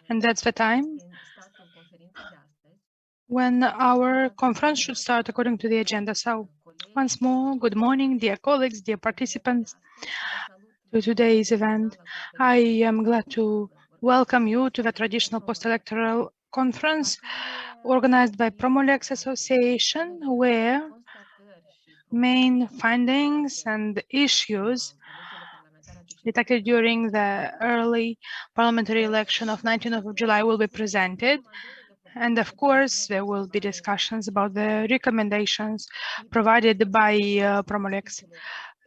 And that's the time when our conference should start according to the agenda. So once more, good morning, dear colleagues, dear participants to today's event. I am glad to welcome you to the traditional post-electoral conference organized by Promo-LEX Association, where main findings and issues detected during the early parliamentary election of 19th of July will be presented. And of course, there will be discussions about the recommendations provided by Promo-LEX.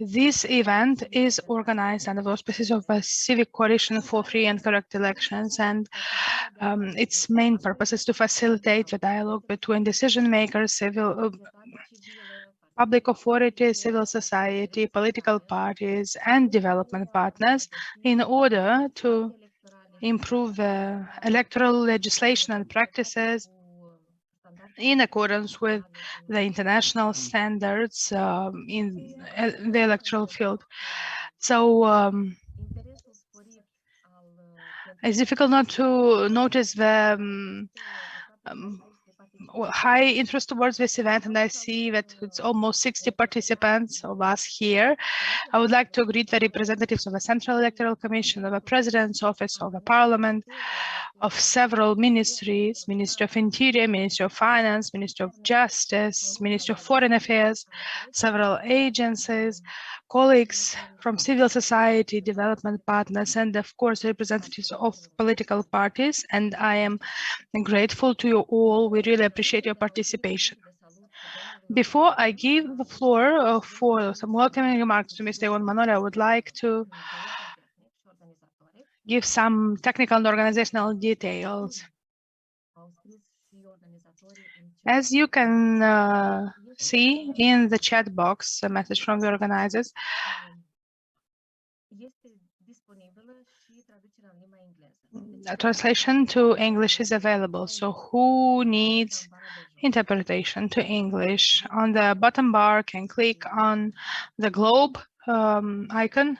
This event is organized under the auspices of a civic coalition for free and correct elections, and its main purpose is to facilitate the dialogue between decision makers, public authorities, civil society, political parties, and development partners in order to improve the electoral legislation and practices in accordance with the international standards in the electoral field. So it's difficult not to notice the high interest towards this event, and I see that it's almost 60 participants of us here. I would like to greet the representatives of the Central Electoral Commission, of the President's Office, of the Parliament, of several ministries, Ministry of Interior, Ministry of Finance, Ministry of Justice, Ministry of Foreign Affairs, several agencies, colleagues from civil society, development partners, and of course, representatives of political parties. And I am grateful to you all. We really appreciate your participation. Before I give the floor for some welcoming remarks to Mr. Juan Manuel, I would like to give some technical and organizational details. As you can see in the chat box, a message from the organizers, a translation to English is available. So who needs interpretation to English? On the bottom bar, can click on the globe icon,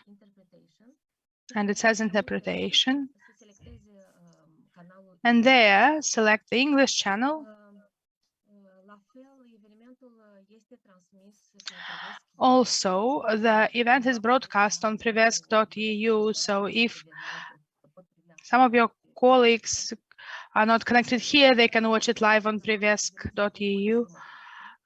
and it says interpretation. And there, select the English channel. Also, the event is broadcast on privesc.eu, so if some of your colleagues are not connected here, they can watch it live on privesc.eu.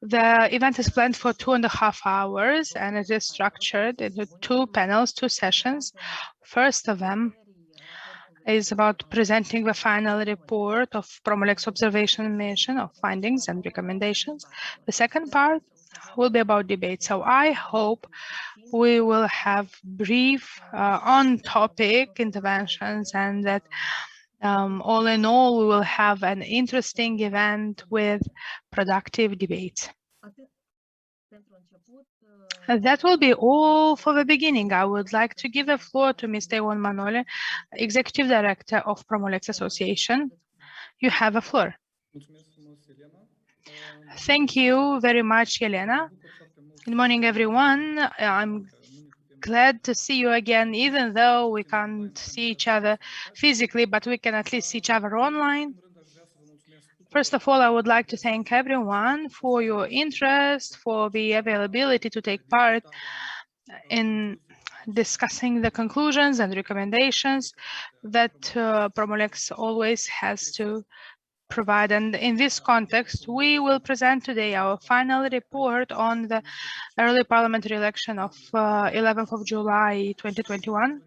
The event is planned for 2.5 hours, and it is structured into 2 panels, 2 sessions. First of them is about presenting the final report of Promo-LEX observation mission of findings and recommendations. The second part will be about debate. So I hope we will have brief on-topic interventions, and that all in all, we will have an interesting event with productive debates. That will be all for the beginning. I would like to give the floor to Mr. Juan Manuel, Executive Director of Promo-LEX Association. You have the floor. Thank you very much, Elena. Good morning, everyone. I'm glad to see you again, even though we can't see each other physically, but we can at least see each other online. First of all, I would like to thank everyone for your interest, for the availability to take part in discussing the conclusions and recommendations that Promo-LEX always has to provide. And in this context, we will present today our final report on the early parliamentary election of 11th of July 2021.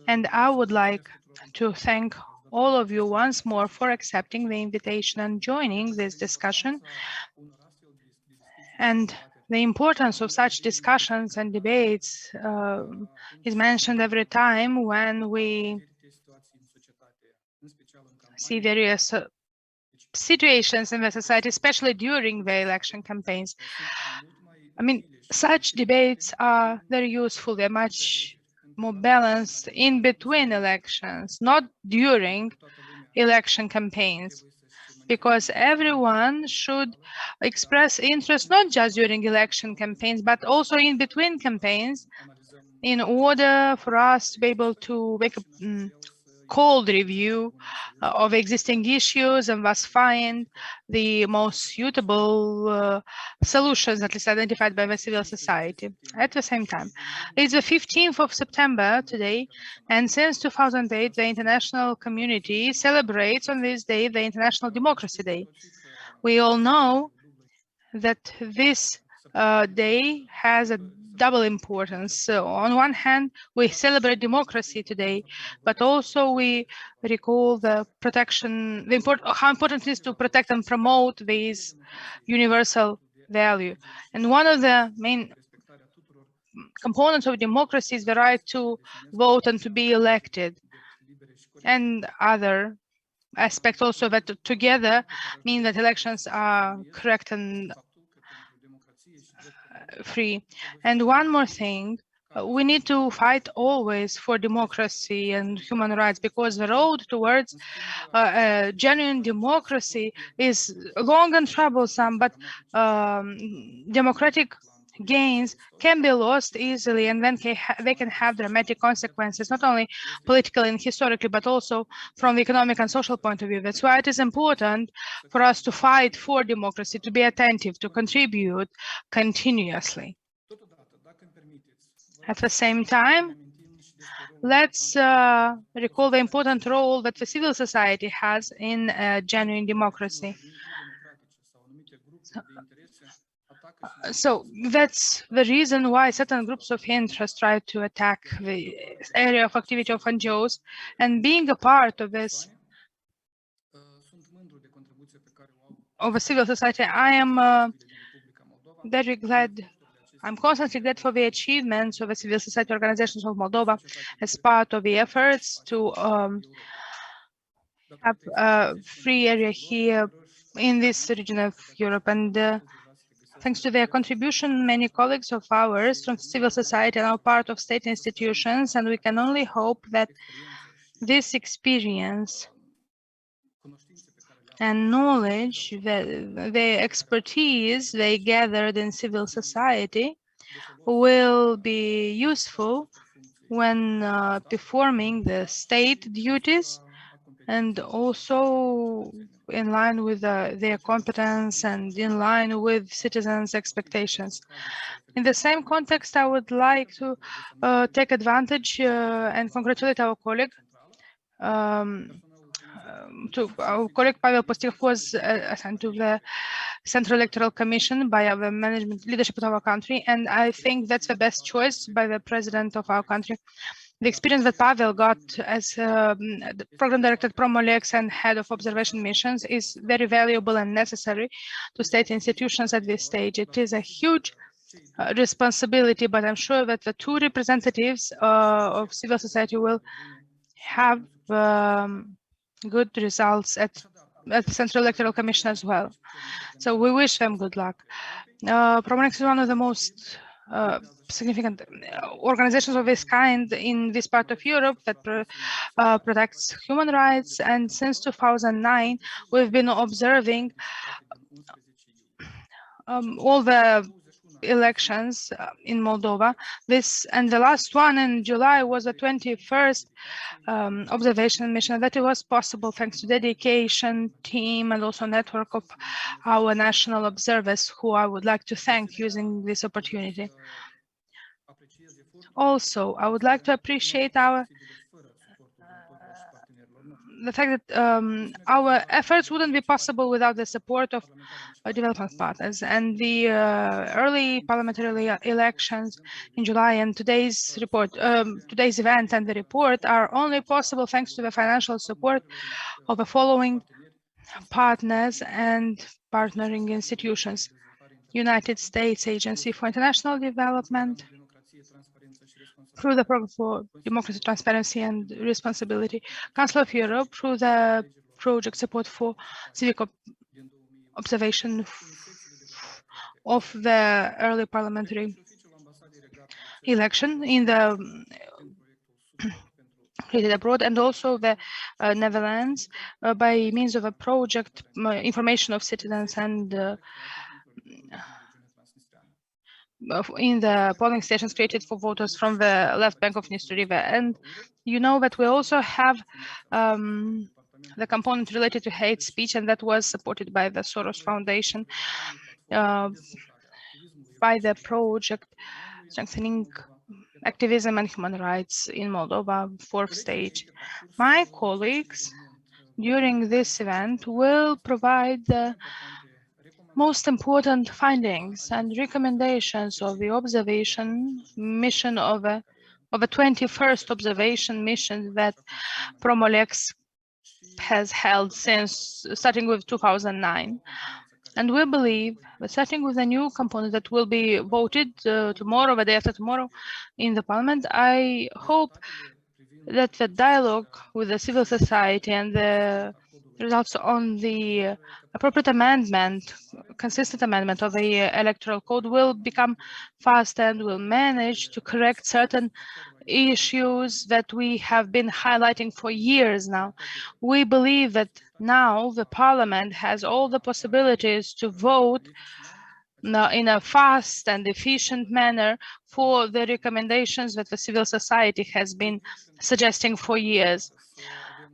And I would like to thank all of you once more for accepting the invitation and joining this discussion. And the importance of such discussions and debates is mentioned every time when we see various situations in the society, especially during the election campaigns. I mean, such debates are very useful. They're much more balanced in between elections, not during election campaigns, because everyone should express interest not just during election campaigns, but also in between campaigns, in order for us to be able to make cold review of existing issues and thus find the most suitable solutions, at least identified by the civil society. At the same time, it's the 15th of September today, and since 2008, the international community celebrates on this day the International Democracy Day. We all know that this day has a double importance. So on one hand, we celebrate democracy today, but also we recall the protection, how important it is to protect and promote these universal value. And one of the main components of democracy is the right to vote and to be elected, and other aspects also that together mean that elections are correct and free. And one more thing, we need to fight always for democracy and human rights, because the road towards genuine democracy is long and troublesome, but democratic gains can be lost easily, and then they can have dramatic consequences, not only politically and historically, but also from the economic and social point of view. That's why it is important for us to fight for democracy, to be attentive, to contribute continuously. At the same time, let's recall the important role that the civil society has in genuine democracy. So that's the reason why certain groups of interest try to attack the area of activity of NGOs, and being a part of this, of a civil society, I am very glad. I'm constantly glad for the achievements of the civil society organizations of Moldova as part of the efforts to have a free area here in this region of Europe. And thanks to their contribution, many colleagues of ours from civil society are now part of state institutions, and we can only hope that this experience and knowledge, the expertise they gathered in civil society will be useful when performing the state duties, and also in line with their competence and in line with citizens' expectations. In the same context, I would like to take advantage and congratulate our colleague. Our colleague Pavel Postil was assigned to the Central Electoral Commission by our management leadership of our country, and I think that's the best choice by the president of our country. The experience that Pavel got as the program director at Promo-LEX and head of observation missions is very valuable and necessary to state institutions at this stage. It is a huge responsibility, but I'm sure that the two representatives of civil society will have good results at the Central Electoral Commission as well. So we wish them good luck. Promo-LEX is one of the most significant organizations of this kind in this part of Europe that protects human rights. And since 2009, we've been observing all the elections in Moldova. And the last one in July was the 21st observation mission. That it was possible thanks to dedication, team, and also network of our national observers, who I would like to thank using this opportunity. Also, I would like to appreciate the fact that our efforts wouldn't be possible without the support of development partners. And the early parliamentary elections in July and today's event and the report are only possible thanks to the financial support of the following partners and partnering institutions: United States Agency for International Development, through the Program for Democracy, Transparency and Responsibility, Council of Europe, through the project support for civic observation of the early parliamentary election in the created abroad, and also the Netherlands by means of a project information of citizens and in the polling stations created for voters from the left bank of Dniester River. And you know that we also have the component related to hate speech, and that was supported by the Soros Foundation by the project strengthening activism and human rights in Moldova, fourth stage. My colleagues during this event will provide the most important findings and recommendations of the observation mission of a 21st observation mission that Promo-LEX has held since starting with 2009. And we believe that starting with a new component that will be voted tomorrow, the day after tomorrow in the parliament, I hope that the dialogue with the civil society and the results on the appropriate amendment, consistent amendment of the electoral code will become fast and will manage to correct certain issues that we have been highlighting for years now. We believe that now the parliament has all the possibilities to vote in a fast and efficient manner for the recommendations that the civil society has been suggesting for years.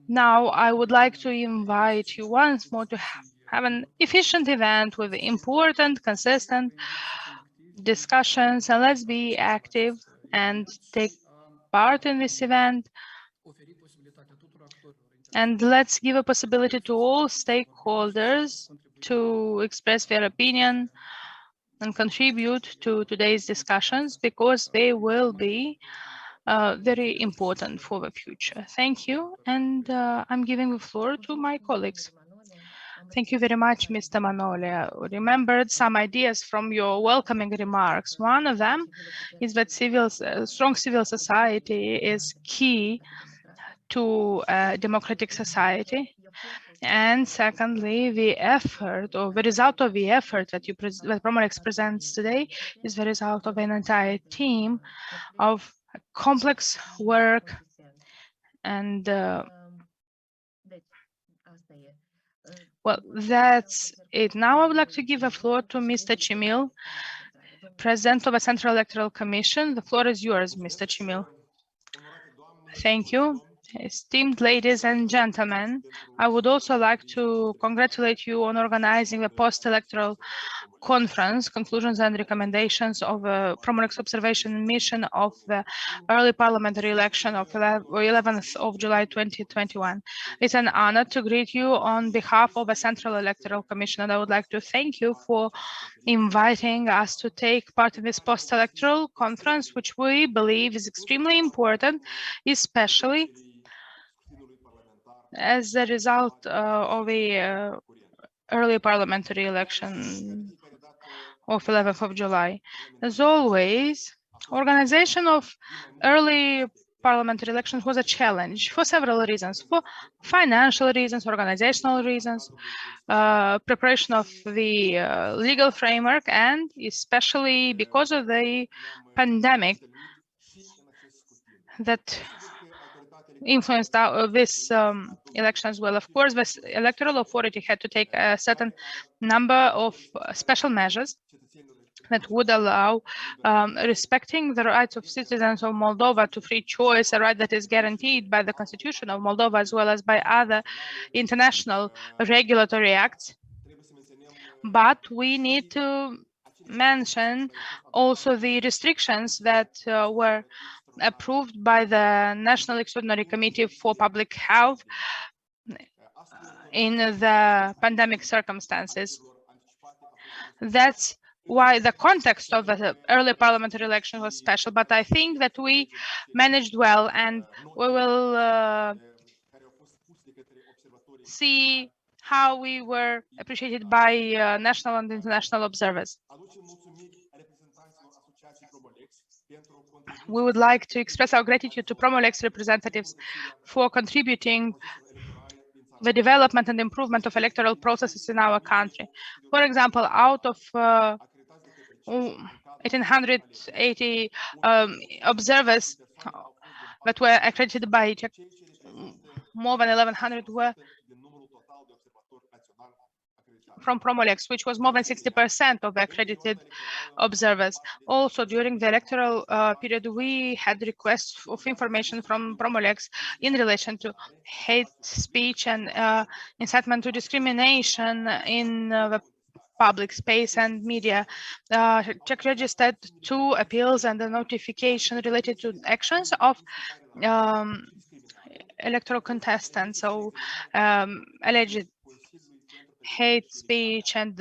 Now, I would like to invite you once more to have an efficient event with important, consistent discussions, and let's be active and take part in this event. And let's give a possibility to all stakeholders to express their opinion and contribute to today's discussions, because they will be very important for the future. Thank you, and I'm giving the floor to my colleagues. Thank you very much, Mr. Manole. I remembered some ideas from your welcoming remarks. One of them is that strong civil society is key to a democratic society. And secondly, the effort or the result of the effort that Promo-LEX presents today is the result of an entire team of complex work. And well, that's it. Now I would like to give the floor to Mr. Chimel, President of the Central Electoral Commission. The floor is yours, Mr. Chimel. Thank you. Esteemed ladies and gentlemen, I would also like to congratulate you on organizing the Post-Electoral Conference, conclusions and recommendations of a Promo-LEX observation mission of the early parliamentary election of 11th of July 2021. It's an honor to greet you on behalf of the Central Electoral Commission, and I would like to thank you for inviting us to take part in this post-electoral conference, which we believe is extremely important, especially as a result of the early parliamentary election of 11th of July. As always, organization of early parliamentary elections was a challenge for several reasons, for financial reasons, organizational reasons, preparation of the legal framework, and especially because of the pandemic that influenced this election as well. Of course, the electoral authority had to take a certain number of special measures that would allow respecting the rights of citizens of Moldova to free choice, a right that is guaranteed by the Constitution of Moldova as well as by other international regulatory acts. But we need to mention also the restrictions that were approved by the National Extraordinary Committee for Public Health in the pandemic circumstances. That's why the context of the early parliamentary election was special, but I think that we managed well, and we will see how we were appreciated by national and international observers. We would like to express our gratitude to Promo-LEX representatives for contributing the development and improvement of electoral processes in our country. For example, out of 1,880 observers that were accredited by Czech, more than 1,100 were from Promo-LEX, which was more than 60% of accredited observers. Also, during the electoral period, we had requests of information from Promo-LEX in relation to hate speech and incitement to discrimination in the public space and media. Czech registered 2 appeals and a notification related to actions of electoral contestants, so alleged hate speech and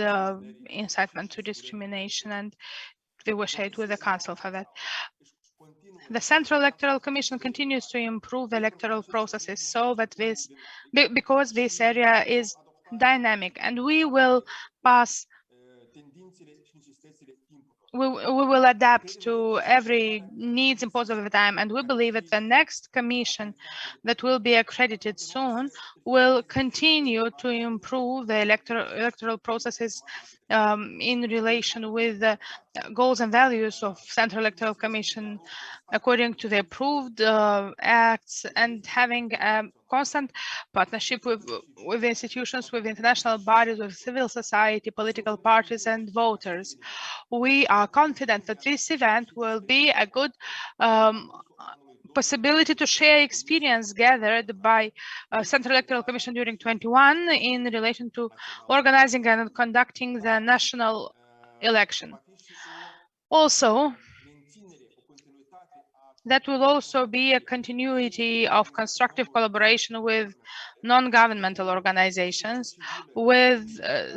incitement to discrimination, and we were shared with the council for that. The Central Electoral Commission continues to improve the electoral processes so that because this area is dynamic, and we will pass we will adapt to every needs imposed over time, and we believe that the next commission that will be accredited soon will continue to improve the electoral processes in relation with the goals and values of Central Electoral Commission according to the approved acts, and having a constant partnership with institutions, with international bodies, with civil society, political parties, and voters. We are confident that this event will be a good possibility to share experience gathered by Central Electoral Commission during 21 in relation to organizing and conducting the national election. Also, that will also be a continuity of constructive collaboration with non-governmental organizations, with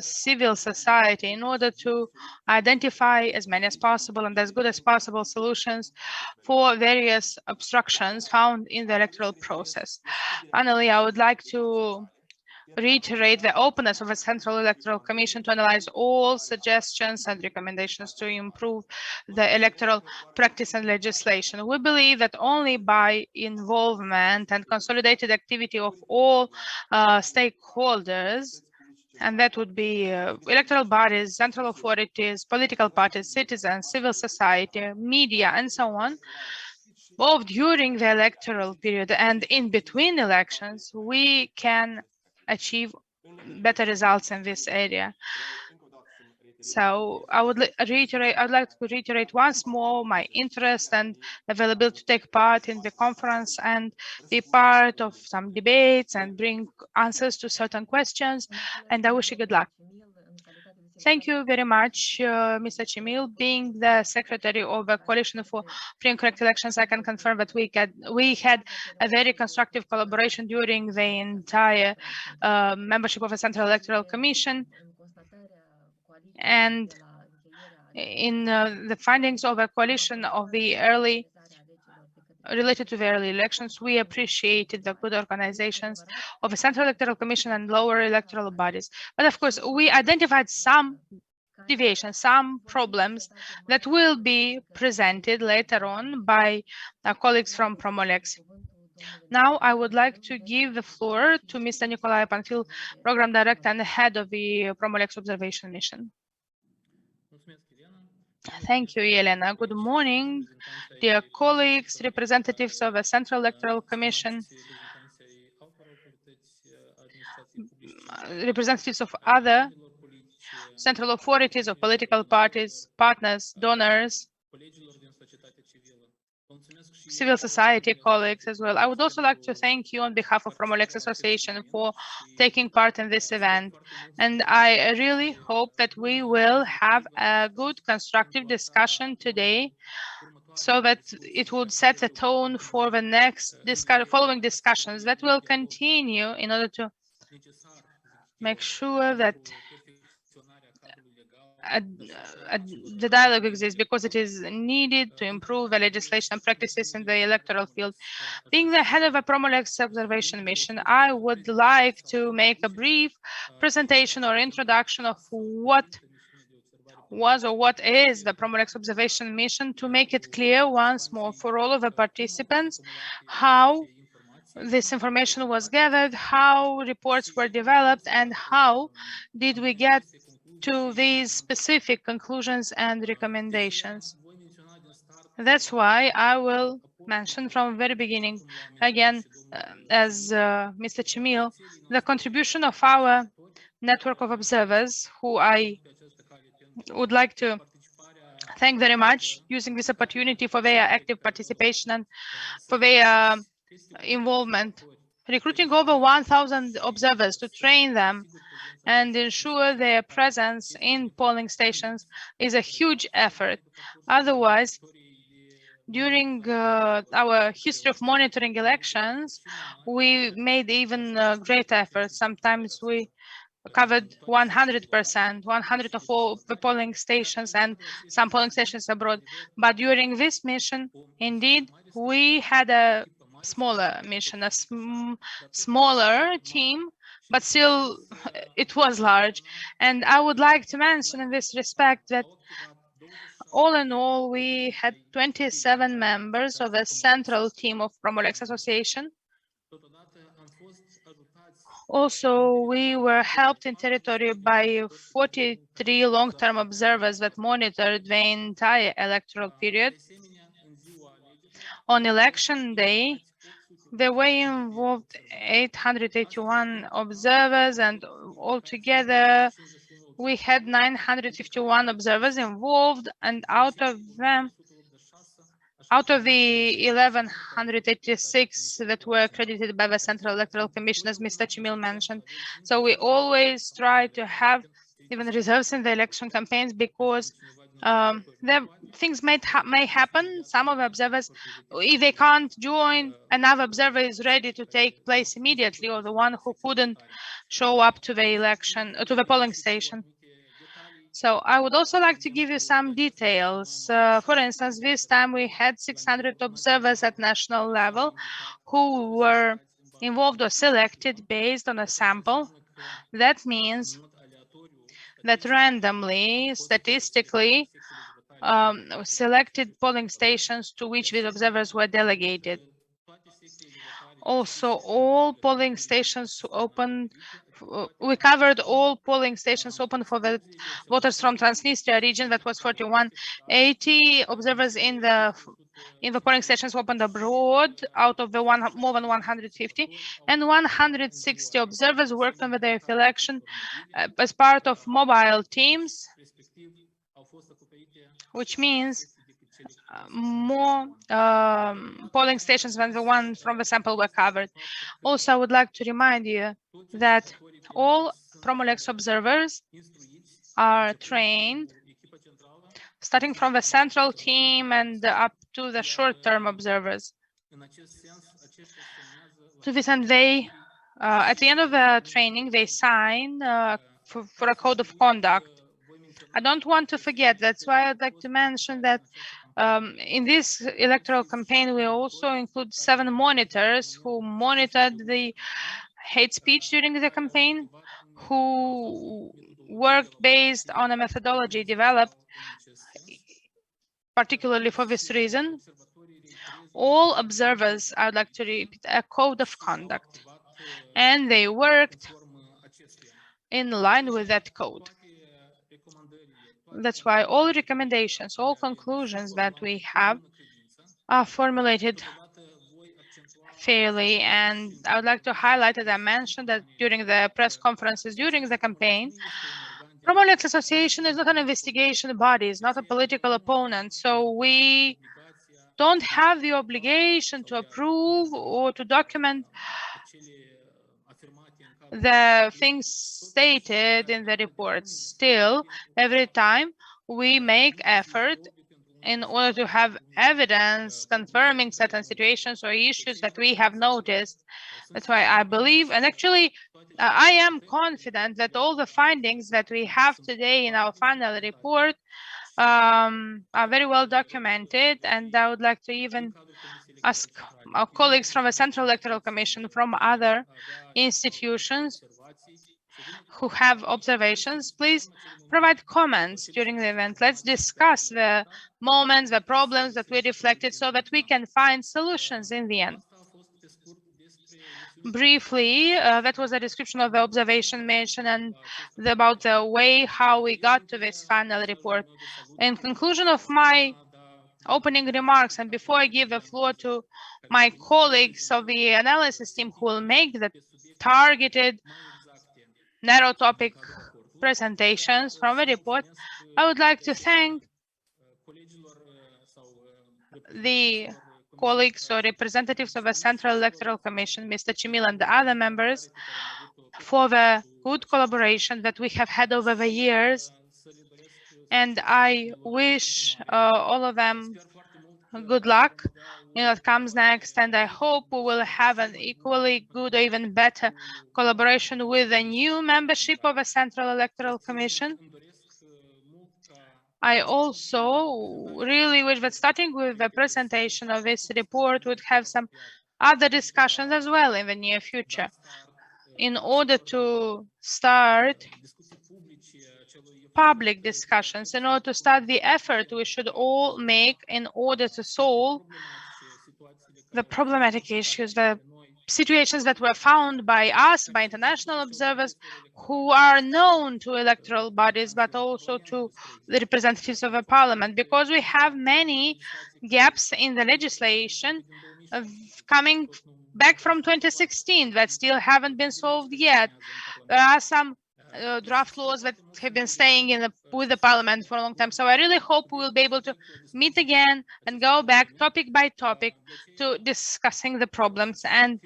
civil society, in order to identify as many as possible and as good as possible solutions for various obstructions found in the electoral process. Finally, I would like to reiterate the openness of the Central Electoral Commission to analyze all suggestions and recommendations to improve the electoral practice and legislation. We believe that only by involvement and consolidated activity of all stakeholders, and that would be electoral bodies, central authorities, political parties, citizens, civil society, media, and so on, both during the electoral period and in between elections, we can achieve better results in this area. So I'd like to reiterate once more my interest and availability to take part in the conference and be part of some debates and bring answers to certain questions. And I wish you good luck. Thank you very much, Mr. Chimel. Being the secretary of the Coalition for Free and Correct Elections, I can confirm that we had a very constructive collaboration during the entire membership of the Central Electoral Commission. And in the findings of a coalition of the related to the early elections, we appreciated the good organizations of the Central Electoral Commission and lower electoral bodies. But of course, we identified some deviations, some problems that will be presented later on by our colleagues from Promo-LEX. Now, I would like to give the floor to Mr. Nicolae Panfil, Program Director and Head of the Promo-LEX Observation Mission. Thank you, Elena. Good morning, dear colleagues, representatives of the Central Electoral Commission, representatives of other central authorities of political parties, partners, donors, civil society colleagues as well. I would also like to thank you on behalf of Promo-LEX Association for taking part in this event. And I really hope that we will have a good constructive discussion today so that it would set a tone for the next following discussions that will continue in order to make sure that the dialogue exists, because it is needed to improve the legislation and practices in the electoral field. Being the head of a Promo-LEX observation mission, I would like to make a brief presentation or introduction of what was or what is the Promo-LEX observation mission, to make it clear once more for all of the participants how this information was gathered, how reports were developed, and how did we get to these specific conclusions and recommendations. That's why I will mention from the very beginning, again, as Mr. Chimel, the contribution of our network of observers who I would like to thank very much using this opportunity for their active participation and for their involvement. Recruiting over 1,000 observers to train them and ensure their presence in polling stations is a huge effort. Otherwise, during our history of monitoring elections, we made even greater efforts. Sometimes we covered 100%, 100 of all the polling stations and some polling stations abroad. But during this mission, indeed, we had a smaller mission, a smaller team, but still it was large. And I would like to mention in this respect that all in all, we had 27 members of a central team of Promo-LEX Association. Also, we were helped in territory by 43 long-term observers that monitored the entire electoral period. On election day, there were involved 881 observers, and altogether we had 951 observers involved, and out of the 1,186 that were accredited by the Central Electoral Commission, as Mr. Chimel mentioned. So we always try to have even reserves in the election campaigns because things may happen. Some of the observers, if they can't join, another observer is ready to take place immediately, or the one who couldn't show up to the election, to the polling station. So I would also like to give you some details. For instance, this time we had 600 observers at national level who were involved or selected based on a sample. That means that randomly, statistically, selected polling stations to which these observers were delegated. Also, all polling stations open. We covered all polling stations open for the voters from Transnistria region. That was 41. 80 observers in the polling stations opened abroad out of the more than 150, and 160 observers worked on the day of election as part of mobile teams, which means more polling stations than the ones from the sample were covered. Also, I would like to remind you that all Promo-LEX observers are trained, starting from the central team and up to the short-term observers. To this end, they, at the end of the training, they sign for a code of conduct. I don't want to forget. That's why I'd like to mention that in this electoral campaign, we also include 7 monitors who monitored the hate speech during the campaign, who worked based on a methodology developed particularly for this reason. All observers, I would like to repeat, a code of conduct, and they worked in line with that code. That's why all recommendations, all conclusions that we have are formulated fairly. And I would like to highlight, as I mentioned, that during the press conferences during the campaign, Promo-LEX Association is not an investigation body, it's not a political opponent. So we don't have the obligation to approve or to document the things stated in the reports. Still, every time we make effort in order to have evidence confirming certain situations or issues that we have noticed. That's why I believe, and actually, I am confident that all the findings that we have today in our final report are very well documented, and I would like to even ask our colleagues from the Central Electoral Commission, from other institutions who have observations, please provide comments during the event. Let's discuss the moments, the problems that we reflected so that we can find solutions in the end. Briefly, that was a description of the observation mission and about the way how we got to this final report. In conclusion of my opening remarks, and before I give the floor to my colleagues of the analysis team who will make the targeted narrow topic presentations from a report. I would like to thank the colleagues or representatives of the Central Electoral Commission, Mr. Chimel and the other members, for the good collaboration that we have had over the years. And I wish all of them good luck in what comes next. And I hope we will have an equally good or even better collaboration with the new membership of the Central Electoral Commission. I also really wish that starting with the presentation of this report would have some other discussions as well in the near future in order to start public discussions, in order to start the effort we should all make in order to solve the problematic issues, the situations that were found by us, by international observers who are known to electoral bodies, but also to the representatives of the parliament, because we have many gaps in the legislation coming back from 2016 that still haven't been solved yet. There are some draft laws that have been staying with the parliament for a long time. So I really hope we will be able to meet again and go back topic by topic to discussing the problems. And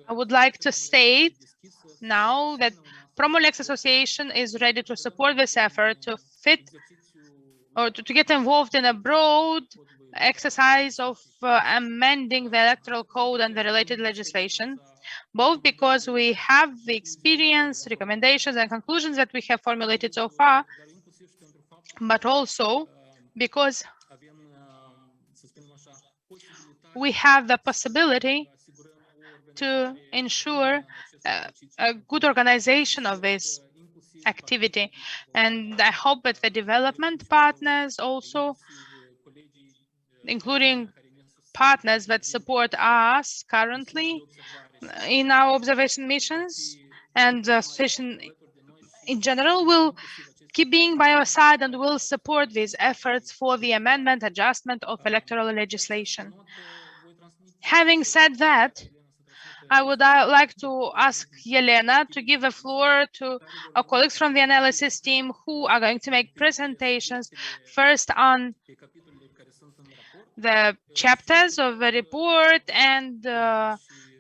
I would like to state now that Promo-LEX Association is ready to support this effort to fit or to get involved in a broad exercise of amending the Electoral Code and the related legislation, both because we have the experience, recommendations, and conclusions that we have formulated so far, but also because we have the possibility to ensure a good organization of this activity. And I hope that the development partners also, including partners that support us currently in our observation missions, and the association in general will keep being by our side and will support these efforts for the amendment, adjustment of electoral legislation. Having said that, I would like to ask Yelena to give the floor to our colleagues from the analysis team who are going to make presentations first on the chapters of the report, and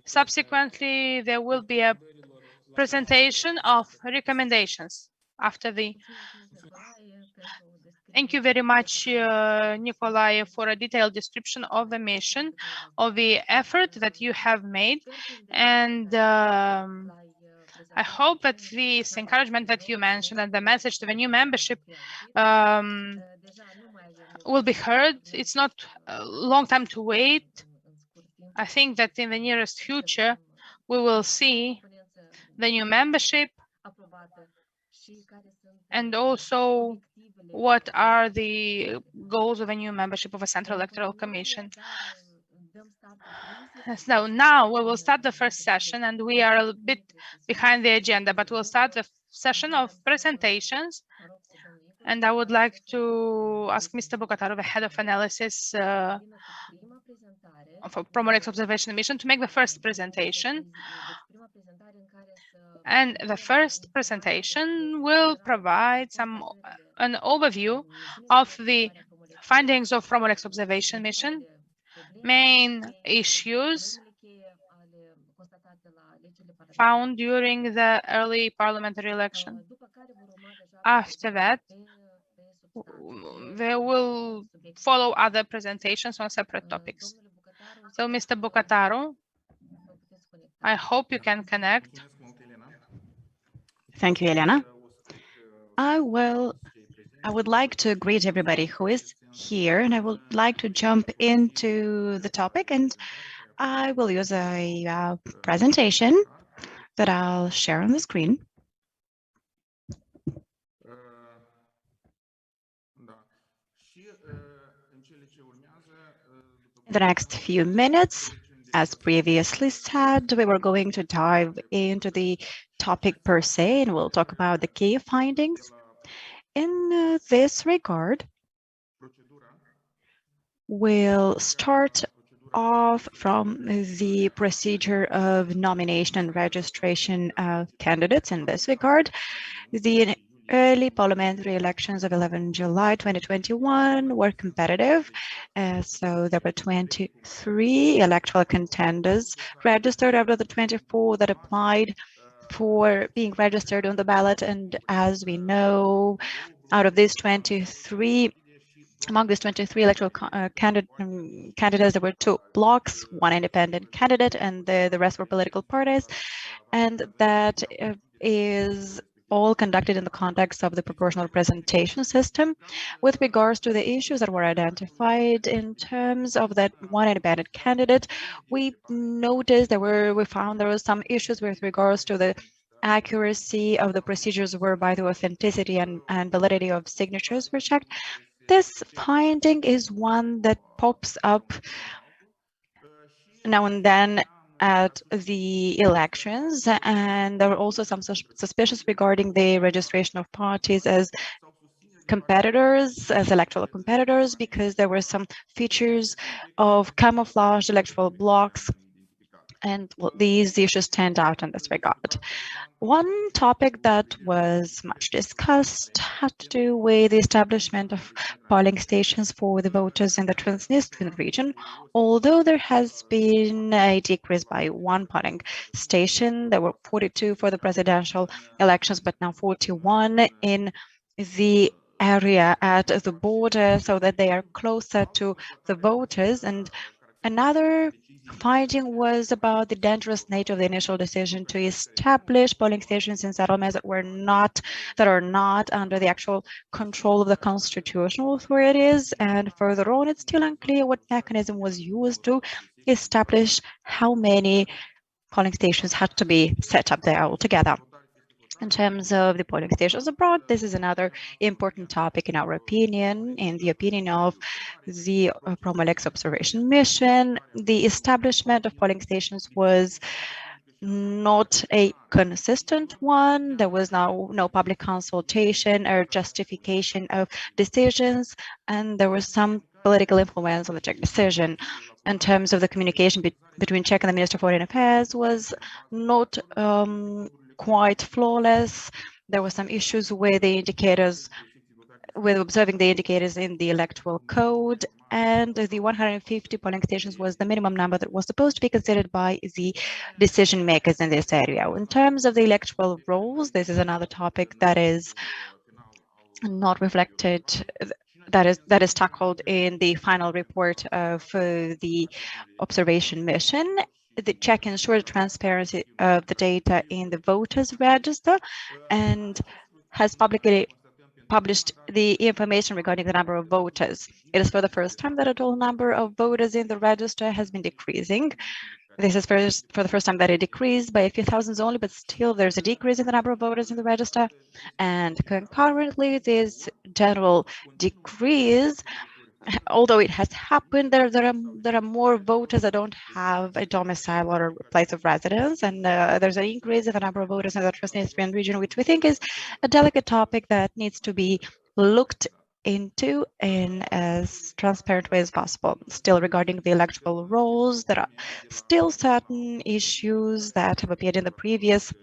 subsequently there will be a presentation of recommendations after the. Thank you very much, Nikolai, for a detailed description of the mission, of the effort that you have made. And I hope that this encouragement that you mentioned and the message to the new membership will be heard. It's not a long time to wait. I think that in the nearest future, we will see the new membership and also what are the goals of a new membership of a Central Electoral Commission. So now we will start the first session, and we are a bit behind the agenda, but we'll start the session of presentations. And I would like to ask Mr. Bogatarov, the head of analysis of a Promo-LEX observation mission, to make the first presentation. And the first presentation will provide an overview of the findings of Promo-LEX observation mission, main issues found during the early parliamentary election. After that, there will follow other presentations on separate topics. So, Mr. Bocataro, I hope you can connect. Thank you, Elena. I would like to greet everybody who is here, and I would like to jump into the topic, and I will use a presentation that I'll share on the screen. In the next few minutes, as previously said, we were going to dive into the topic per se, and we'll talk about the key findings. In this regard, we'll start off from the procedure of nomination and registration of candidates in this regard. The early parliamentary elections of 11 July 2021 were competitive. So there were 23 electoral contenders registered out of the 24 that applied for being registered on the ballot. And as we know, out of these 23, among these 23 electoral candidates, there were two blocks, one independent candidate, and the rest were political parties. And that is all conducted in the context of the proportional representation system. With regards to the issues that were identified in terms of that one independent candidate, we noticed we found there were some issues with regards to the accuracy of the procedures whereby the authenticity and validity of signatures were checked. This finding is one that pops up now and then at the elections, and there were also some suspicions regarding the registration of parties as competitors, as electoral competitors, because there were some features of camouflaged electoral blocks, and these issues stand out in this regard. One topic that was much discussed had to do with the establishment of polling stations for the voters in the Transnistrian region. Although there has been a decrease by one polling station, there were 42 for the presidential elections, but now 41 in the area at the border, so that they are closer to the voters. And another finding was about the dangerous nature of the initial decision to establish polling stations in settlements that are not under the actual control of the constitutional authorities. And further on, it's still unclear what mechanism was used to establish how many polling stations had to be set up there altogether. In terms of the polling stations abroad, this is another important topic in our opinion, in the opinion of the Promo-LEX observation mission. The establishment of polling stations was not a consistent one. There was no public consultation or justification of decisions, and there was some political influence on the Czech decision. In terms of the communication between Czech and the Minister of Foreign Affairs was not quite flawless. There were some issues with the indicators, with observing the indicators in the Electoral Code, and the 150 polling stations was the minimum number that was supposed to be considered by the decision makers in this area. In terms of the electoral rolls, this is another topic that is not reflected, that is tackled in the final report of the observation mission. The Czech ensures transparency of the data in the voters register and has publicly published the information regarding the number of voters. It is for the first time that a total number of voters in the register has been decreasing. This is for the first time that it decreased by a few thousands only, but still there's a decrease in the number of voters in the register. And concurrently, this general decrease, although it has happened, there are more voters that don't have a domicile or a place of residence, and there's an increase in the number of voters in the Transnistrian region, which we think is a delicate topic that needs to be looked into in as transparent way as possible. Still, regarding the electoral rolls, there are still certain issues that have appeared in the previous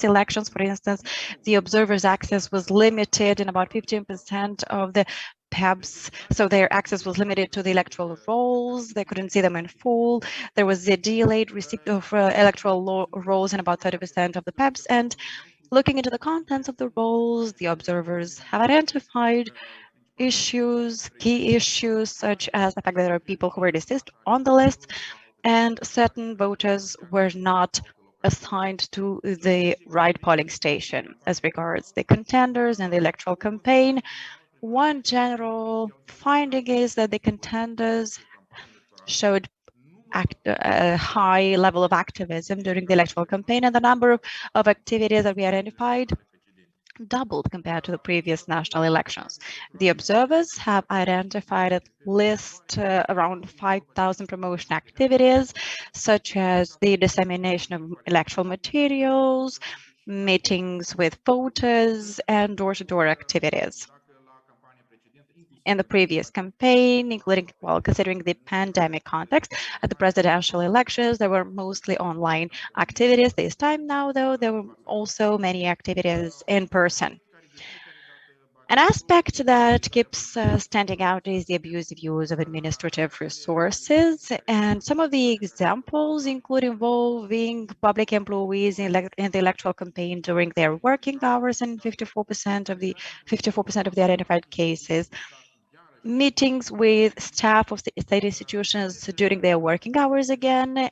elections. For instance, the observers' access was limited in about 15% of the PEBs, so their access was limited to the electoral rolls. They couldn't see them in full. There was a delayed receipt of electoral rolls in about 30% of the PEBs. And looking into the contents of the rolls, the observers have identified key issues, such as the fact that there are people who were deceased on the list, and certain voters were not assigned to the right polling station. As regards the contenders and the electoral campaign, one general finding is that the contenders showed a high level of activism during the electoral campaign, and the number of activities that we identified doubled compared to the previous national elections. The observers have identified at least around 5,000 promotion activities, such as the dissemination of electoral materials, meetings with voters, and door-to-door activities. in the previous campaign, including, well, considering the pandemic context. At the presidential elections, there were mostly online activities. This time now, though, there were also many activities in person. An aspect that keeps standing out is the abusive use of administrative resources, and some of the examples include involving public employees in the electoral campaign during their working hours, and 54% of the identified cases. Meetings with staff of the state institutions during their working hours again,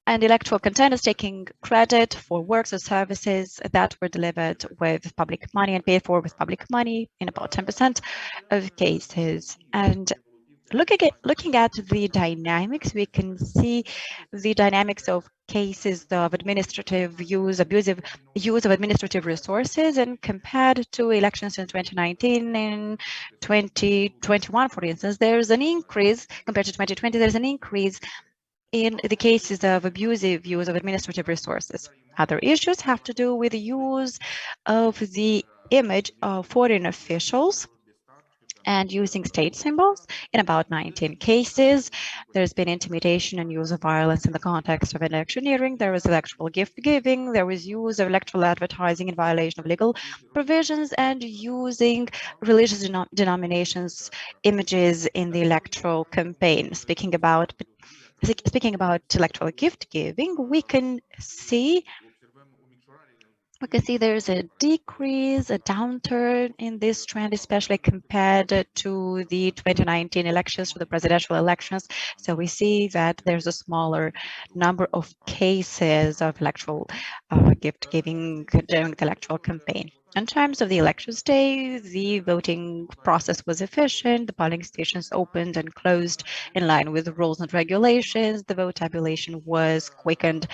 and electoral contenders taking credit for works or services that were delivered with public money and paid for with public money in about 10% of cases. And looking at the dynamics, we can see the dynamics of cases of abusive use of administrative resources, and compared to elections in 2019 and 2021, for instance, there's an increase compared to 2020. There's an increase in the cases of abusive use of administrative resources. Other issues have to do with the use of the image of foreign officials and using state symbols. In about 19 cases, there's been intimidation and use of violence in the context of electioneering. There was electoral gift giving. There was use of electoral advertising in violation of legal provisions, and using religious denominations images in the electoral campaign. Speaking about electoral gift giving, we can see there's a decrease, a downturn in this trend, especially compared to the 2019 elections, to the presidential elections. So we see that there's a smaller number of cases of electoral gift giving during the electoral campaign. In terms of the elections day, the voting process was efficient. The polling stations opened and closed in line with the rules and regulations. The vote tabulation was quickened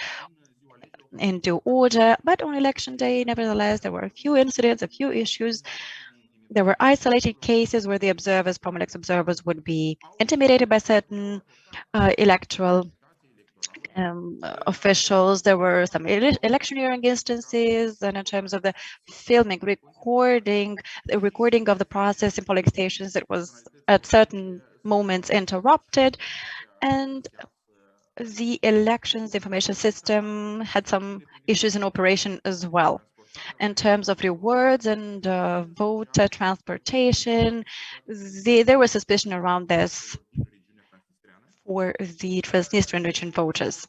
into order, but on election day, nevertheless, there were a few incidents, a few issues. There were isolated cases where the observers, Promo-LEX observers, would be intimidated by certain electoral officials. There were some electioneering instances, and in terms of the the recording of the process in polling stations, it was at certain moments interrupted, and the elections information system had some issues in operation as well. In terms of rewards and voter transportation, there was suspicion around this for the Transnistrian region voters.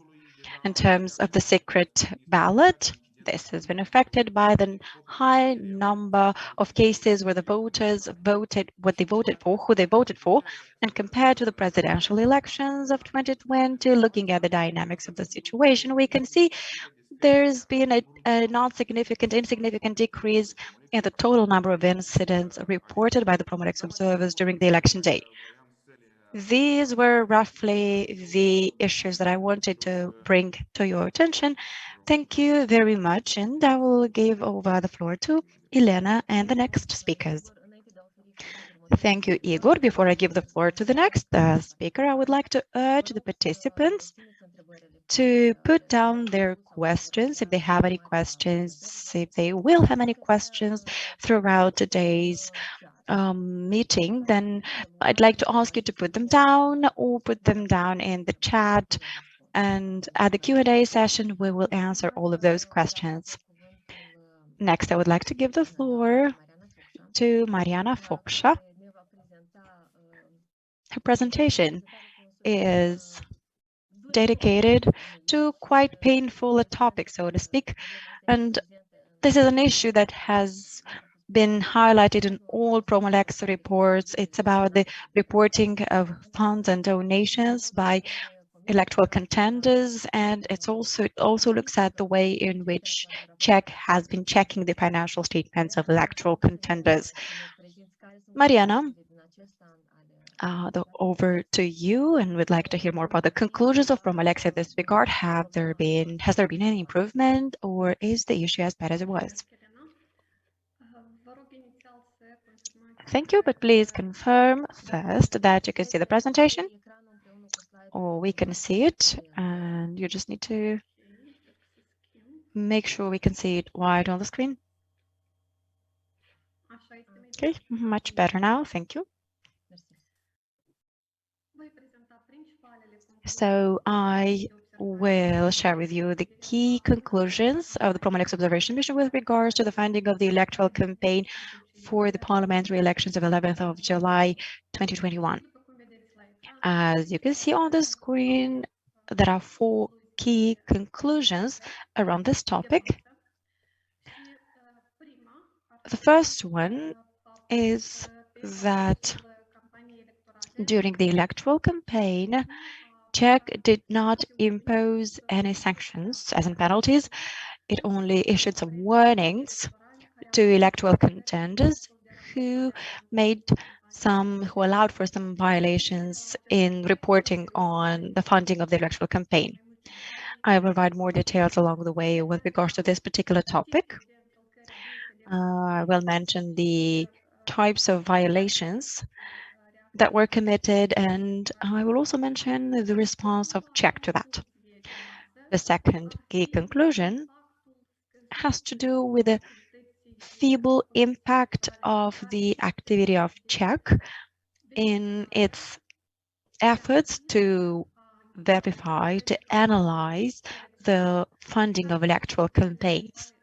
In terms of the secret ballot, this has been affected by the high number of cases where the voters voted what they voted for, who they voted for, and compared to the presidential elections of 2020, looking at the dynamics of the situation, we can see there's been a insignificant decrease in the total number of incidents reported by the Promo-LEX observers during the election day. These were roughly the issues that I wanted to bring to your attention. Thank you very much, and I will give over the floor to Elena and the next speakers. Thank you, Igor. Before I give the floor to the next speaker, I would like to urge the participants to put down their questions if they have any questions, if they will have any questions throughout today's meeting, then I'd like to ask you to put them down or put them down in the chat. And at the Q&A session, we will answer all of those questions. Next, I would like to give the floor to Mariana Foksha. Her presentation is dedicated to quite painful a topic, so to speak. And this is an issue that has been highlighted in all Promo-LEX reports. It's about the reporting of funds and donations by electoral contenders, and it also looks at the way in which CHEC has been checking the financial statements of electoral contenders. Mariana, over to you, and we'd like to hear more about the conclusions of Promo-LEX in this regard. Has there been any improvement, or is the issue as bad as it was? Thank you, but please confirm first that you can see the presentation, or we can see it, and you just need to make sure we can see it wide on the screen. Okay, much better now. Thank you. So I will share with you the key conclusions of the Promo-LEX observation mission with regards to the funding of the electoral campaign for the parliamentary elections of 11th of July 2021. As you can see on the screen, there are 4 key conclusions around this topic. The first one is that during the electoral campaign, Czech did not impose any sanctions, as in penalties. It only issued some warnings to electoral contenders who allowed for some violations in reporting on the funding of the electoral campaign. I will provide more details along the way with regards to this particular topic. I will mention the types of violations that were committed, and I will also mention the response of Czech to that. The second key conclusion has to do with the feeble impact of the activity of Czech in its efforts to verify, to analyze the funding of electoral campaigns.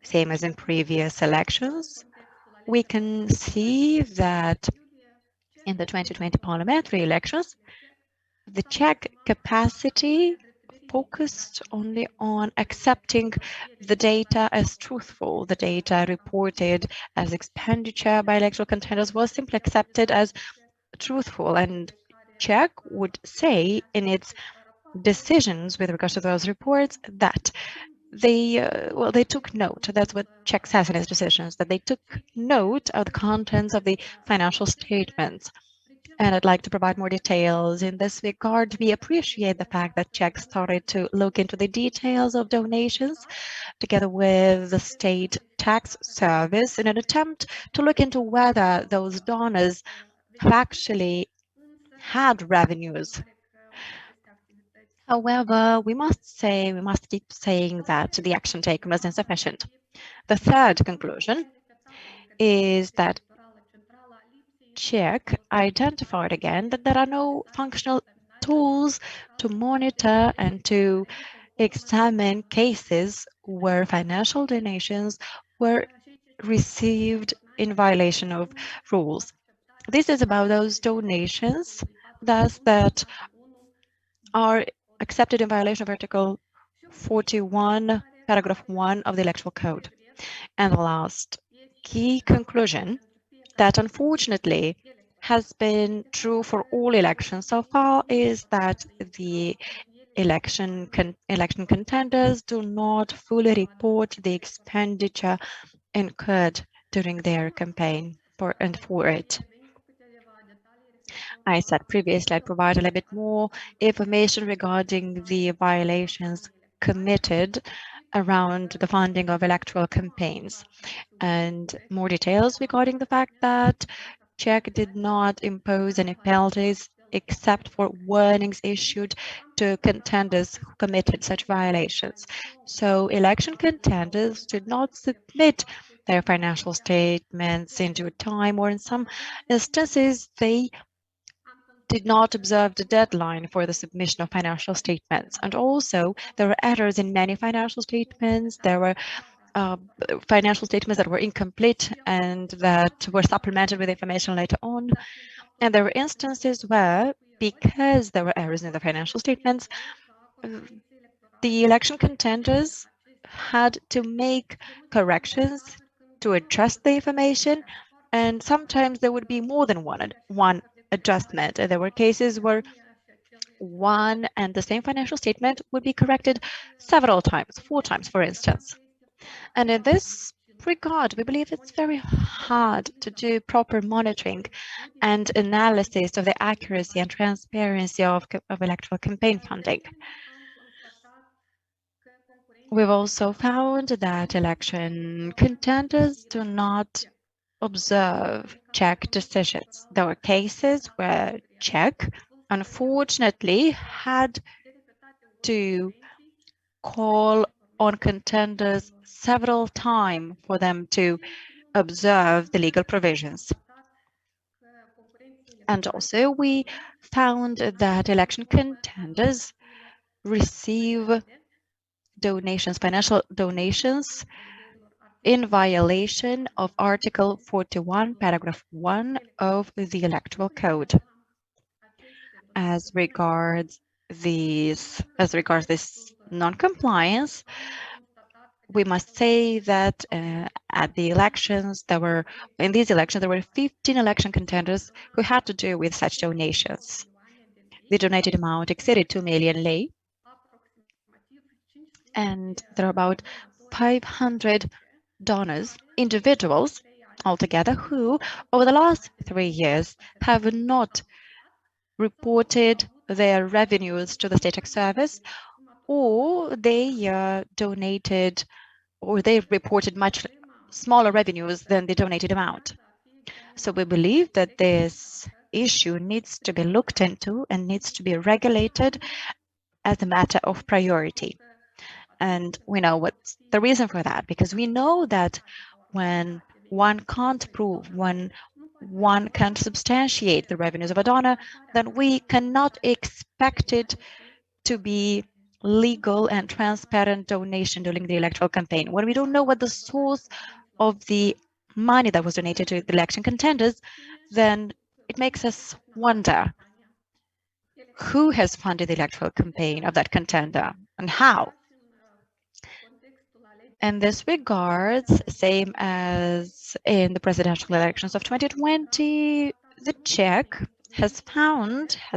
Same as in previous elections, we can see that in the 2020 parliamentary elections, the Czech capacity focused only on accepting the data as truthful. The data reported as expenditure by electoral contenders was simply accepted as truthful, and Czech would say in its decisions with regards to those reports that they took note. That's what Czech says in its decisions, that they took note of the contents of the financial statements. And I'd like to provide more details in this regard. We appreciate the fact that Czech started to look into the details of donations together with the state tax service in an attempt to look into whether those donors have actually had revenues. However, we must keep saying that the action taken was insufficient. The third conclusion is that Czech identified again that there are no functional tools to monitor and to examine cases where financial donations were received in violation of rules. This is about those donations, thus, that are accepted in violation of Article 41, paragraph 1 of the Electoral Code. And the last key conclusion that unfortunately has been true for all elections so far is that the election contenders do not fully report the expenditure incurred during their campaign for it. I said previously I'd provide a little bit more information regarding the violations committed around the funding of electoral campaigns, and more details regarding the fact that Czech did not impose any penalties except for warnings issued to contenders who committed such violations. So election contenders did not submit their financial statements in due time, or in some instances they did not observe the deadline for the submission of financial statements. And also, there were errors in many financial statements. There were financial statements that were incomplete and that were supplemented with information later on. And there were instances where, because there were errors in the financial statements, the election contenders had to make corrections to adjust the information, and sometimes there would be more than one adjustment. There were cases where one and the same financial statement would be corrected several times, 4 times, for instance. And in this regard, we believe it's very hard to do proper monitoring and analysis of the accuracy and transparency of electoral campaign funding. We've also found that election contenders do not observe Czech decisions. There were cases where Czech, unfortunately, had to call on contenders several times for them to observe the legal provisions. And also, we found that election contenders receive donations, financial donations, in violation of Article 41, Paragraph 1 of the Electoral Code. As regards this non-compliance, we must say that at the elections, in these elections, there were 15 election contenders who had to do with such donations. The donated amount exceeded 2 million lei, and there are about 500 donors, individuals altogether, who over the last 3 years have not reported their revenues to the state tax service, or they donated, or they reported much smaller revenues than the donated amount. So we believe that this issue needs to be looked into and needs to be regulated as a matter of priority. And we know what's the reason for that, because we know that when one can't prove, when one can't substantiate the revenues of a donor, then we cannot expect it to be legal and transparent donation during the electoral campaign. When we don't know what the source of the money that was donated to the election contenders, then it makes us wonder who has funded the electoral campaign of that contender and how. In this regards, same as in the presidential elections of 2020, the Czech has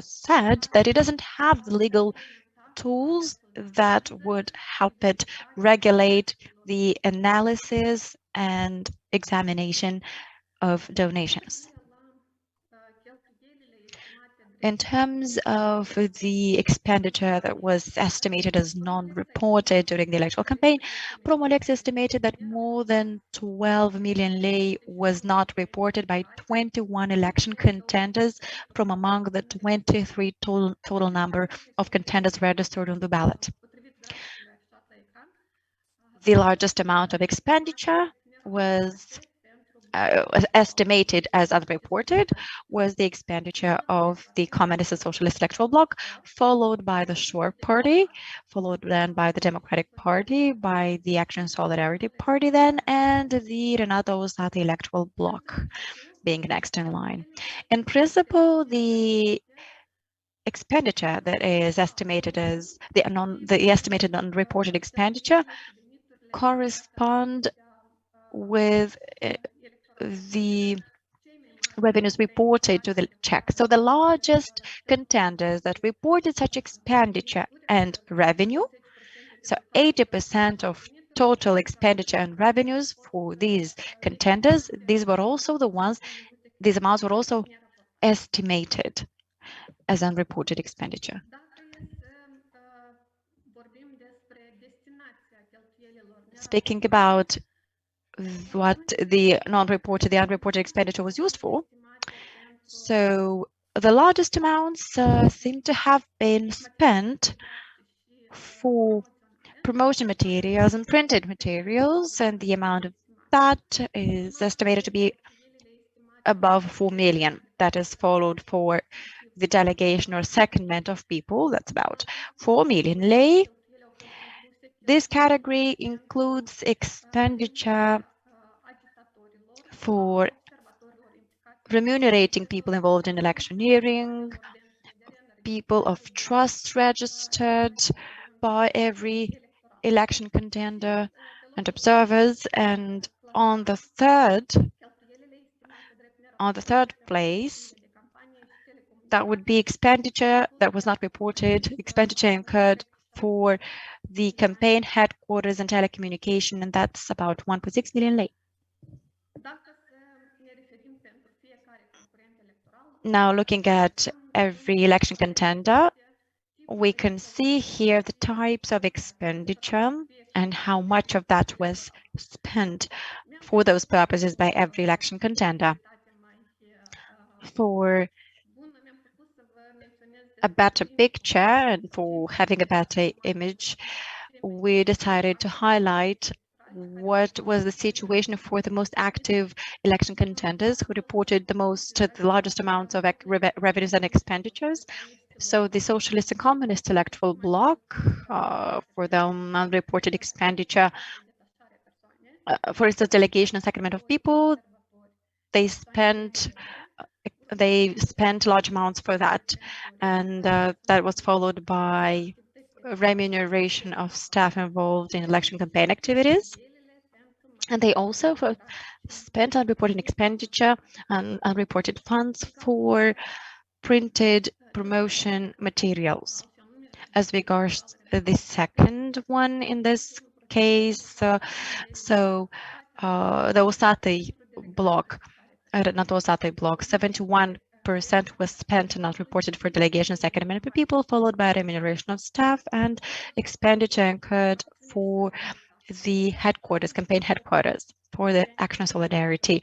said that it doesn't have the legal tools that would help it regulate the analysis and examination of donations. In terms of the expenditure that was estimated as non-reported during the electoral campaign, Promo-LEX estimated that more than 12 million lei was not reported by 21 election contenders from among the 23 total number of contenders registered on the ballot. The largest amount of expenditure was estimated as unreported was the expenditure of the Communist and Socialist Electoral Bloc, followed by the Shore Party, followed then by the Democratic Party, by the Action Solidarity Party then, and the Renato Usate Electoral Bloc being next in line. In principle, the expenditure that is estimated as the estimated unreported expenditure correspond with the revenues reported to the Czech. So the largest contenders that reported such expenditure and revenue, so 80% of total expenditure and revenues for these contenders, these amounts were also estimated as unreported expenditure. Speaking about what the unreported expenditure was used for. So the largest amounts seem to have been spent for promotion materials and printed materials, and the amount of that is estimated to be above 4 million. That is followed for the delegation or secondment of people, that's about 4 million lei. This category includes expenditure for remunerating people involved in electioneering, people of trust registered by every election contender and observers. And on the third place, that would be expenditure that was not reported, expenditure incurred for the campaign headquarters and telecommunication, and that's about 1.6 million lei. Now, looking at every election contender, we can see here the types of expenditure and how much of that was spent for those purposes by every election contender. For a better picture and for having a better image, we decided to highlight what was the situation for the most active election contenders who reported the largest amounts of revenues and expenditures. So the Socialist and Communist electoral bloc, for the unreported expenditure, for instance, delegation and sacrament of people, they spent large amounts for that, and that was followed by remuneration of staff involved in election campaign activities. And they also spent unreported expenditure and unreported funds for printed promotion materials. As regards the second one in this case, the OSATE block, not OSATE block, 71% was spent and not reported for delegations, second amendment people, followed by remuneration of staff and expenditure incurred for the headquarters, campaign headquarters for the Action and Solidarity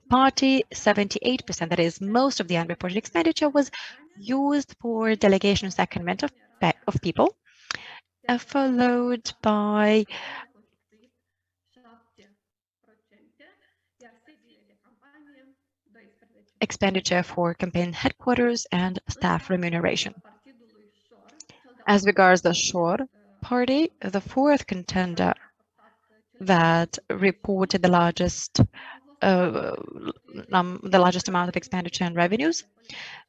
Party. 78%, that is, most of the unreported expenditure was used for delegation secondment of people, followed by expenditure for campaign headquarters and staff remuneration. As regards the Shor party, the fourth contender that reported the largest amount of expenditure and revenues.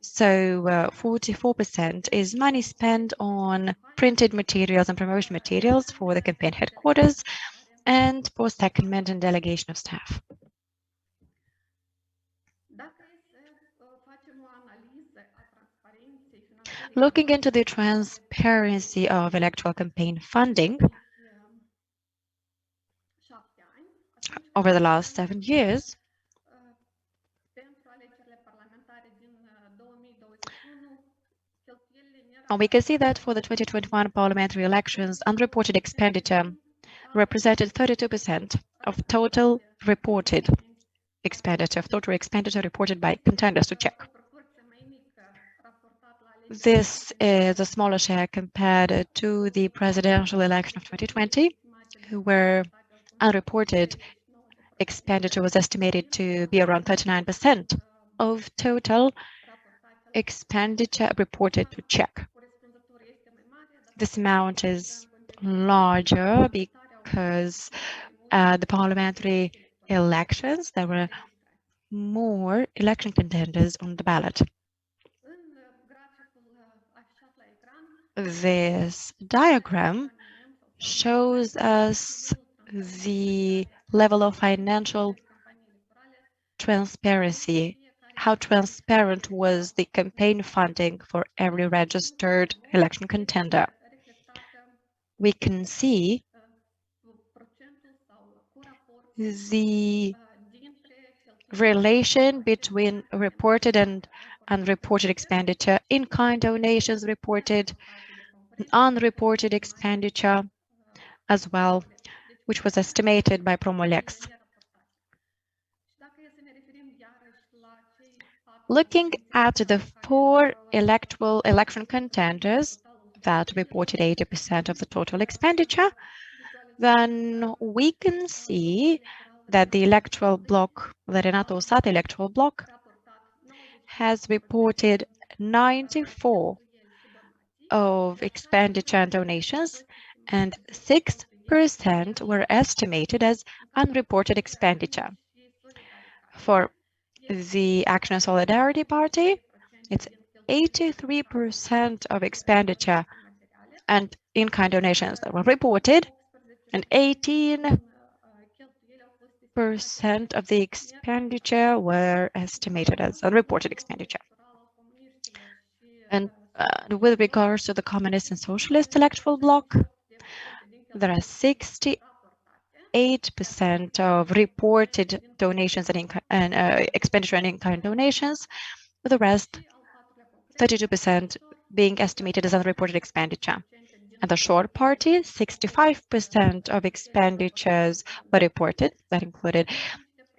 So 44% is money spent on printed materials and promotion materials for the campaign headquarters and for secondment and delegation of staff. Looking into the transparency of electoral campaign funding over the last 7 years, we can see that for the 2021 parliamentary elections, unreported expenditure represented 32% of total reported expenditure, reported by contenders to check. This is a smaller share compared to the presidential election of 2020, where unreported expenditure was estimated to be around 39% of total expenditure reported to check. This amount is larger because the parliamentary elections, there were more election contenders on the ballot. This diagram shows us the level of financial transparency, how transparent was the campaign funding for every registered election contender. We can see the relation between reported and unreported expenditure, in-kind donations reported, unreported expenditure as well, which was estimated by Promo-LEX. Looking at the 4 election contenders that reported 80% of the total expenditure, then we can see that the electoral bloc, the Renato Osate electoral bloc, has reported 94 of expenditure and donations, and 6% were estimated as unreported expenditure. For the Action and Solidarity Party, it's 83% of expenditure and in-kind donations that were reported, and 18% of the expenditure were estimated as unreported expenditure. And with regards to the Communist and Socialist electoral bloc, there are 68% of reported donations and expenditure and in-kind donations, with the rest, 32%, being estimated as unreported expenditure. And the Short Party, 65% of expenditures were reported, that included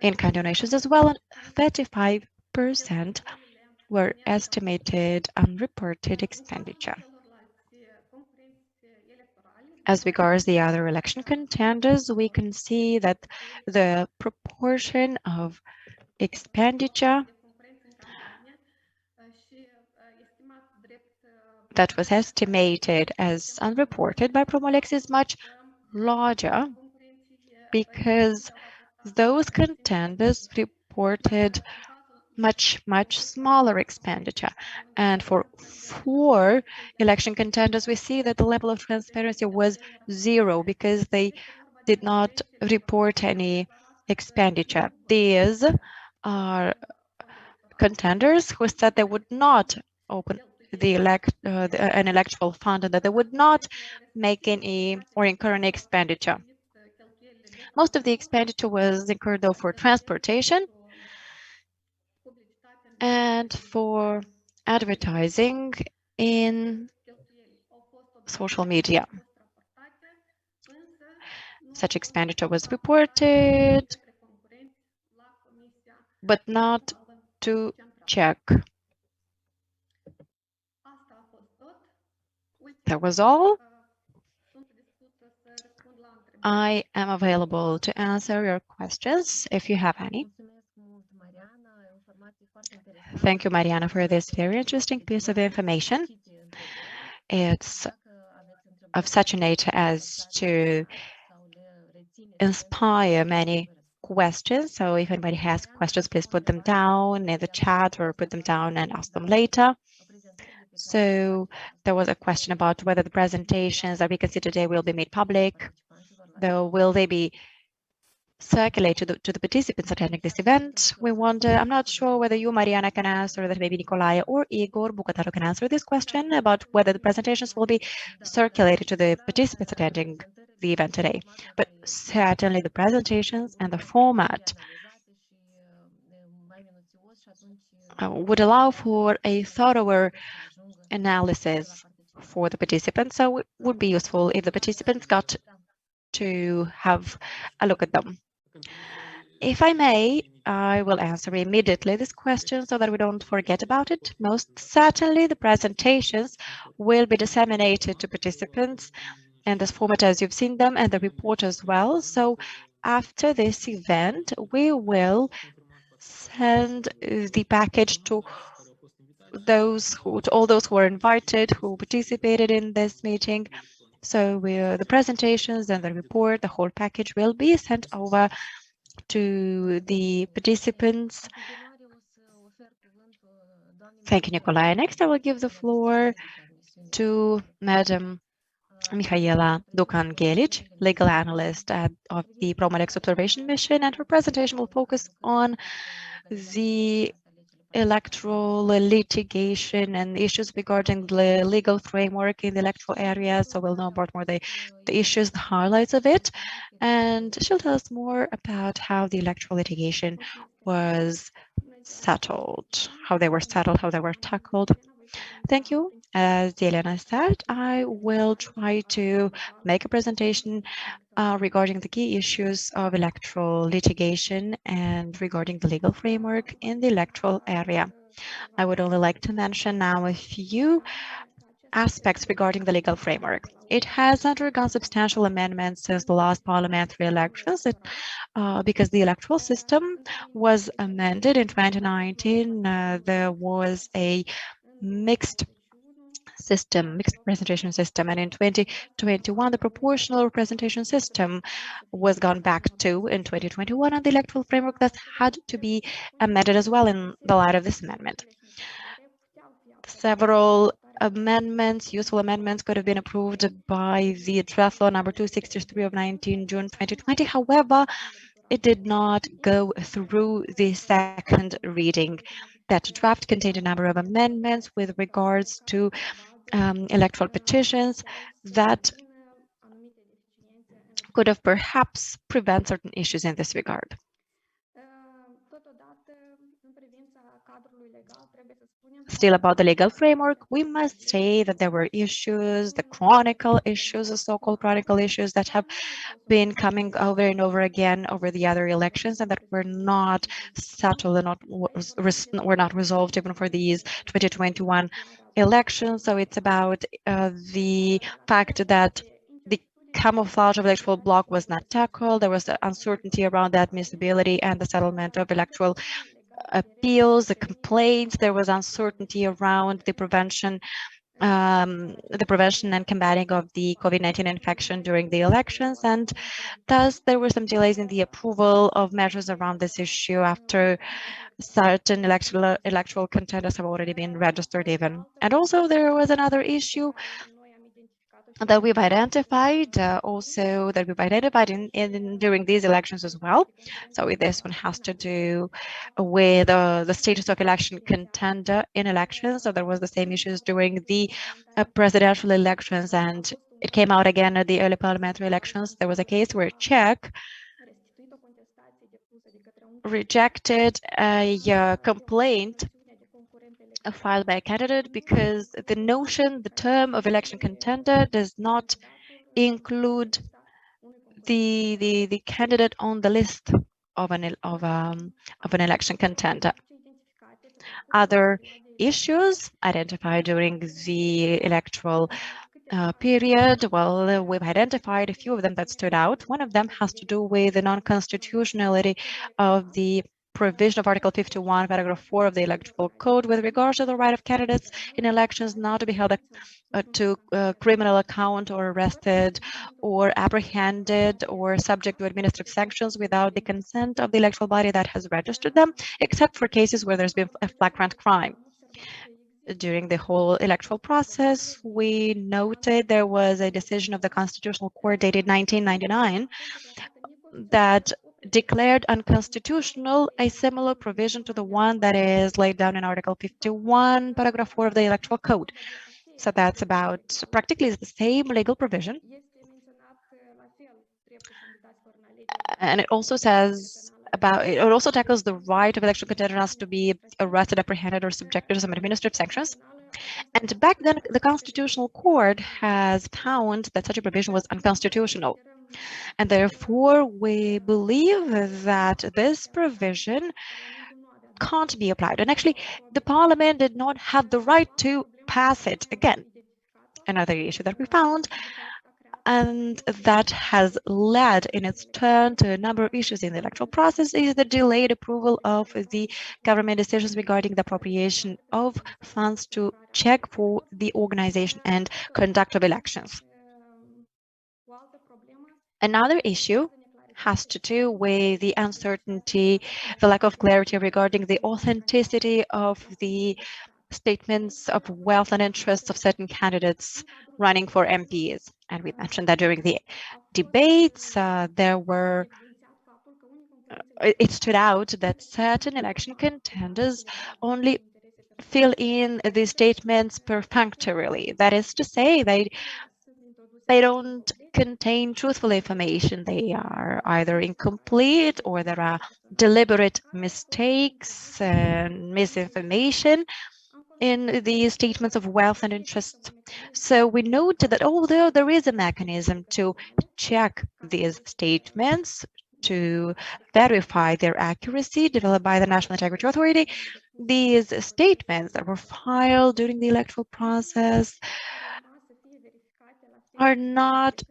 in-kind donations as well, and 35% were estimated unreported expenditure. As regards the other election contenders, we can see that the proportion of expenditure that was estimated as unreported by Promo-LEX is much larger because those contenders reported much smaller expenditure. And for 4 election contenders, we see that the level of transparency was 0 because they did not report any expenditure. These are contenders who said they would not open an electoral fund and that they would not make any or incur any expenditure. Most of the expenditure was incurred though for transportation and for advertising in social media. Such expenditure was reported, but not to check. That was all. I am available to answer your questions if you have any. Thank you, Mariana, for this very interesting piece of information. It's of such a nature as to inspire many questions. So if anybody has questions, please put them down in the chat or put them down and ask them later. So there was a question about whether the presentations that we can see today will be made public, though will they be circulated to the participants attending this event? We wonder, I'm not sure whether you, Mariana, can answer that, maybe Nicolae or Igor Bucataru can answer this question about whether the presentations will be circulated to the participants attending the event today. But certainly the presentations and the format would allow for a thorough analysis for the participants. So it would be useful if the participants got to have a look at them. If I may, I will answer immediately this question so that we don't forget about it. Most certainly, the presentations will be disseminated to participants in this format as you've seen them, and the report as well. So after this event, we will send the package to all those who were invited, who participated in this meeting. So the presentations and the report, the whole package will be sent over to the participants. Thank you, Nicolae. Next, I will give the floor to Madam Mihaela Dukan-Gelic, legal analyst of the Promo-LEX Observation Mission, and her presentation will focus on the electoral litigation and issues regarding the legal framework in the electoral area. So we'll know about more the issues, the highlights of it. And she'll tell us more about how the electoral litigation was settled, how they were settled, how they were tackled. Thank you. As Elena said, I will try to make a presentation regarding the key issues of electoral litigation and regarding the legal framework in the electoral area. I would only like to mention now a few aspects regarding the legal framework. It has undergone substantial amendments since the last parliamentary elections because the electoral system was amended in 2019. There was a mixed representation system, and in 2021 the proportional representation system was gone back to in 2021, and the electoral framework that had to be amended as well in the light of this amendment. Several amendments, useful amendments, could have been approved by the draft law number 263 of 19 June 2020. However, it did not go through the second reading. That draft contained a number of amendments with regards to electoral petitions that could have perhaps prevented certain issues in this regard. Still about the legal framework, we must say that there were issues, the chronicle issues, the so-called chronicle issues that have been coming over and over again over the other elections and that were not settled and were not resolved even for these 2021 election. So it's about the fact that the camouflage of electoral bloc was not tackled. There was uncertainty around the admissibility and the settlement of electoral appeals, the complaints. There was uncertainty around the prevention and combating of the COVID-19 infection during the elections, and thus there were some delays in the approval of measures around this issue after certain electoral contenders have already been registered even. And also there was another issue that we've identified during these elections as well. So this one has to do with the status of election contender in elections. So there was the same issues during the presidential elections, and it came out again at the early parliamentary elections. There was a case where Czech rejected a complaint filed by a candidate because the term of election contender does not include the candidate on the list of an election contender. Other issues identified during the electoral period, well, we've identified a few of them that stood out. One of them has to do with the non-constitutionality of the provision of Article 51, paragraph 4 of the Electoral Code with regards to the right of candidates in elections not to be held to criminal account or arrested or apprehended or subject to administrative sanctions without the consent of the electoral body that has registered them, except for cases where there's been a flagrant crime. During the whole electoral process, we noted there was a decision of the Constitutional Court dated 1999 that declared unconstitutional a similar provision to the one that is laid down in Article 51, paragraph 4 of the Electoral Code. So that's about practically the same legal provision. And it also tackles the right of election contenders to be arrested, apprehended, or subjected to some administrative sanctions. And back then, the Constitutional Court has found that such a provision was unconstitutional. And therefore, we believe that this provision can't be applied. And actually, the Parliament did not have the right to pass it again. Another issue that we found, and that has led in its turn to a number of issues in the electoral process, is the delayed approval of the government decisions regarding the appropriation of funds to check for the organization and conduct of elections. Another issue has to do with the uncertainty, the lack of clarity regarding the authenticity of the statements of wealth and interests of certain candidates running for MPs. And we mentioned that during the debates, it stood out that certain election contenders only fill in the statements perfunctorily. That is to say, they don't contain truthful information. They are either incomplete or there are deliberate mistakes and misinformation in the statements of wealth and interest. So we noted that although there is a mechanism to check these statements, to verify their accuracy developed by the National Integrity Authority, these statements that were filed during the electoral process are not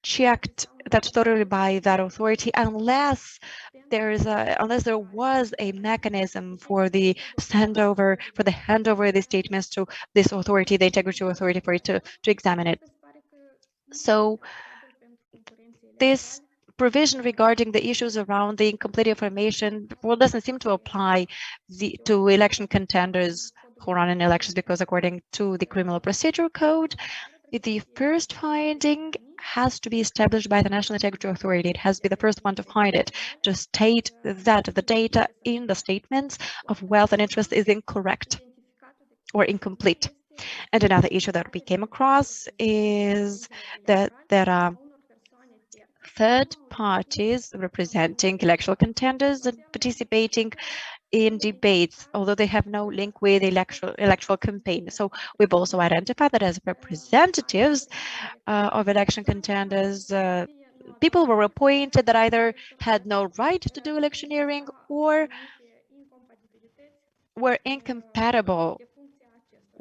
checked statutorily by that authority unless there was a mechanism for the handover of the statements to this authority, the integrity authority, for it to examine it. So this provision regarding the issues around the incomplete information doesn't seem to apply to election contenders who run in elections, because according to the Criminal Procedure Code, the first finding has to be established by the National Integrity Authority. It has to be the first one to find it, to state that the data in the statements of wealth and interest is incorrect or incomplete. And another issue that we came across is that there are third parties representing electoral contenders and participating in debates, although they have no link with the electoral campaign. So we've also identified that as representatives of election contenders, people were appointed that either had no right to do electioneering or were incompatible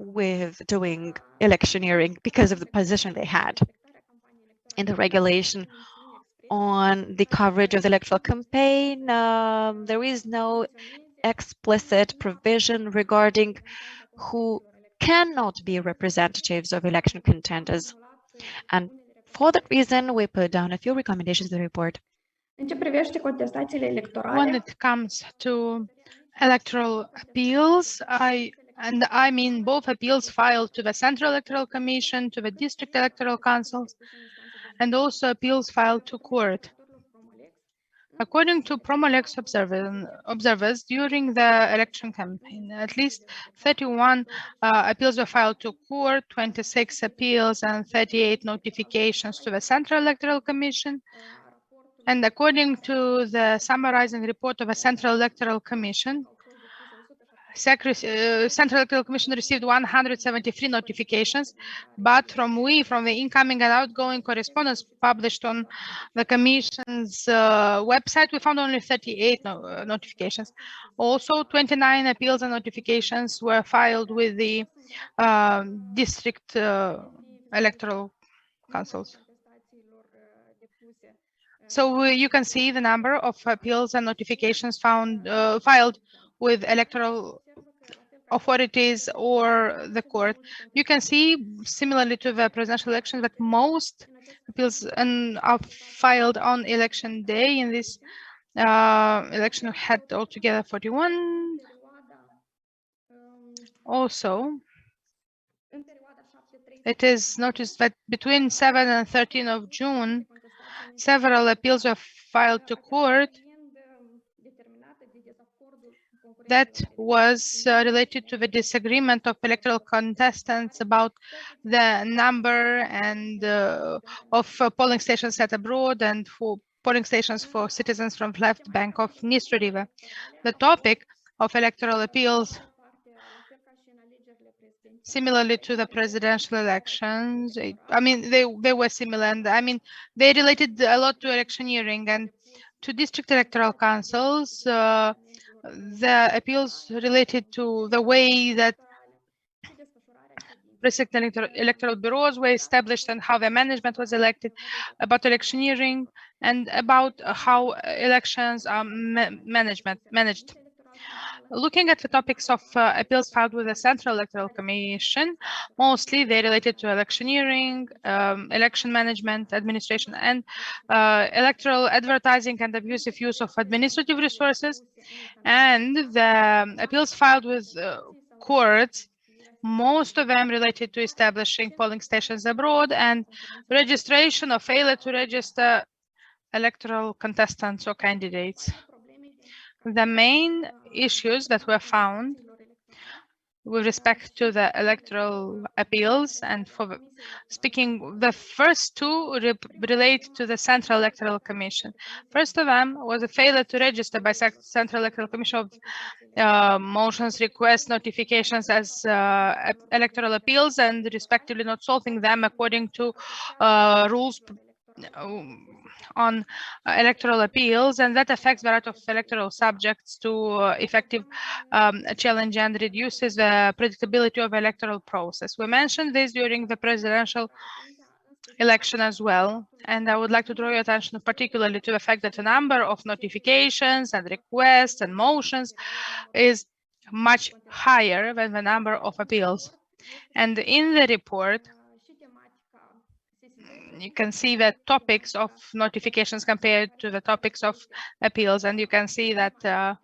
with doing electioneering because of the position they had. In the regulation on the coverage of the electoral campaign, there is no explicit provision regarding who cannot be representatives of election contenders. And for that reason, we put down a few recommendations in the report. When it comes to electoral appeals, I mean both appeals filed to the Central Electoral Commission, to the District Electoral Councils, and also appeals filed to court. According to Promo-LEX observers, during the election campaign, at least 31 appeals were filed to court, 26 appeals and 38 notifications to the Central Electoral Commission. And according to the summarizing report of the Central Electoral Commission, Central Electoral Commission received 173 notifications, but from the incoming and outgoing correspondence published on the Commission's website, we found only 38 notifications. Also, 29 appeals and notifications were filed with the district electoral councils. So you can see the number of appeals and notifications filed with electoral authorities or the court. You can see, similarly to the presidential elections, that most appeals are filed on election day. In this election, we had altogether 41. Also, it is noticed that between 7 and 13 of June, several appeals were filed to court that was related to the disagreement of electoral contestants about the number and of polling stations set abroad and for polling stations for citizens from left bank of Dnistru River. The topic of electoral appeals, similarly to the presidential elections, I mean, they were similar, and I mean, they related a lot to electioneering and to district electoral councils. The appeals related to the way that district electoral bureaus were established and how their management was elected, about electioneering, and about how elections are managed. Looking at the topics of appeals filed with the Central Electoral Commission, mostly they related to electioneering, election management, administration, and electoral advertising and abusive use of administrative resources. And the appeals filed with courts, most of them related to establishing polling stations abroad and registration of failure to register electoral contestants or candidates. The main issues that were found with respect to the electoral appeals, and for speaking, the first two relate to the Central Electoral Commission. First of them was a failure to register by Central Electoral Commission of motions, requests, notifications as electoral appeals, and respectively not solving them according to rules on electoral appeals, and that affects the right of electoral subjects to effective challenge and reduces the predictability of electoral process. We mentioned this during the presidential election as well, and I would like to draw your attention particularly to the fact that the number of notifications and requests and motions is much higher than the number of appeals. And in the report, you can see the topics of notifications compared to the topics of appeals, and you can see that the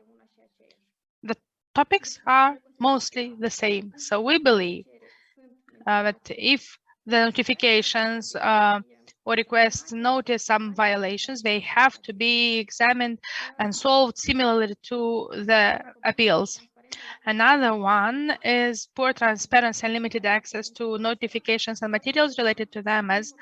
topics are mostly the same. So we believe that if the notifications or requests notice some violations, they have to be examined and solved similarly to the appeals. Another one is poor transparency and limited access to notifications and materials related to them. As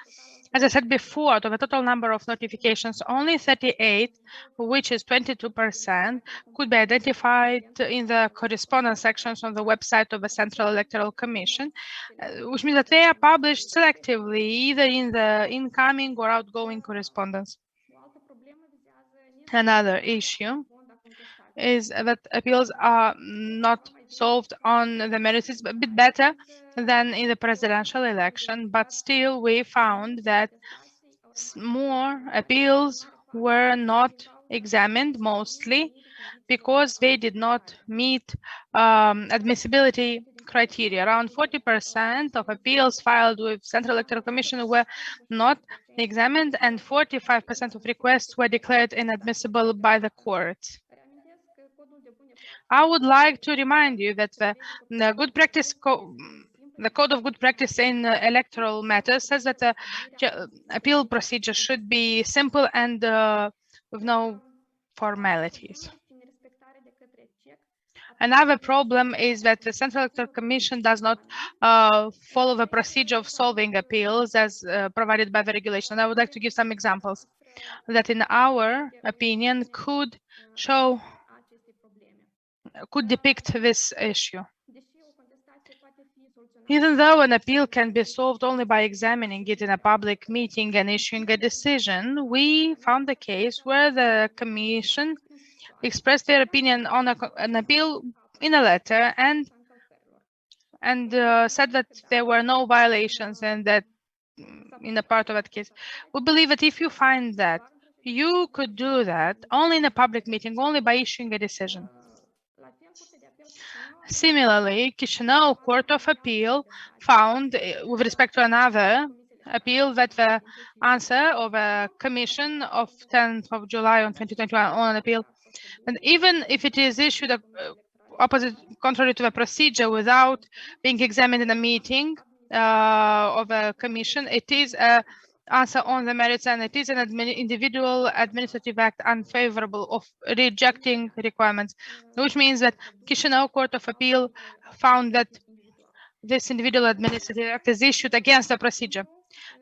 I said before, out of the total number of notifications, only 38, which is 22%, could be identified in the correspondence sections on the website of the Central Electoral Commission, which means that they are published selectively, either in the incoming or outgoing correspondence. Another issue is that appeals are not solved on the merits. It's a bit better than in the presidential election, but still we found that more appeals were not examined, mostly because they did not meet admissibility criteria. Around 40% of appeals filed with Central Electoral Commission were not examined, and 45% of requests were declared inadmissible by the court. I would like to remind you that the good practice the Code of Good Practice in electoral matters says that the appeal procedure should be simple and with no formalities. Another problem is that the Central Electoral Commission does not follow the procedure of solving appeals as provided by the regulation. I would like to give some examples that, in our opinion, could depict this issue. Even though an appeal can be solved only by examining it in a public meeting and issuing a decision, we found a case where the Commission expressed their opinion on an appeal in a letter and said that there were no violations and that in a part of that case. We believe that if you find that, you could do that only in a public meeting, only by issuing a decision. Similarly, Chisinau Court of Appeal found, with respect to another appeal, that the answer of a commission of 10th of July on 2021 on an appeal, and even if it is issued contrary to the procedure without being examined in a meeting of a commission, it is a answer on the merits, and it is an individual administrative act unfavorable of rejecting requirements, which means that Chisinau Court of Appeal found that this individual administrative act is issued against the procedure.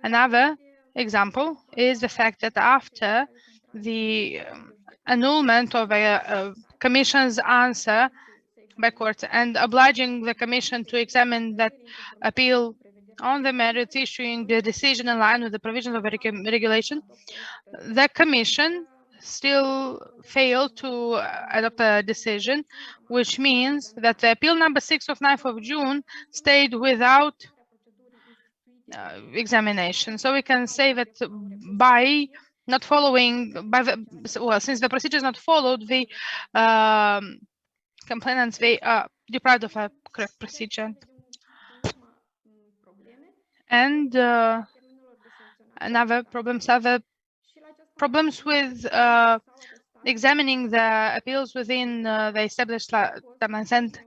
Another example is the fact that after the annulment of a commission's answer by court and obliging the commission to examine that appeal on the merits, issuing the decision in line with the provisions of the regulation, the commission still failed to adopt a decision, which means that the appeal number 6 of 9th of June stayed without examination. So we can say that by not following, since the procedure is not followed, the complainants, they are deprived of a correct procedure. And another problems are the problems with examining the appeals within the established timelines. And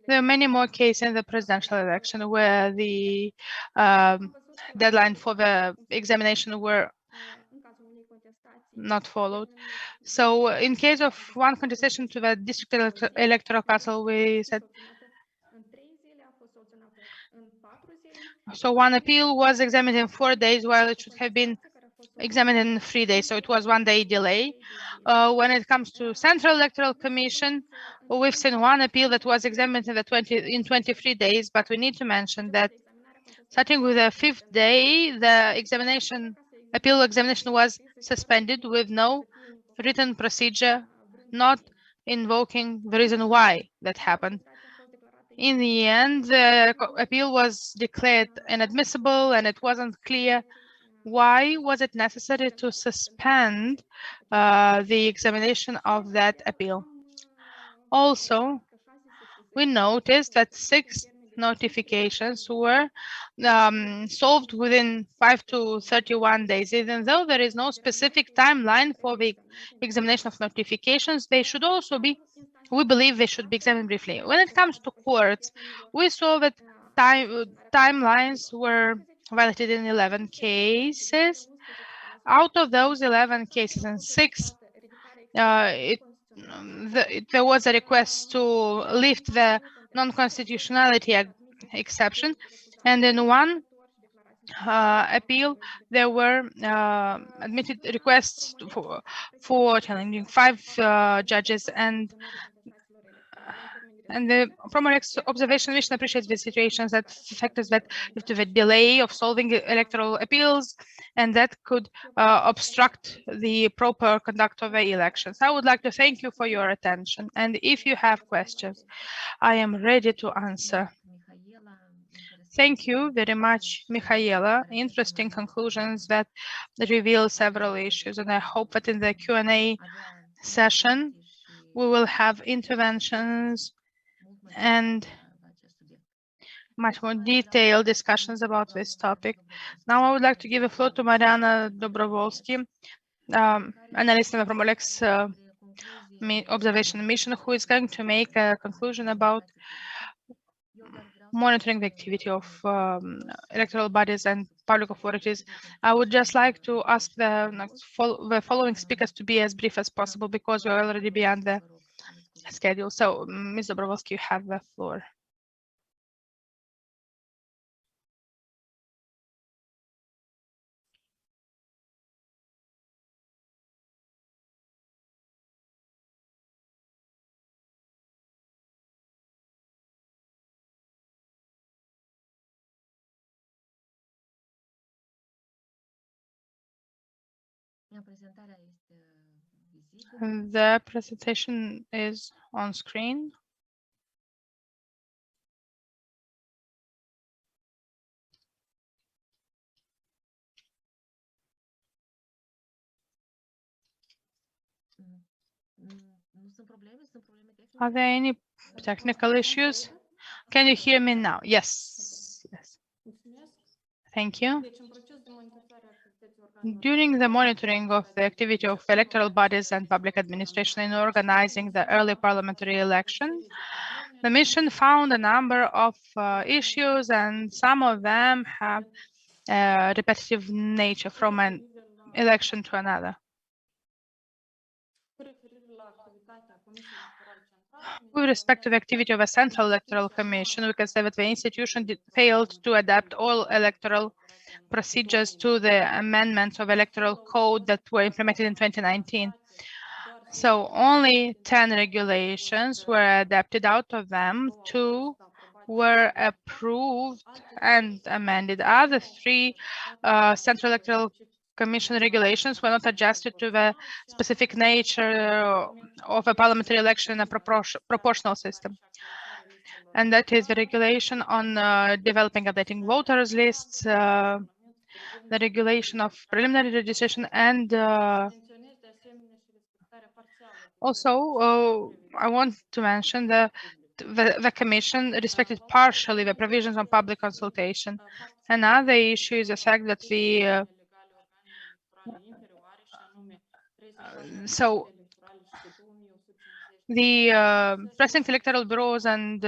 there are many more cases in the presidential election where the deadline for the examination were not followed. So in case of one contestation to the district electoral council, we said, so one appeal was examined in 4 days, while it should have been examined in 3 days. So it was 1 day delay. When it comes to Central Electoral Commission, we've seen one appeal that was examined in 23 days, but we need to mention that starting with the 5th day, the appeal examination was suspended with no written procedure, not invoking the reason why that happened. In the end, the appeal was declared inadmissible, and it wasn't clear why was it necessary to suspend the examination of that appeal. Also, we noticed that 6 notifications were solved within 5 to 31 days. Even though there is no specific timeline for the examination of notifications, they should also be, we believe they should be examined briefly. When it comes to courts, we saw that timelines were violated in 11 cases. Out of those 11 cases, in 6, there was a request to lift the non-constitutionality exception, and in 1 appeal, there were admitted requests for challenging 5 judges, and And the Promo-LEX observation mission appreciates the situations that factors that lead to the delay of solving electoral appeals and that could obstruct the proper conduct of the elections. I would like to thank you for your attention. And if you have questions, I am ready to answer. Thank you very much, Michaela. Interesting conclusions that reveal several issues. And I hope that in the Q&A session, we will have interventions and much more detailed discussions about this topic. Now I would like to give the floor to Mariana Dobrovolsky, analyst in the Promo-LEX observation mission, who is going to make a conclusion about monitoring the activity of electoral bodies and public authorities. I would just like to ask the following speakers to be as brief as possible because we're already beyond the schedule. So, Ms. Dobrovolsky, you have the floor. The presentation is on screen. Are there any technical issues? Can you hear me now? Yes. Yes. Thank you. During the monitoring of the activity of electoral bodies and public administration in organizing the early parliamentary election, the mission found a number of issues, and some of them have a repetitive nature from an election to another. With respect to the activity of a Central Electoral Commission, we can say that the institution failed to adapt all electoral procedures to the amendments of Electoral Code that were implemented in 2019. So only 10 regulations were adapted. Out of them, 2 were approved and amended. Other 3 Central Electoral Commission regulations were not adjusted to the specific nature of a parliamentary election in a proportional system. And that is the regulation on developing and updating voters lists, the regulation of preliminary registration, and also I want to mention the Commission respected partially the provisions on public consultation. Another issue is the fact that the precinct electoral bureaus and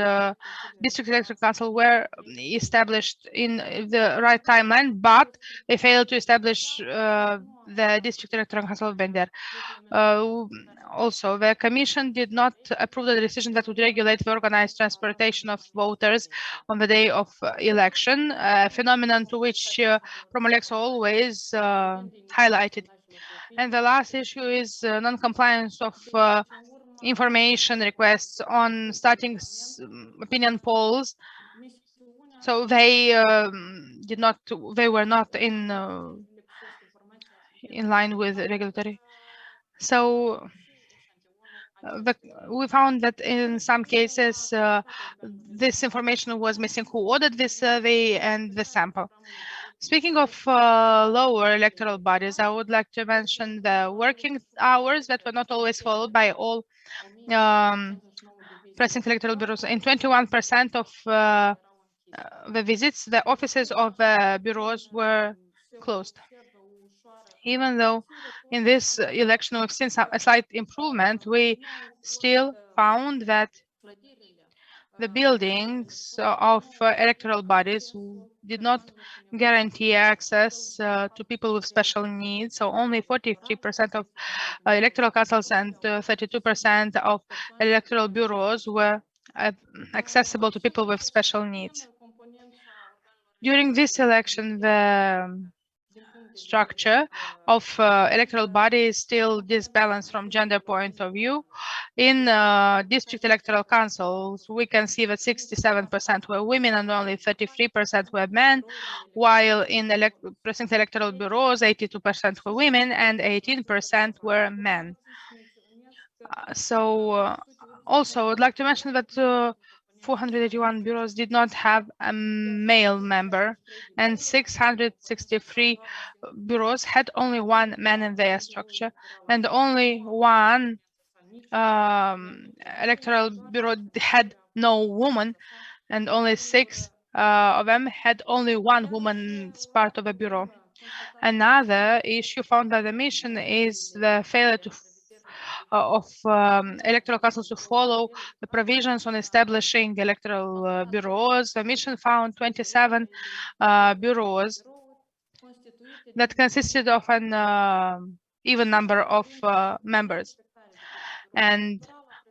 district electoral council were established in the right timeline, but they failed to establish the district electoral council of Bender. Also, the Commission did not approve the decision that would regulate the organized transportation of voters on the day of election, a phenomenon to which Promo-LEX always highlighted. And the last issue is non-compliance of information requests on starting opinion polls. So they were not in line with regulatory. So we found that in some cases this information was missing: who ordered this survey and the sample. Speaking of lower electoral bodies, I would like to mention the working hours that were not always followed by all precinct electoral bureaus. In 21% of the visits, the offices of bureaus were closed. Even though in this election we've seen a slight improvement, we still found that the buildings of electoral bodies did not guarantee access to people with special needs. So only 43% of electoral councils and 32% of electoral bureaus were accessible to people with special needs. During this election, the structure of electoral body is still disbalanced from gender point of view. In district electoral councils, we can see that 67% were women and only 33% were men, while in precinct electoral bureaus, 82% were women and 18% were men. Also, I'd like to mention that 481 bureaus did not have a male member, and 663 bureaus had only one man in their structure, and only one electoral bureau had no woman, and only 6 of them had only one woman as part of a bureau. Another issue found by the mission is the failure of electoral councils to follow the provisions on establishing electoral bureaus. The mission found 27 bureaus that consisted of an even number of members. And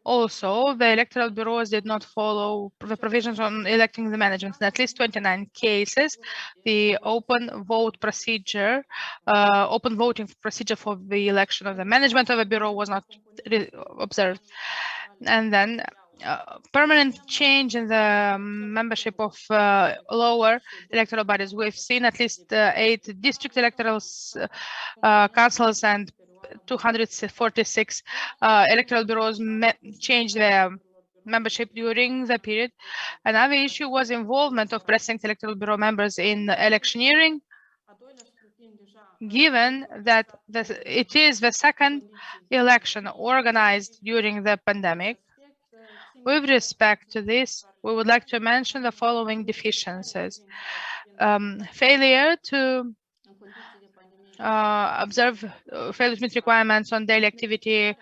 also, the electoral bureaus did not follow the provisions on electing the management. In at least 29 cases, the open voting procedure for the election of the management of the bureau was not observed. And then permanent change in the membership of lower electoral bodies. We've seen at least 8 district electoral councils and 246 electoral bureaus changed their membership during the period. Another issue was involvement of precinct electoral bureau members in electioneering, given that it is the second election organized during the pandemic. With respect to this, we would like to mention the following deficiencies. Failure to failure to meet requirements on daily activity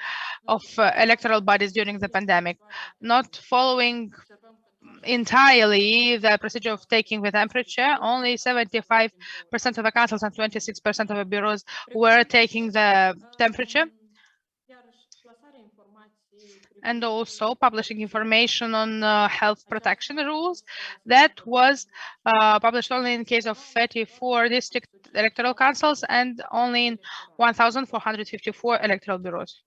of electoral bodies during the pandemic, not following entirely the procedure of taking the temperature. Only 75% of the councils and 26% of the bureaus were taking the temperature. And also publishing information on health protection rules. That was published only in case of 34 district electoral councils and only in 1,454 electoral bureaus.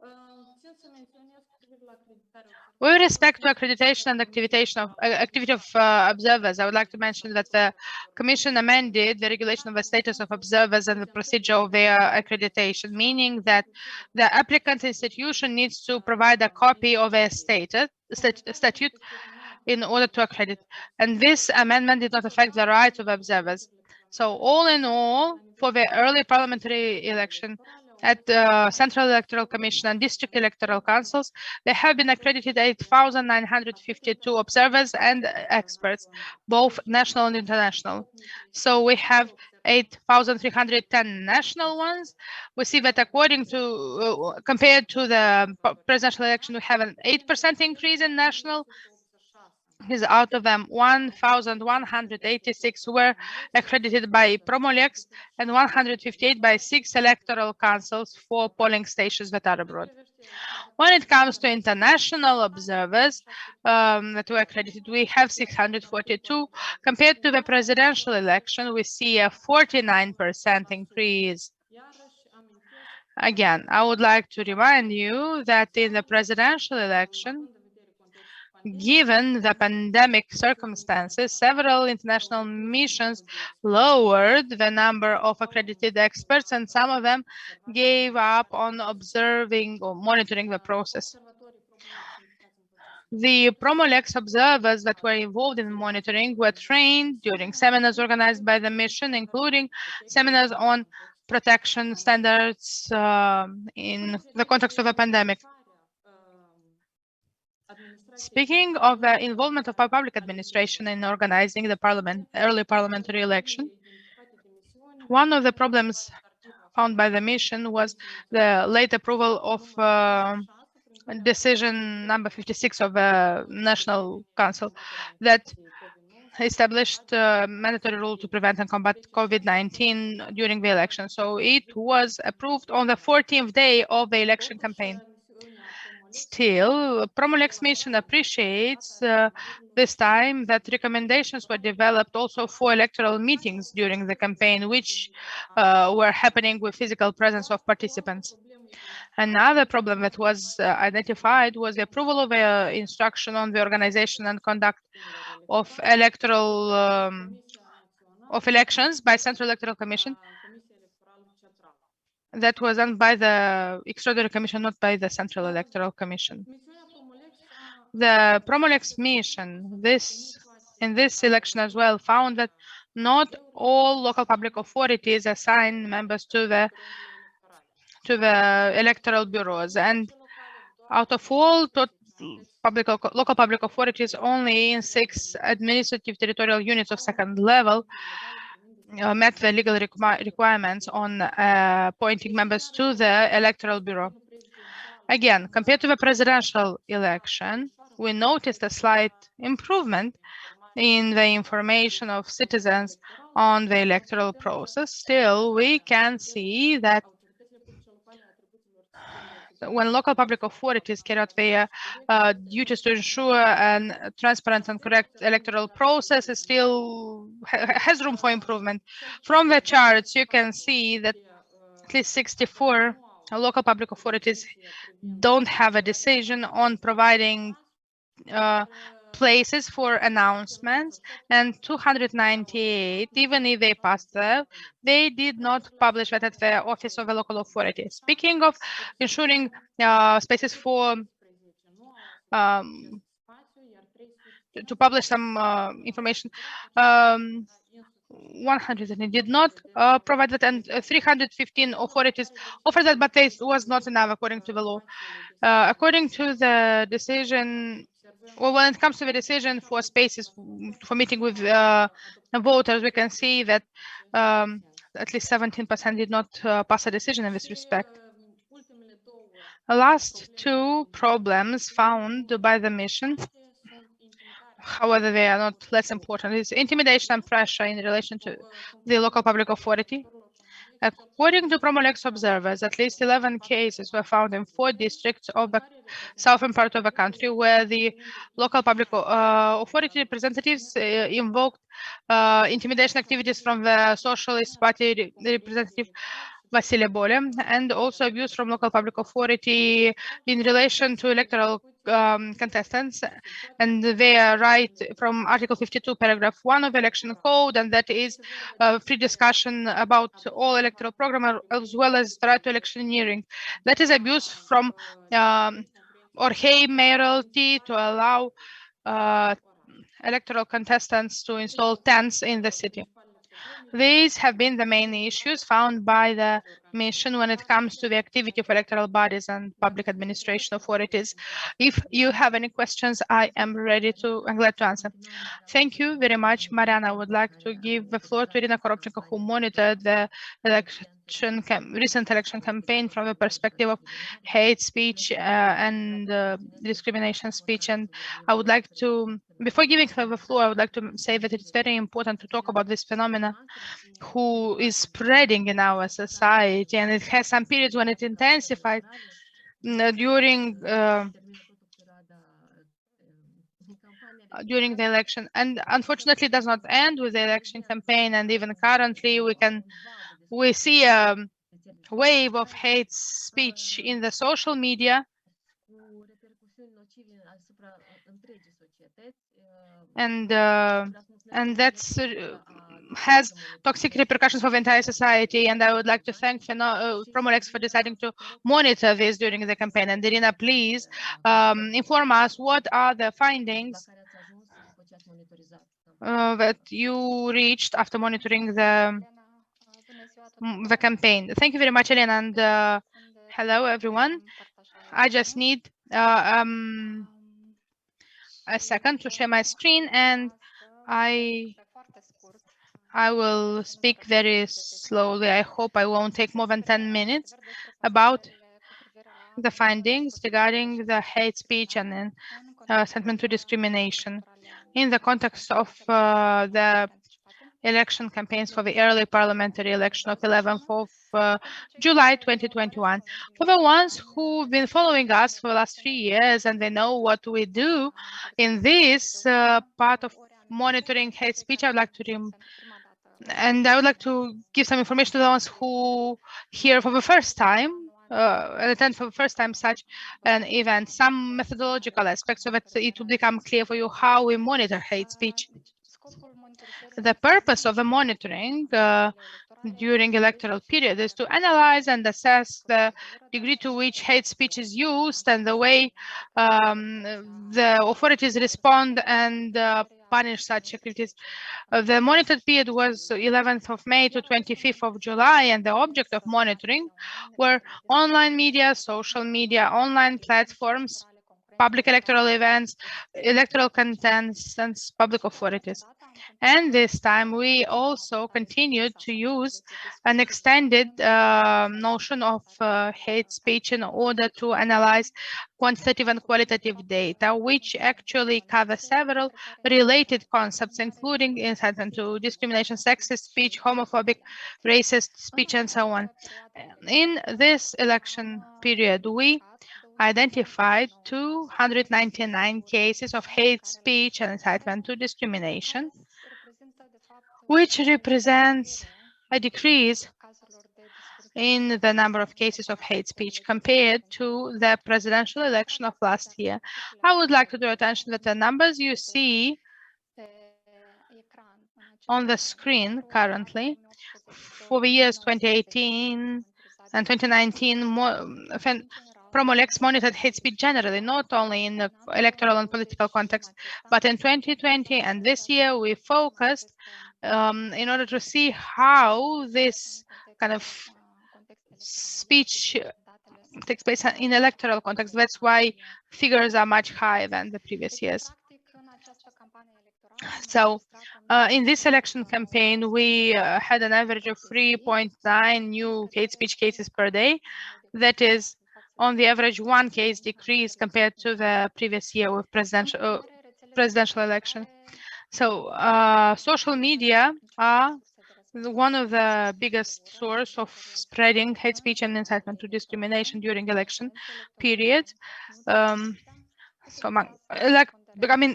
With respect to accreditation and activity of observers, I would like to mention that the Commission amended the regulation of the status of observers and the procedure of their accreditation, meaning that the applicant institution needs to provide a copy of a statute in order to accredit. And this amendment did not affect the rights of observers. So all in all, for the early parliamentary election, at the Central Electoral Commission and District Electoral Councils, there have been accredited 8,952 observers and experts, both national and international. So we have 8,310 national ones. We see that according to, compared to the presidential election, we have an 8% increase in national. Out of them, 1,186 were accredited by Promo-LEX and 158 by 6 electoral councils for polling stations that are abroad. When it comes to international observers that were accredited, we have 642. Compared to the presidential election, we see a 49% increase. Again, I would like to remind you that in the presidential election, given the pandemic circumstances, several international missions lowered the number of accredited experts, and some of them gave up on observing or monitoring the process. The Promo-LEX observers that were involved in monitoring were trained during seminars organized by the mission, including seminars on protection standards in the context of a pandemic. Speaking of the involvement of our public administration in organizing the early parliamentary election, one of the problems found by the mission was the late approval of decision number 56 of the National Council that established a mandatory rule to prevent and combat COVID-19 during the election. So it was approved on the 14th day of the election campaign. Still, Promo-LEX mission appreciates this time that recommendations were developed also for electoral meetings during the campaign, which were happening with physical presence of participants. Another problem that was identified was the approval of an instruction on the organization and conduct of elections by Central Electoral Commission. That was done by the Extraordinary Commission, not by the Central Electoral Commission. The Promo-LEX mission, in this election as well, found that not all local public authorities assign members to the electoral bureaus, and out of all local public authorities, only in 6 administrative territorial units of second level met the legal requirements on appointing members to the electoral bureau. Again, compared to the presidential election, we noticed a slight improvement in the information of citizens on the electoral process. Still, we can see that when local public authorities carry out their duties to ensure a transparent and correct electoral process, it still has room for improvement. From the charts, you can see that at least 64 local public authorities don't have a decision on providing places for announcements, and 298, even if they passed there, they did not publish that at the office of a local authority. Speaking of ensuring spaces for to publish some information, 100 did not provide that, and 315 authorities offered that, but it was not enough according to the law. According to the decision, well, when it comes to the decision for spaces for meeting with voters, we can see that at least 17% did not pass a decision in this respect. The last 2 problems found by the mission, however, they are not less important, is intimidation and pressure in relation to the local public authority. According to Promo-LEX observers, at least 11 cases were found in 4 districts of the southern part of the country where the local public authority representatives invoked intimidation activities from the Socialist Party representative Vasile Bole, and also abuse from local public authority in relation to electoral contestants and their right from Article 52, paragraph 1 of Election Code, and that is free discussion about all electoral program as well as the right to electioneering. That is abuse from or hey mayoralty to allow electoral contestants to install tents in the city. These have been the main issues found by the mission when it comes to the activity of electoral bodies and public administration authorities. If you have any questions, I'm glad to answer. Thank you very much, Mariana. I would like to give the floor to Irina Koropchenko, who monitored the recent election campaign from the perspective of hate speech and discrimination speech. And I would like to, before giving her the floor, I would like to say that it's very important to talk about this phenomena who is spreading in our society, and it has some periods when it intensified during the election, and unfortunately does not end with the election campaign. And even currently we see a wave of hate speech in the social media, and that's has toxic repercussions for the entire society. And I would like to thank Promo-LEX for deciding to monitor this during the campaign. And Irina, please inform us what are the findings that you reached after monitoring the campaign. Thank you very much, Elena, and hello everyone. I just need a second to share my screen, and I will speak very slowly. I hope I won't take more than 10 minutes about the findings regarding the hate speech and sentiment to discrimination in the context of the election campaigns for the early parliamentary election of 11th of July 2021. For the ones who've been following us for the last 3 years and they know what we do in this part of monitoring hate speech, I would like to give some information to the ones who hear for the first time, attend for the first time such an event, some methodological aspects of it, so it will become clear for you how we monitor hate speech. The purpose of the monitoring during electoral period is to analyze and assess the degree to which hate speech is used and the way the authorities respond and punish such activities. The monitored period was 11th of May to 25th of July, and the object of monitoring were online media, social media, online platforms, public electoral events, electoral contestants, public authorities. And this time we also continued to use an extended notion of hate speech in order to analyze quantitative and qualitative data, which actually cover several related concepts, including incitement to discrimination, sexist speech, homophobic, racist speech, and so on. In this election period, we identified 299 cases of hate speech and incitement to discrimination, which represents a decrease in the number of cases of hate speech compared to the presidential election of last year. I would like to draw attention that the numbers you see on the screen currently for the years 2018 and 2019, Promo-LEX monitored hate speech generally, not only in the electoral and political context, but in 2020 and this year we focused in order to see how this kind of speech takes place in electoral context. That's why figures are much higher than the previous years. So in this election campaign, we had an average of 3.9 new hate speech cases per day. That is, on the average, one case decrease compared to the previous year with presidential election. So social media are one of the biggest source of spreading hate speech and incitement to discrimination during election period.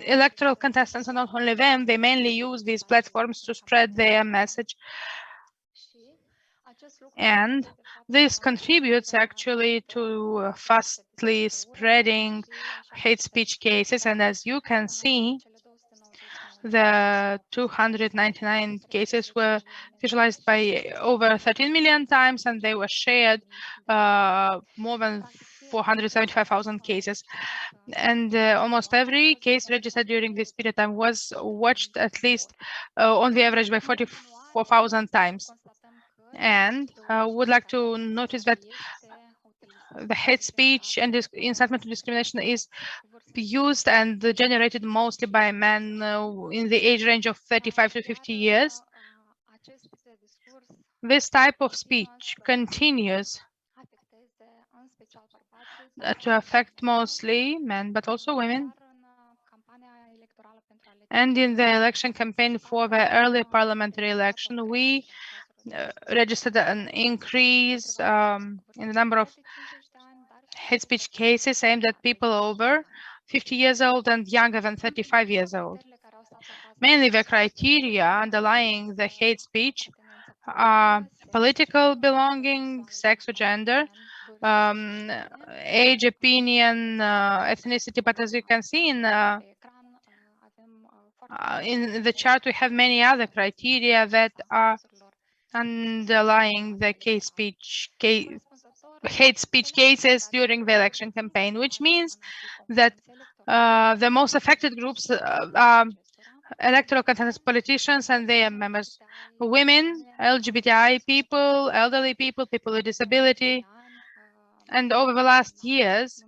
Electoral contestants are not only them, they mainly use these platforms to spread their message. And this contributes actually to fastly spreading hate speech cases. And as you can see, the 299 cases were visualized by over 13 million times, and they were shared more than 475,000 cases. And almost every case registered during this period of time was watched at least on the average by 44,000 times. And would like to notice that the hate speech and incitement to discrimination is used and generated mostly by men in the age range of 35 to 50 years. This type of speech continues to affect mostly men, but also women. And in the election campaign for the early parliamentary election, we registered an increase in the number of hate speech cases aimed at people over 50 years old and younger than 35 years old. Mainly the criteria underlying the hate speech are political belonging, sex or gender, age, opinion, ethnicity. But as you can see in the chart, we have many other criteria that are underlying the hate speech cases during the election campaign, which means that the most affected groups are electoral contestants, politicians and their members, women, LGBTI people, elderly people, people with disability. And over the last years,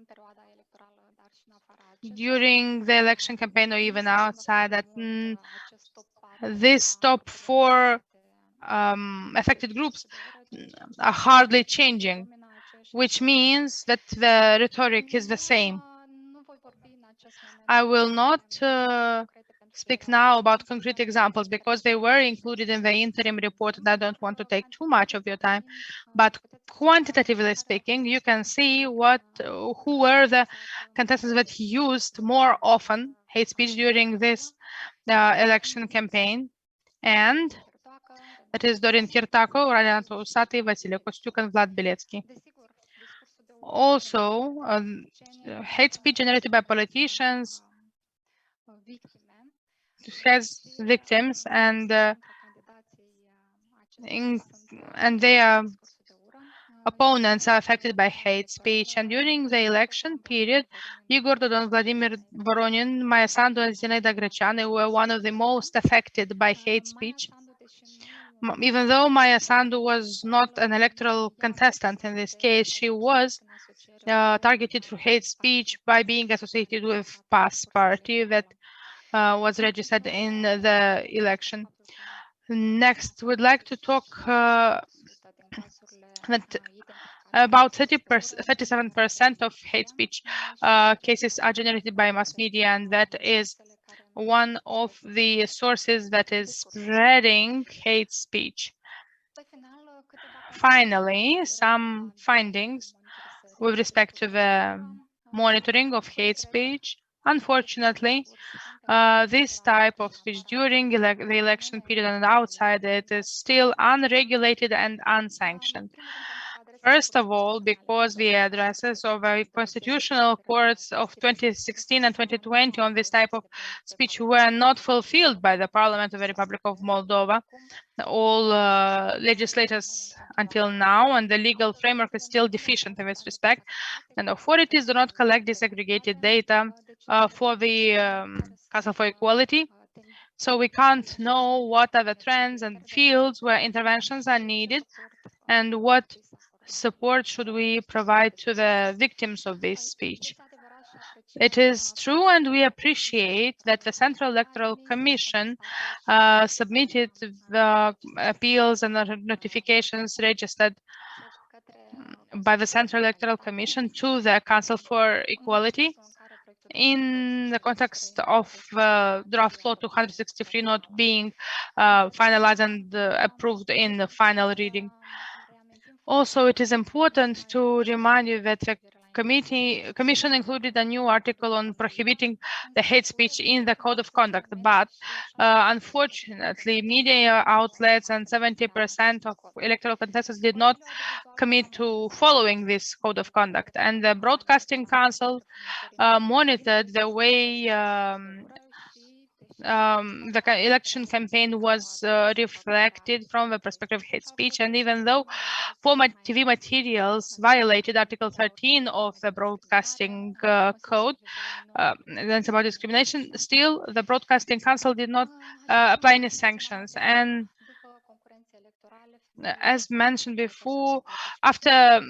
during the election campaign or even outside, that these top 4 affected groups are hardly changing, which means that the rhetoric is the same. I will not speak now about concrete examples because they were included in the interim report, and I don't want to take too much of your time. But quantitatively speaking, you can see who were the contestants that used more often hate speech during this election campaign. And that is Dorin Kirtako, Radiana Usati, Vasile Kostyuk, and Vlad Beletsky. Also, hate speech generated by politicians has victims, and their opponents are affected by hate speech. And during the election period, Igor Dodon, Vladimir Voronin, Maya Sandu, and Zinaida Grechani were one of the most affected by hate speech. Even though Maya Sandu was not an electoral contestant in this case, she was targeted for hate speech by being associated with PAS party that was registered in the election. Next, we'd like to talk that about 37% of hate speech cases are generated by mass media, and that is one of the sources that is spreading hate speech. Finally, some findings with respect to the monitoring of hate speech. Unfortunately, this type of speech during the election period and outside it is still unregulated and unsanctioned. First of all, because the addresses of the constitutional courts of 2016 and 2020 on this type of speech were not fulfilled by the Parliament of the Republic of Moldova, all legislators until now, and the legal framework is still deficient in this respect, and authorities do not collect disaggregated data for the Council for Equality. So we can't know what are the trends and fields where interventions are needed, and what support should we provide to the victims of this speech. It is true, and we appreciate that the Central Electoral Commission submitted the appeals and notifications registered by the Central Electoral Commission to the Council for Equality in the context of draft law 263 not being finalized and approved in the final reading. Also, it is important to remind you that the Commission included a new article on prohibiting the hate speech in the Code of Conduct, but unfortunately, media outlets and 70% of electoral contestants did not commit to following this Code of Conduct. And the Broadcasting Council monitored the way the election campaign was reflected from the perspective of hate speech. And even though former TV materials violated Article 13 of the Broadcasting Code, that's about discrimination, still the Broadcasting Council did not apply any sanctions. And as mentioned before, after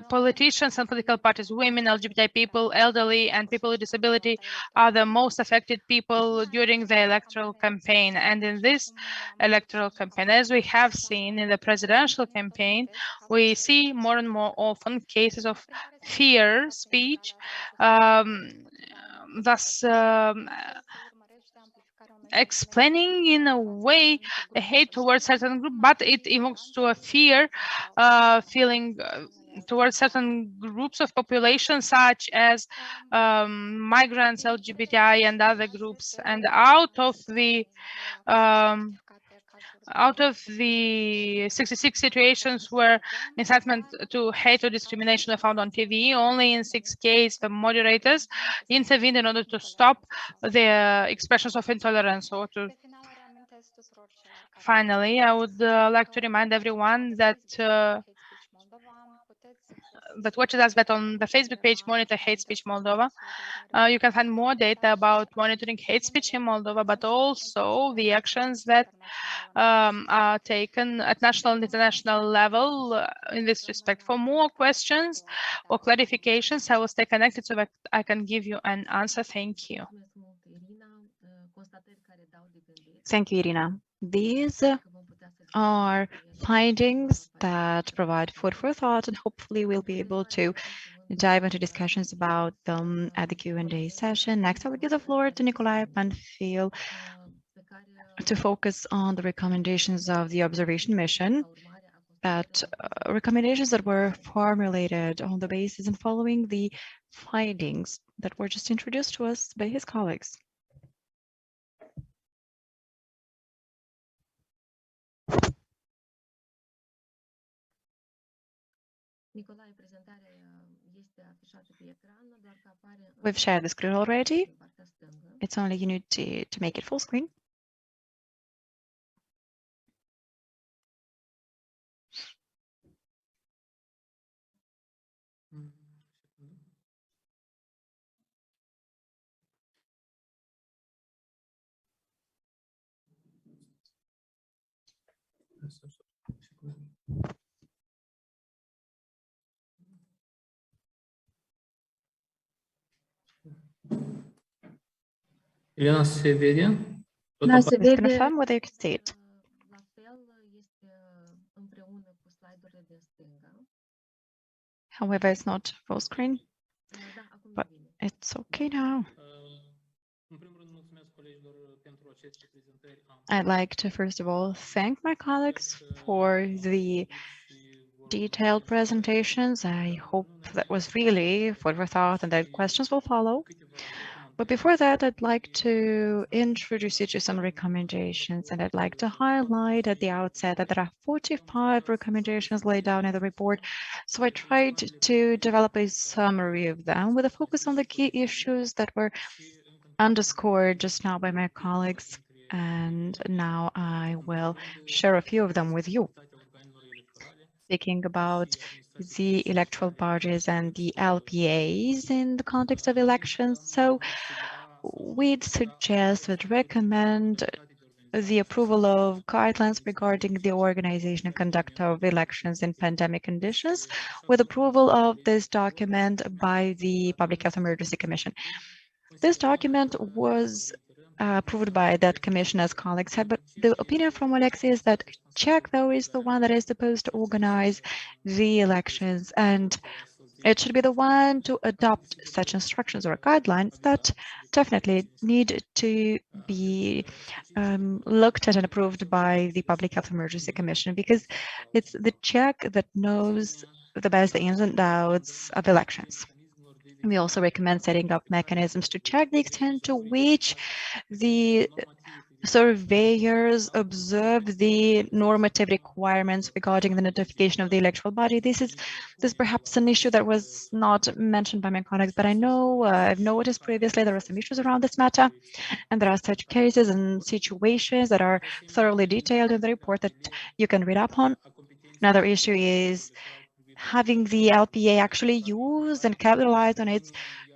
politicians and political parties, women, LGBT people, elderly, and people with disability are the most affected people during the electoral campaign. And in this electoral campaign, as we have seen in the presidential campaign, we see more and more often cases of fear speech, thus explaining in a way the hate towards certain group, but it evokes to a fear feeling towards certain groups of population, such as migrants, LGBTI, and other groups. And out of the 66 situations where incitement to hate or discrimination are found on TV, only in 6 cases the moderators intervened in order to stop the expressions of intolerance or to. Finally, I would like to remind everyone that watches us that on the Facebook page Monitor Hate Speech Moldova, you can find more data about monitoring hate speech in Moldova, but also the actions that are taken at national and international level in this respect. For more questions or clarifications, I will stay connected so that I can give you an answer. Thank you. Thank you, Irina. These are findings that provide food for thought, and hopefully we'll be able to dive into discussions about them at the Q&A session. Next, I will give the floor to Nicolae Panfil to focus on the recommendations of the observation mission, recommendations that were formulated on the basis and following the findings that were just introduced to us by his colleagues. We've shared the screen already. It's only you need to make it full screen. Elena se vede? Da, se Please vede. confirm whether you can see it. However, it's not full screen, but it's okay now. I'd like to first of all thank my colleagues for the detailed presentations. I hope that was really food for thought and that questions will follow. But before that, I'd like to introduce you to some recommendations, and I'd like to highlight at the outset that there are 45 recommendations laid down in the report. So I tried to develop a summary of them with a focus on the key issues that were underscored just now by my colleagues. And now I will share a few of them with you. Speaking about the electoral bodies and the LPAs in the context of elections. So we'd suggest, would recommend the approval of guidelines regarding the organization and conduct of elections in pandemic conditions, with approval of this document by the Public Health Emergency Commission. This document was approved by that commission, as colleagues said, but the opinion from Alex is that Czech, though, is the one that is supposed to organize the elections, and it should be the one to adopt such instructions or guidelines that definitely need to be looked at and approved by the Public Health Emergency Commission, because it's the Czech that knows the best the ins and outs of elections. We also recommend setting up mechanisms to check the extent to which the surveyors observe the normative requirements regarding the notification of the electoral body. This is perhaps an issue that was not mentioned by my colleagues, but I know I've noticed previously there are some issues around this matter, and there are such cases and situations that are thoroughly detailed in the report that you can read up on. Another issue is having the LPA actually use and capitalize on its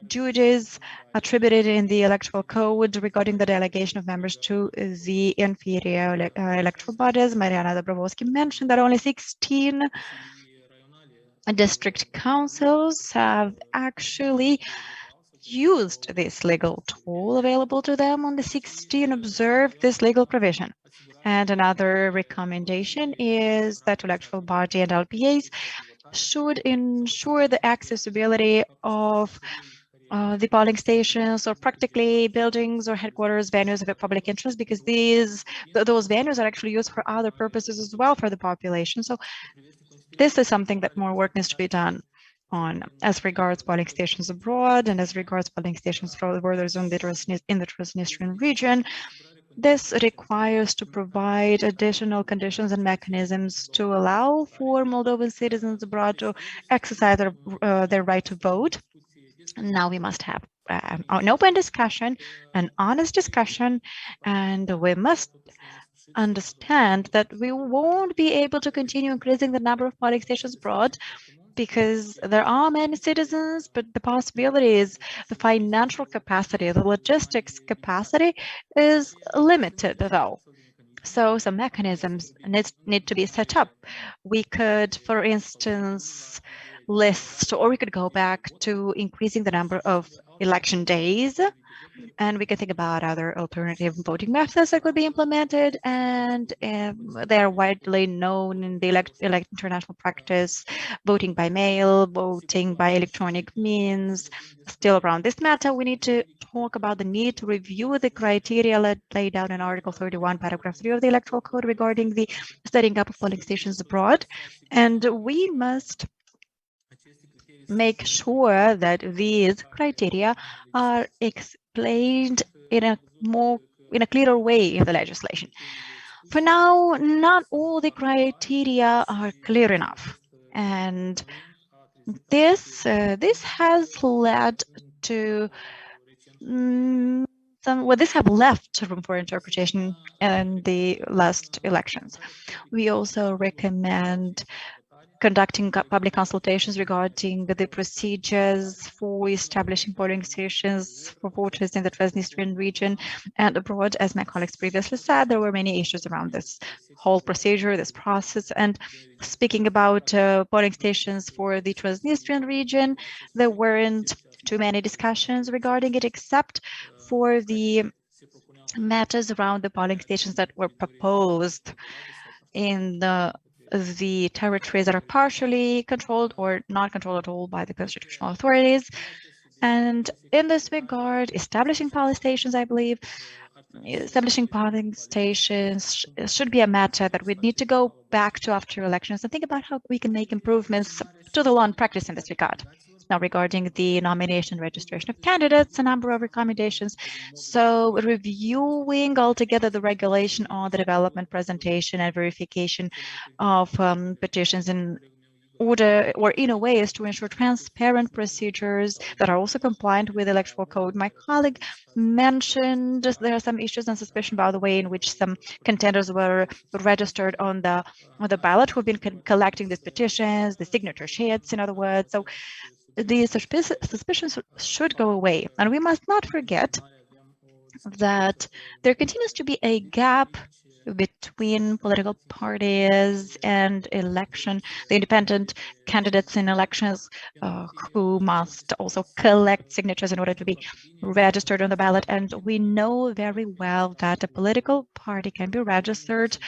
duties attributed in the Electoral Code regarding the delegation of members to the inferior electoral bodies. Mariana Dobrovolsky mentioned that only 16 district councils have actually used this legal tool available to them. On the 16 observed this legal provision. And another recommendation is that electoral body and LPAs should ensure the accessibility of the polling stations or practically buildings or headquarters venues of a public interest, because those venues are actually used for other purposes as well for the population. So this is something that more work needs to be done on as regards polling stations abroad and as regards polling stations for the borders in the Transnistrian region. This requires to provide additional conditions and mechanisms to allow for Moldovan citizens abroad to exercise their right to vote. Now we must have an open discussion, an honest discussion, and we must understand that we won't be able to continue increasing the number of polling stations abroad because there are many citizens, but the possibility is the financial capacity, the logistics capacity is limited though. So some mechanisms need to be set up. We could, for instance, list, or we could go back to increasing the number of election days. And we can think about other alternative voting methods that could be implemented, and they are widely known in the international practice: voting by mail, voting by electronic means. Still around this matter, we need to talk about the need to review the criteria laid down in Article 31, Paragraph 3 of the Electoral Code regarding the setting up of polling stations abroad. And we must make sure that these criteria are explained in a clearer way in the legislation. For now, not all the criteria are clear enough, and this has led to this have left room for interpretation in the last elections. We also recommend conducting public consultations regarding the procedures for establishing polling stations for voters in the Transnistrian region and abroad. As my colleagues previously said, there were many issues around this whole procedure, this process. And speaking about polling stations for the Transnistrian region, there weren't too many discussions regarding it, except for the matters around the polling stations that were proposed in the territories that are partially controlled or not controlled at all by the constitutional authorities. And in this regard, establishing polling stations, I believe, establishing polling stations should be a matter that we need to go back to after elections and think about how we can make improvements to the law and practice in this regard. Now, regarding the nomination and registration of candidates, a number of recommendations. So reviewing altogether the regulation on the development, presentation, and verification of petitions in order or in a way is to ensure transparent procedures that are also compliant with electoral code. My colleague mentioned there are some issues and suspicion about the way in which some contenders were registered on the ballot who've been collecting these petitions, the signature sheets, in other words. So these suspicions should go away. And we must not forget that there continues to be a gap between political parties and the independent candidates in elections who must also collect signatures in order to be registered on the ballot. And we know very well that a political party can be registered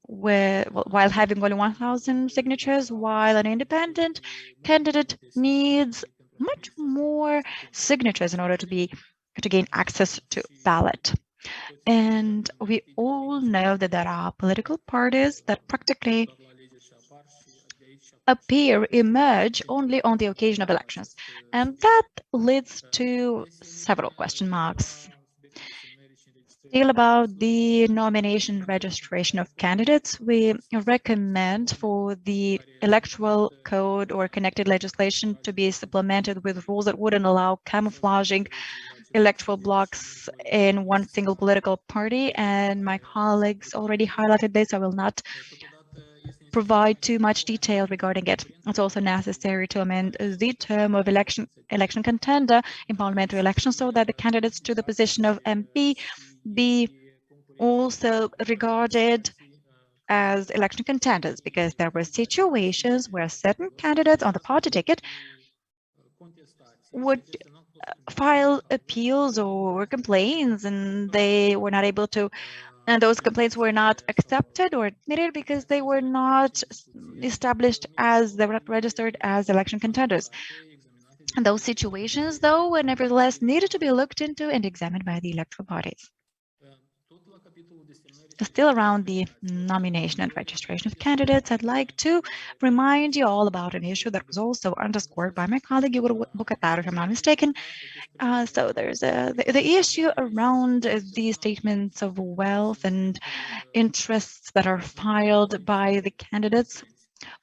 while having only 1,000 signatures, while an independent candidate needs much more signatures in order to gain access to ballot. And we all know that there are political parties that practically emerge only on the occasion of elections. And that leads to several question marks. Still about the nomination registration of candidates, we recommend for the Electoral Code or connected legislation to be supplemented with rules that wouldn't allow camouflaging electoral blocks in one single political party. And my colleagues already highlighted this. I will not provide too much detail regarding it. It's also necessary to amend the term of election contender in parliamentary elections so that the candidates to the position of MP be also regarded as election contenders, because there were situations where certain candidates on the party ticket would file appeals or complaints, and they were not able to, and those complaints were not accepted or admitted because they were not established as they were not registered as election contenders. And those situations, though, were nevertheless needed to be looked into and examined by the electoral bodies. Still around the nomination and registration of candidates, I'd like to remind you all about an issue that was also underscored by my colleague Igor Bucătaru, if I'm not mistaken. So there's the issue around the statements of wealth and interests that are filed by the candidates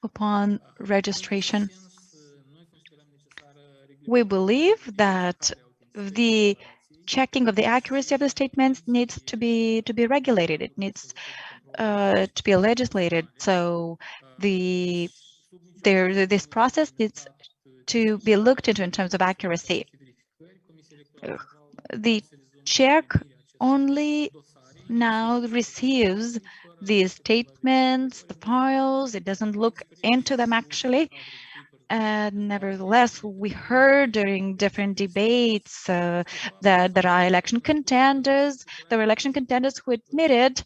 upon registration. We believe that the checking of the accuracy of the statements needs to be regulated. It needs to be legislated. So this process needs to be looked into in terms of accuracy. The check only now receives the statements, the files. It doesn't look into them actually. And nevertheless, we heard during different debates that there are election contenders. There were election contenders who admitted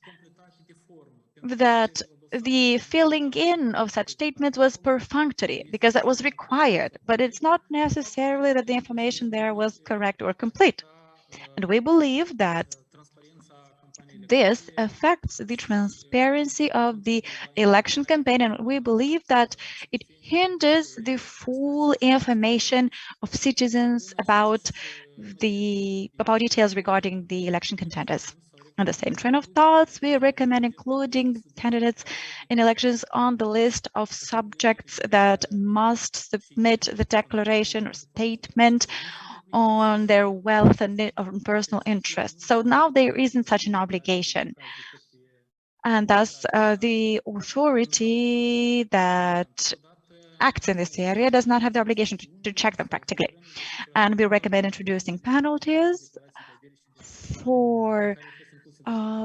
that the filling in of such statements was perfunctory because that was required, but it's not necessarily that the information there was correct or complete. And we believe that this affects the transparency of the election campaign, and we believe that it hinders the full information of citizens about details regarding the election contenders. On the same train of thoughts, we recommend including candidates in elections on the list of subjects that must submit the declaration or statement on their wealth and personal interests. So now there isn't such an obligation. And thus, the authority that acts in this area does not have the obligation to check them practically. And we recommend introducing penalties for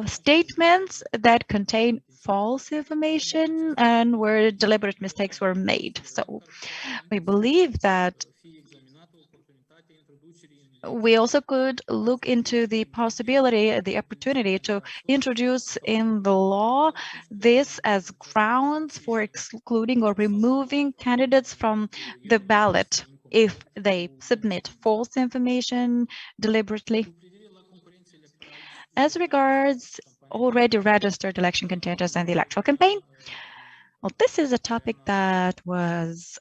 statements that contain false information and where deliberate mistakes were made. So we believe that we also could look into the possibility, the opportunity to introduce in the law this as grounds for excluding or removing candidates from the ballot if they submit false information deliberately. As regards already registered election contenders and the electoral campaign, well, this is a topic that was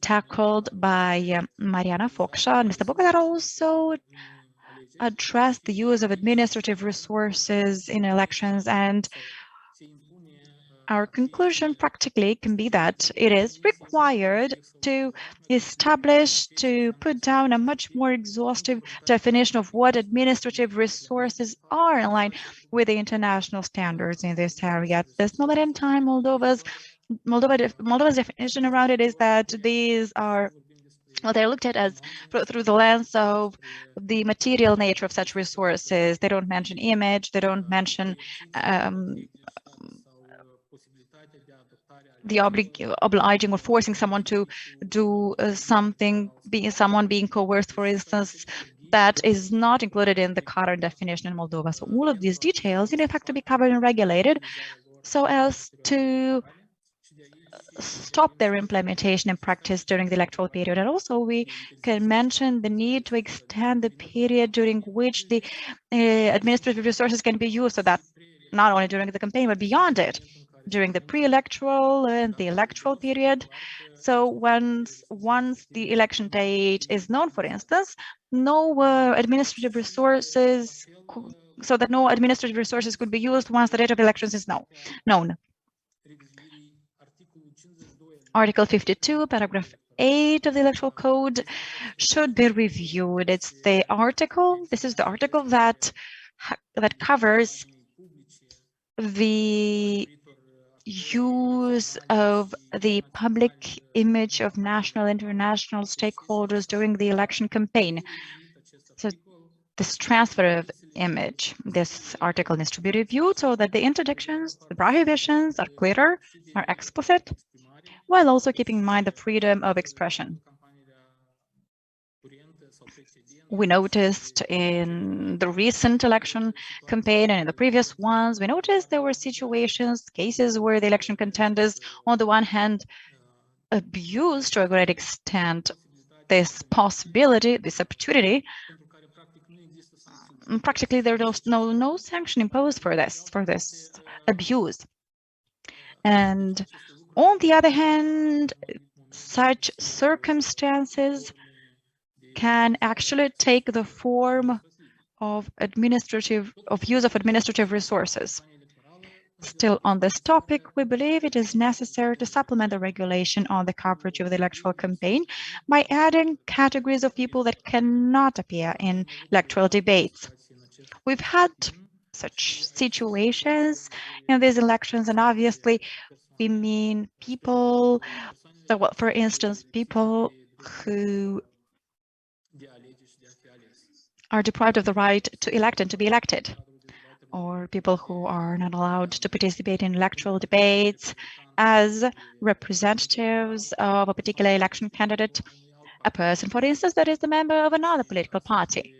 tackled by Mariana Foksha and Mr. Boca, that also addressed the use of administrative resources in elections. And our conclusion practically can be that it is required to put down a much more exhaustive definition of what administrative resources are in line with the international standards in this area. At this moment in time, Moldova's definition around it is that these are, well, they're looked at as through the lens of the material nature of such resources. They don't mention image, they don't mention the obliging or forcing someone to do something, someone being coerced, for instance, that is not included in the current definition in Moldova. So all of these details, in fact, to be covered and regulated so as to stop their implementation and practice during the electoral period. And also we can mention the need to extend the period during which the administrative resources can be used, so that not only during the campaign, but beyond it, during the pre-electoral and the electoral period. So once the election date is known, for instance, no administrative resources, so that no administrative resources could be used once the date of elections is known. Article 52, paragraph 8 of the Electoral Code should be reviewed. This is the article that covers the use of the public image of national and international stakeholders during the election campaign. So this transfer of image, this article needs to be reviewed so that the interdictions, the prohibitions are clearer, are explicit, while also keeping in mind the freedom of expression. We noticed in the recent election campaign and in the previous ones, we noticed there were cases where the election contenders, on the one hand, abused to a great extent this possibility, this opportunity. Practically, there was no sanction imposed for this abuse. And on the other hand, such circumstances can actually take the form of use of administrative resources. Still on this topic, we believe it is necessary to supplement the regulation on the coverage of the electoral campaign by adding categories of people that cannot appear in electoral debates. We've had such situations in these elections, and obviously we mean people, for instance, people who are deprived of the right to elect and to be elected. or people who are not allowed to participate in electoral debates as representatives of a particular election candidate, a person, for instance, that is a member of another political party.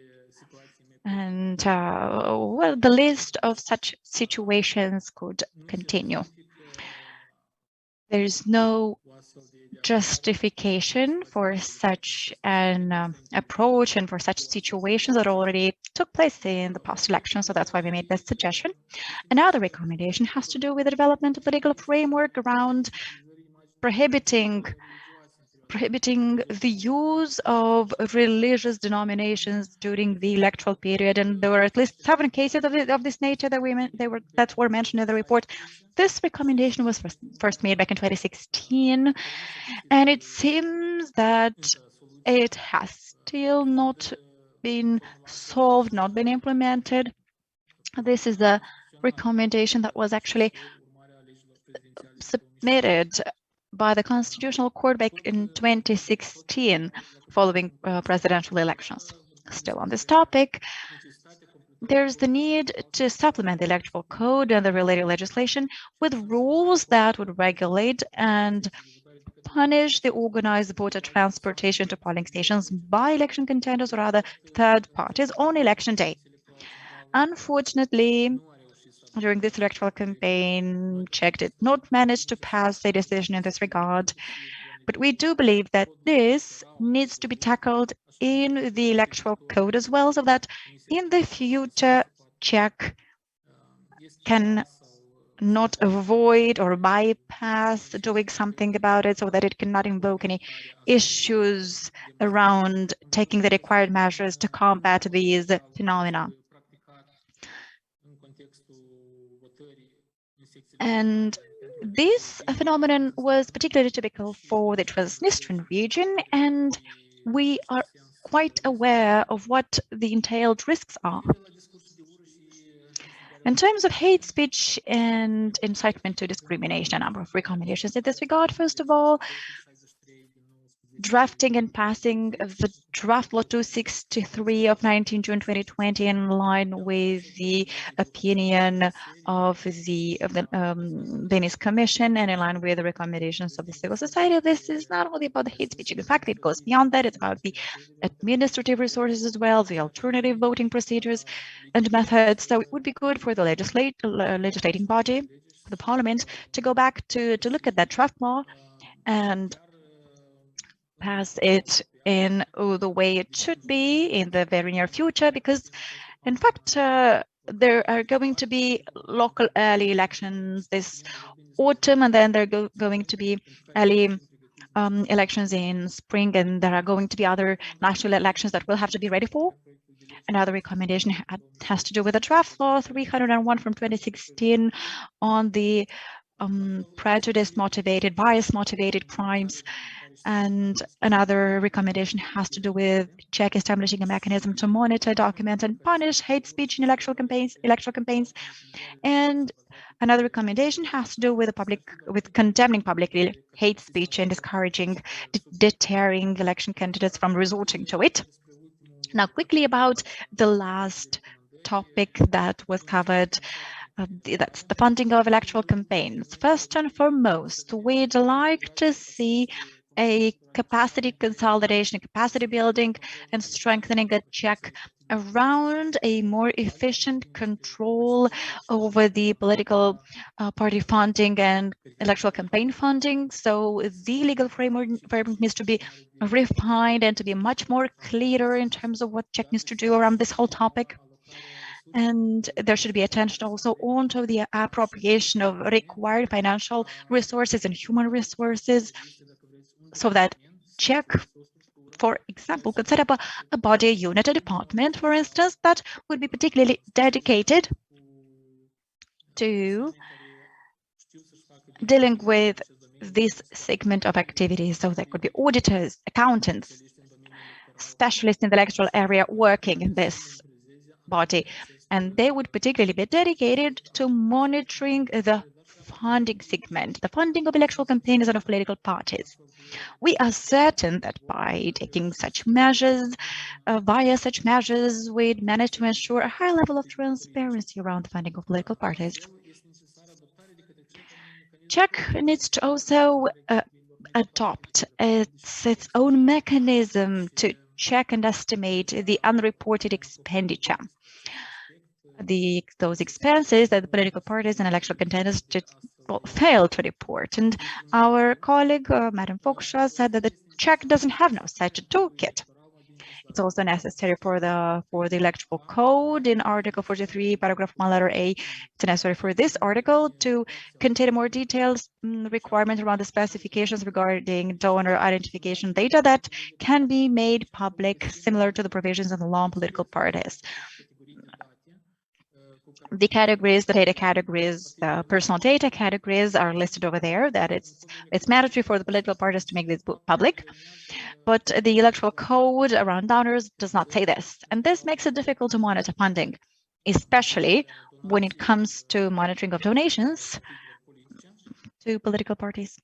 And well, the list of such situations could continue. There is no justification for such an approach and for such situations that already took place in the past election. So that's why we made this suggestion. Another recommendation has to do with the development of the legal framework around prohibiting the use of religious denominations during the electoral period, and there were at least 7 cases of this nature that were mentioned in the report. This recommendation was first made back in 2016, and it seems that it has still not been solved, not been implemented. This is the recommendation that was actually submitted by the Constitutional Court back in 2016, following presidential elections. Still on this topic, there's the need to supplement the Electoral Code and the related legislation with rules that would regulate and punish the organized voter transportation to polling stations by election contenders or other third parties on election day. Unfortunately, during this electoral campaign, Czech did not manage to pass a decision in this regard. But we do believe that this needs to be tackled in the Electoral Code as well, so that in the future, Czech can not avoid or bypass doing something about it, so that it cannot invoke any issues around taking the required measures to combat these phenomena. And this phenomenon was particularly typical for the Transnistrian region, and we are quite aware of what the entailed risks are. In terms of hate speech and incitement to discrimination, a number of recommendations in this regard. First of all, drafting and passing of the draft law 263 of 19 June 2020 in line with the opinion of the Venice Commission and in line with the recommendations of the civil society. This is not only about the hate speech. In fact, it goes beyond that. It's about the administrative resources as well, the alternative voting procedures and methods. So it would be good for the legislating body, the parliament, to go back to look at that draft law and pass it in the way it should be in the very near future, because in fact there are going to be local early elections this autumn, and then there are going to be early elections in spring, and there are going to be other national elections that we'll have to be ready for. Another recommendation has to do with the draft law 301 from 2016 on the prejudice-motivated, bias-motivated crimes. And another recommendation has to do with Czech establishing a mechanism to monitor, document, and punish hate speech in electoral campaigns. And another recommendation has to do with condemning publicly hate speech and discouraging, deterring election candidates from resorting to it. Now, quickly about the last topic that was covered. That's the funding of electoral campaigns. First and foremost, we'd like to see a capacity consolidation, capacity building, and strengthening a Czech around a more efficient control over the political party funding and electoral campaign funding. So the legal framework needs to be refined and to be much more clearer in terms of what Czech needs to do around this whole topic. And there should be attention also onto the appropriation of required financial resources and human resources, so that Czech, for example, could set up a body, a unit, a department, for instance, that would be particularly dedicated to dealing with this segment of activities. So there could be auditors, accountants, specialists in the electoral area working in this body, and they would particularly be dedicated to monitoring the funding segment, the funding of electoral campaigns and of political parties. We are certain that by taking such measures, via such measures, we'd manage to ensure a high level of transparency around the funding of political parties. Czech needs to also adopt its own mechanism to check and estimate the unreported expenditure. Those expenses that the political parties and electoral contenders fail to report. And our colleague, Madam Foksha, said that the Czech doesn't have no such a toolkit. It's also necessary for the Electoral Code in Article 43, paragraph 1, letter A. It's necessary for this article to contain more details requirements around the specifications regarding donor identification data that can be made public, similar to the provisions in the law on political parties. The categories, the data categories, the personal data categories are listed over there. That it's mandatory for the political parties to make this public. But the Electoral Code around donors does not say this. And this makes it difficult to monitor funding, especially when it comes to monitoring of donations to political parties.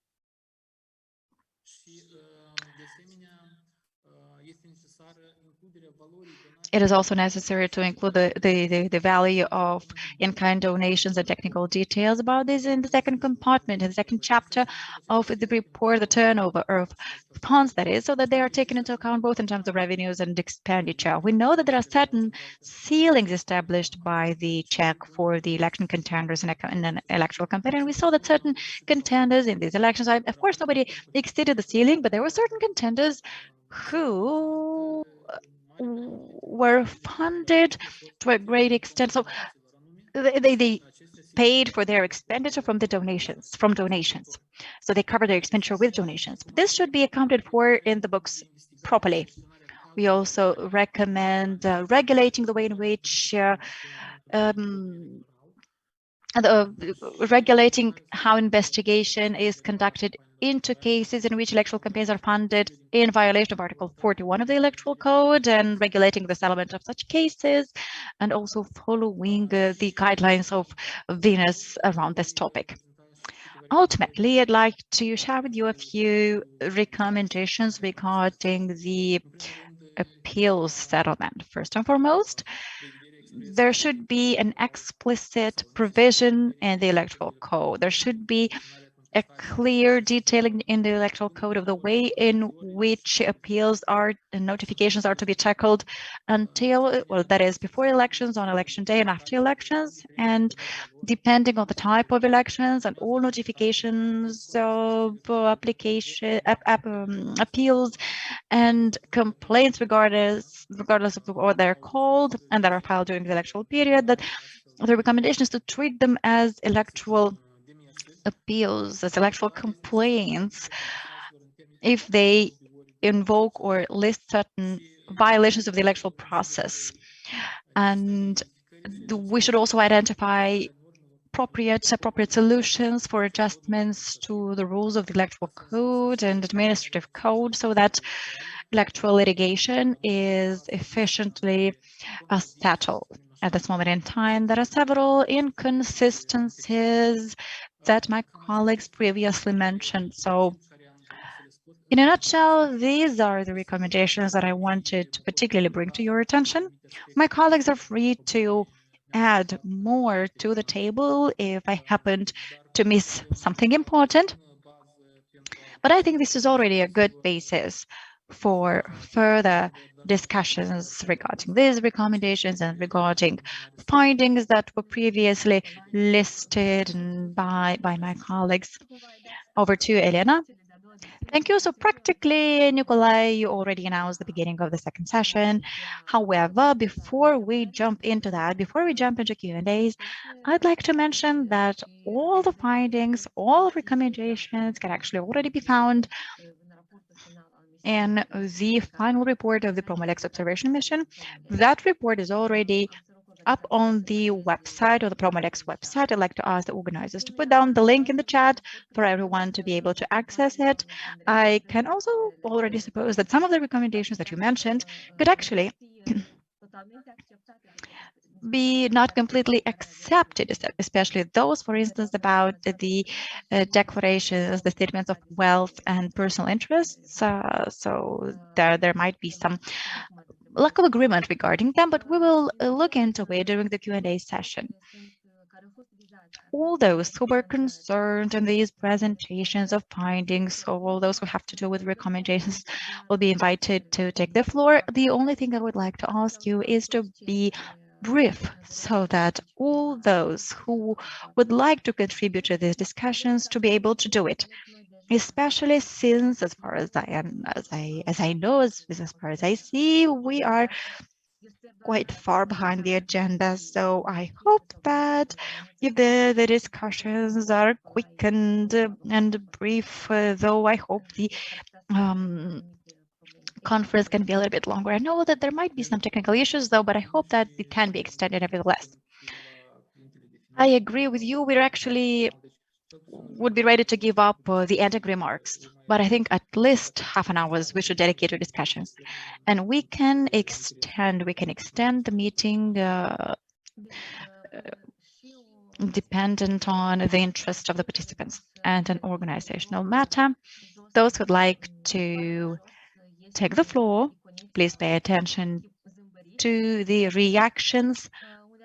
It is also necessary to include the value of in-kind donations and technical details about this in the second compartment, in the second chapter of the report, the turnover of funds, that is, so that they are taken into account both in terms of revenues and expenditure. We know that there are certain ceilings established by the Czech for the election contenders in an electoral campaign, and we saw that certain contenders in these elections, of course, nobody exceeded the ceiling, but there were certain contenders who were funded to a great extent. So they paid for their expenditure from donations. So they cover their expenditure with donations. But this should be accounted for in the books properly. We also recommend regulating the way in which regulating how investigation is conducted into cases in which electoral campaigns are funded in violation of Article 41 of the Electoral Code, and regulating the settlement of such cases, and also following the guidelines of Venus around this topic. Ultimately, I'd like to share with you a few recommendations regarding the appeals settlement. First and foremost, there should be an explicit provision in the Electoral Code. There should be a clear detailing in the Electoral Code of the way in which appeals and notifications are to be tackled until, well, that is before elections, on election day, and after elections, and depending on the type of elections, and all notifications of appeals and complaints regardless of what they're called and that are filed during the electoral period, that the recommendation is to treat them as electoral appeals, as electoral complaints, if they invoke or list certain violations of the electoral process. And we should also identify appropriate solutions for adjustments to the rules of the Electoral Code and Administrative Code, so that electoral litigation is efficiently settled. At this moment in time, there are several inconsistencies that my colleagues previously mentioned. So in a nutshell, these are the recommendations that I wanted to particularly bring to your attention. My colleagues are free to add more to the table if I happened to miss something important. But I think this is already a good basis for further discussions regarding these recommendations and regarding findings that were previously listed by my colleagues. Over to you, Elena. Thank you. So practically, Nikolai, you already announced the beginning of the second session. However, before we jump into Q&As, I'd like to mention that all the findings, all recommendations can actually already be found in the final report of the Promo-LEX observation mission. That report is already up on the website, or the Promo-LEX website. I'd like to ask the organizers to put down the link in the chat for everyone to be able to access it. I can also already suppose that some of the recommendations that you mentioned could actually be not completely accepted, especially those, for instance, about the declarations, the statements of wealth and personal interests. So there might be some lack of agreement regarding them, but we will look into it during the Q&A session. All those who were concerned in these presentations of findings, all those who have to do with recommendations, will be invited to take the floor. The only thing I would like to ask you is to be brief so that all those who would like to contribute to these discussions to be able to do it, especially since, as far as I know, as far as I see, we are quite far behind the agenda. So I hope that if the discussions are quick and brief, though I hope the conference can be a little bit longer. I know that there might be some technical issues though, but I hope that it can be extended nevertheless. I agree with you. We're actually would be ready to give up the ending remarks, but I think at least half an hour we should dedicate to discussions, and we can extend the meeting dependent on the interest of the participants and an organizational matter. Those who'd like to take the floor, please pay attention to the reactions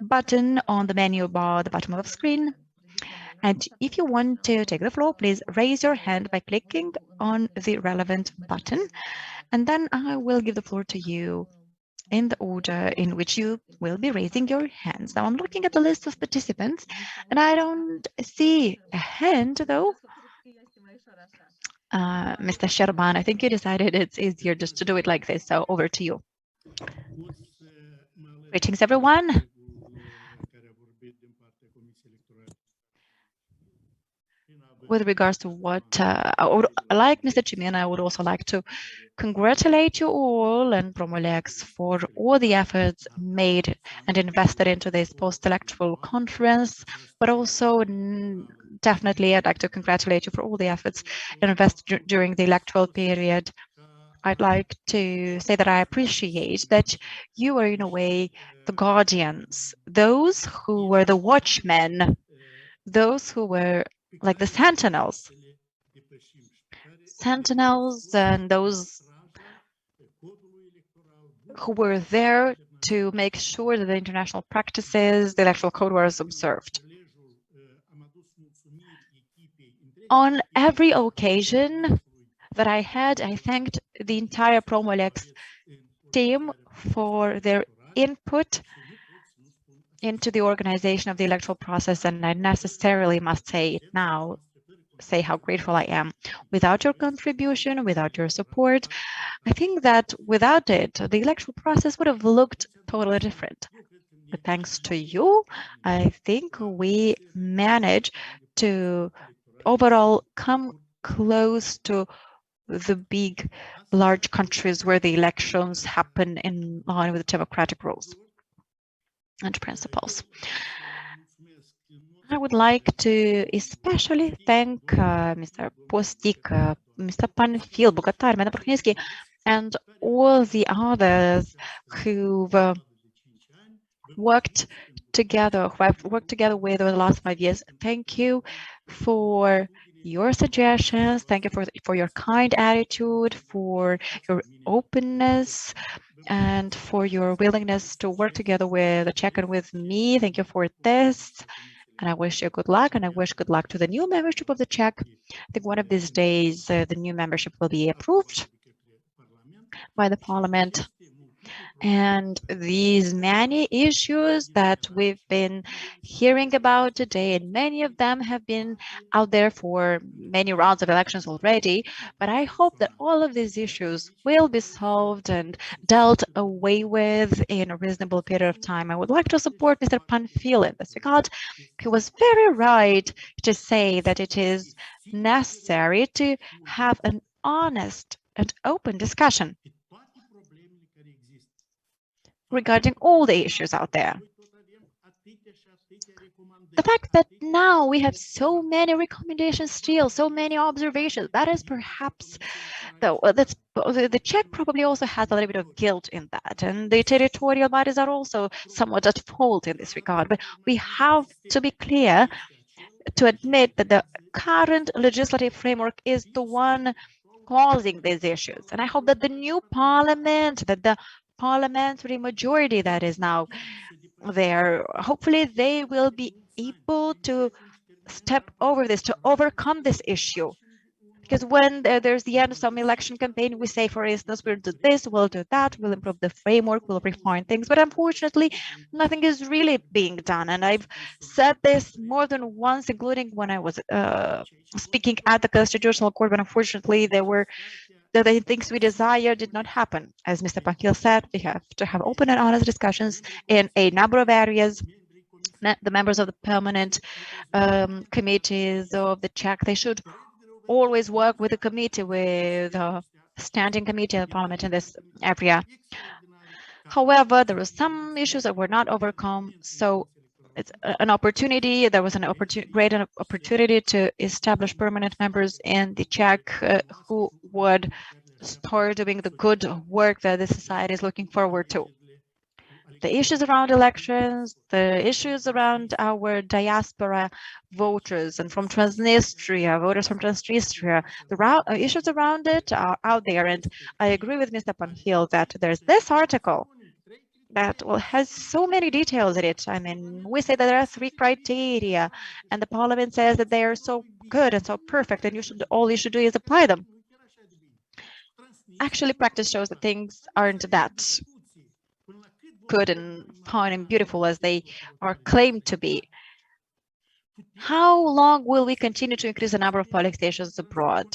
button on the menu bar at the bottom of the screen. And if you want to take the floor, please raise your hand by clicking on the relevant button, and then I will give the floor to you in the order in which you will be raising your hands. Now I'm looking at the list of participants, and I don't see a hand though. Mr. Sherban, I think you decided it's easier just to do it like this, so over to you. Greetings, everyone. With regards to what, like Mr. Chimel, I would also like to congratulate you all and Promo-LEX for all the efforts made and invested into this post-electoral conference, but also definitely I'd like to congratulate you for all the efforts invested during the electoral period. I'd like to say that I appreciate that you are, in a way, the guardians, those who were the watchmen, those who were like the sentinels and those who were there to make sure that the international practices, the electoral code was observed. On every occasion that I had, I thanked the entire Promo-LEX team for their input into the organization of the electoral process, and I necessarily must say it now, say how grateful I am. Without your contribution, without your support, I think that without it, the electoral process would have looked totally different. But thanks to you, I think we managed to overall come close to the big, large countries where the elections happen in line with democratic rules and principles. I would like to especially thank Mr. Postik, Mr. Panfil, Bogatar, Madam Prokhninsky, and all the others who've worked together, who I've worked together with over the last 5 years. Thank you for your suggestions. Thank you for your kind attitude, for your openness, and for your willingness to work together with the Czech and with me. Thank you for this. And I wish you good luck, and I wish good luck to the new membership of the Czech. I think one of these days the new membership will be approved by the parliament. And these many issues that we've been hearing about today, and many of them have been out there for many rounds of elections already, but I hope that all of these issues will be solved and dealt away with in a reasonable period of time. I would like to support Mr. Panfil in this regard. He was very right to say that it is necessary to have an honest and open discussion regarding all the issues out there. The fact that now we have so many recommendations still, so many observations, that is perhaps, though, that's But the Czech probably also has a little bit of guilt in that, and the territorial bodies are also somewhat at fault in this regard. But we have to be clear to admit that the current legislative framework is the one causing these issues. And I hope that the new parliament, that the parliamentary majority that is now there, hopefully they will be able to step over this, to overcome this issue. Because when there's the end of some election campaign, we say, for instance, we'll do this, we'll do that, we'll improve the framework, we'll refine things. But unfortunately, nothing is really being done. And I've said this more than once, including when I was speaking at the Constitutional Court, but unfortunately, the things we desire did not happen. As Mr. Pankil said, we have to have open and honest discussions in a number of areas. The members of the permanent committees of the Czech, they should always work with the committee, with a standing committee of parliament in this area. However, there were some issues that were not overcome. So it's an opportunity. There was an great opportunity to establish permanent members in the Czech who would start doing the good work that the society is looking forward to. The issues around elections, the issues around our diaspora voters and from Transnistria, voters from Transnistria, the issues around it are out there. And I agree with Mr. Panfil that there's this article that has so many details in it. I mean, we say that there are 3 criteria, and the parliament says that they are so good and so perfect, and all you should do is apply them. Actually, practice shows that things aren't that good and fine and beautiful as they are claimed to be. How long will we continue to increase the number of polling stations abroad?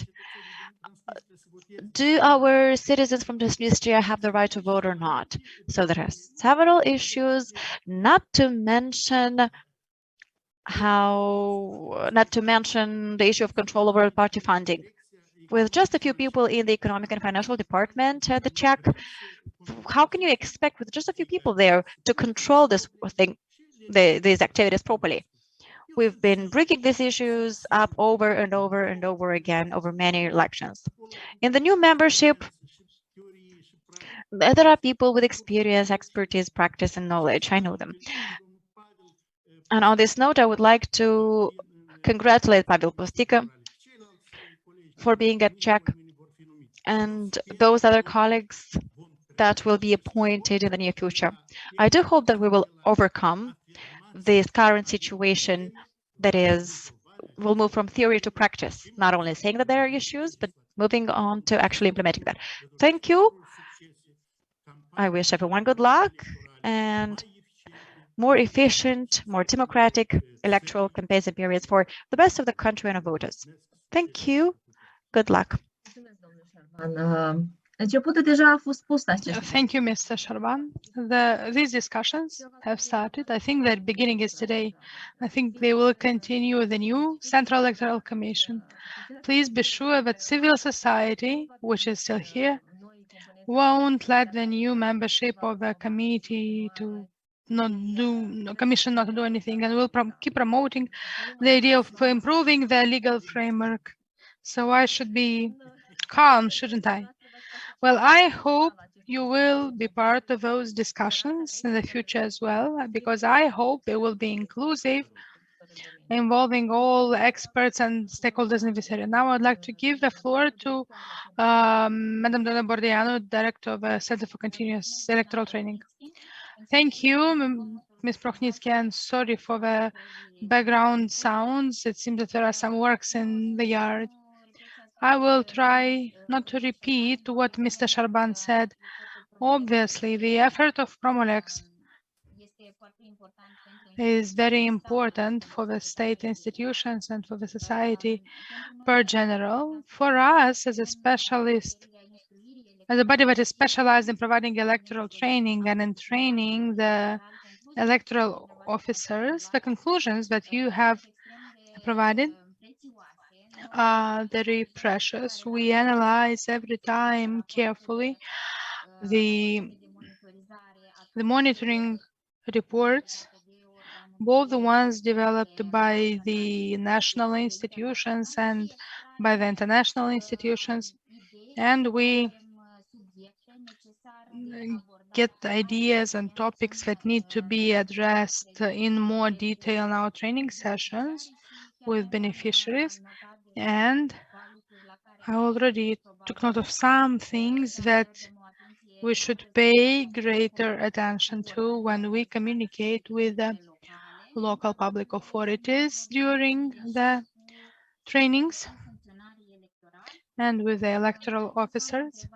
Do our citizens from Transnistria have the right to vote or not? So there are several issues, not to mention the issue of control over party funding. With just a few people in the economic and financial department at the Czech, how can you expect with just a few people there to control this thing, these activities properly? We've been bringing these issues up over and over and over again over many elections. In the new membership, there are people with experience, expertise, practice, and knowledge. I know them. And on this note, I would like to congratulate Pavel Postika for being at Czech and those other colleagues that will be appointed in the near future. I do hope that we will overcome this current situation, that is, we'll move from theory to practice, not only saying that there are issues, but moving on to actually implementing that. Thank you. I wish everyone good luck and more efficient, more democratic electoral campaigns and periods for the best of the country and our voters. Thank you. Good luck. Thank you, Mr. Sharban. These discussions have started. I think the beginning is today. I think they will continue with the new Central Electoral Commission. Please be sure that civil society, which is still here, won't let the new membership of the committee to commission not to do anything, and will keep promoting the idea of improving the legal framework. So I should be calm, shouldn't I? Well, I hope you will be part of those discussions in the future as well, because I hope they will be inclusive, involving all experts and stakeholders in this area. Now I'd like to give the floor to Madam Donna Bordiano, Director of Center for Continuous Electoral Training. Thank you, Ms. Prochnitsky, and sorry for the background sounds. It seems that there are some works in the yard. I will try not to repeat what Mr. Sharban said. Obviously, the effort of Promo-LEX is very important for the state institutions and for the society per general. For us, as a specialist, as a body that is specialized in providing electoral training and in training the electoral officers, the conclusions that you have provided are very precious. We analyze every time carefully the monitoring reports, both the ones developed by the national institutions and by the international institutions, and we get ideas and topics that need to be addressed in more detail in our training sessions with beneficiaries. And I already took note of some things that we should pay greater attention to when we communicate with the local public authorities during the trainings and with the electoral officers.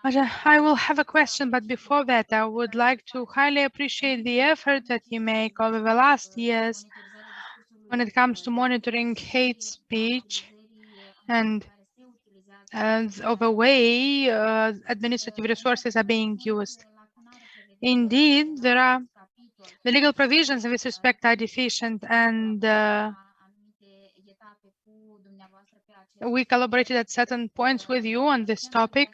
But I will have a question, but before that, I would like to highly appreciate the effort that you make over the last years when it comes to monitoring hate speech and of a way administrative resources are being used. Indeed, the legal provisions in this respect are deficient, and we collaborated at certain points with you on this topic.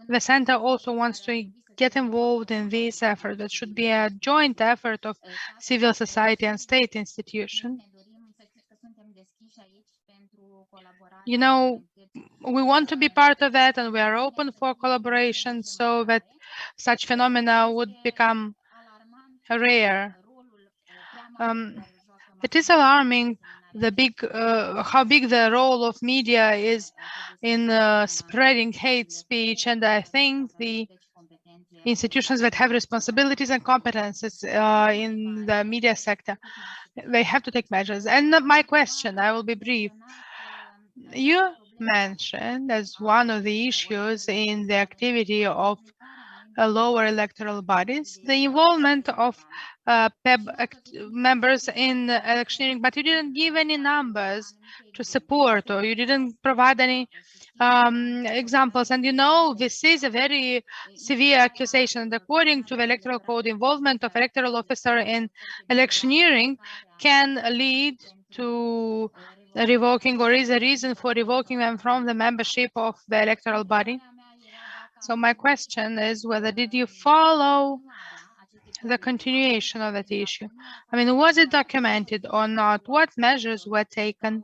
The center also wants to get involved in this effort. That should be a joint effort of civil society and state institutions. You know, we want to be part of that, and we are open for collaboration so that such phenomena would become rare. It is alarming how big the role of media is in spreading hate speech, and I think the institutions that have responsibilities and competences in the media sector, they have to take measures. And my question, I will be brief. You mentioned as one of the issues in the activity of lower electoral bodies, the involvement of PEB members in electioneering, but you didn't give any numbers to support, or you didn't provide any examples. And you know, this is a very severe accusation. And according to the Electoral Code, involvement of electoral officer in electioneering can lead to revoking, or is a reason for revoking them from the membership of the electoral body. So my question is whether did you follow the continuation of that issue? I mean, was it documented or not? What measures were taken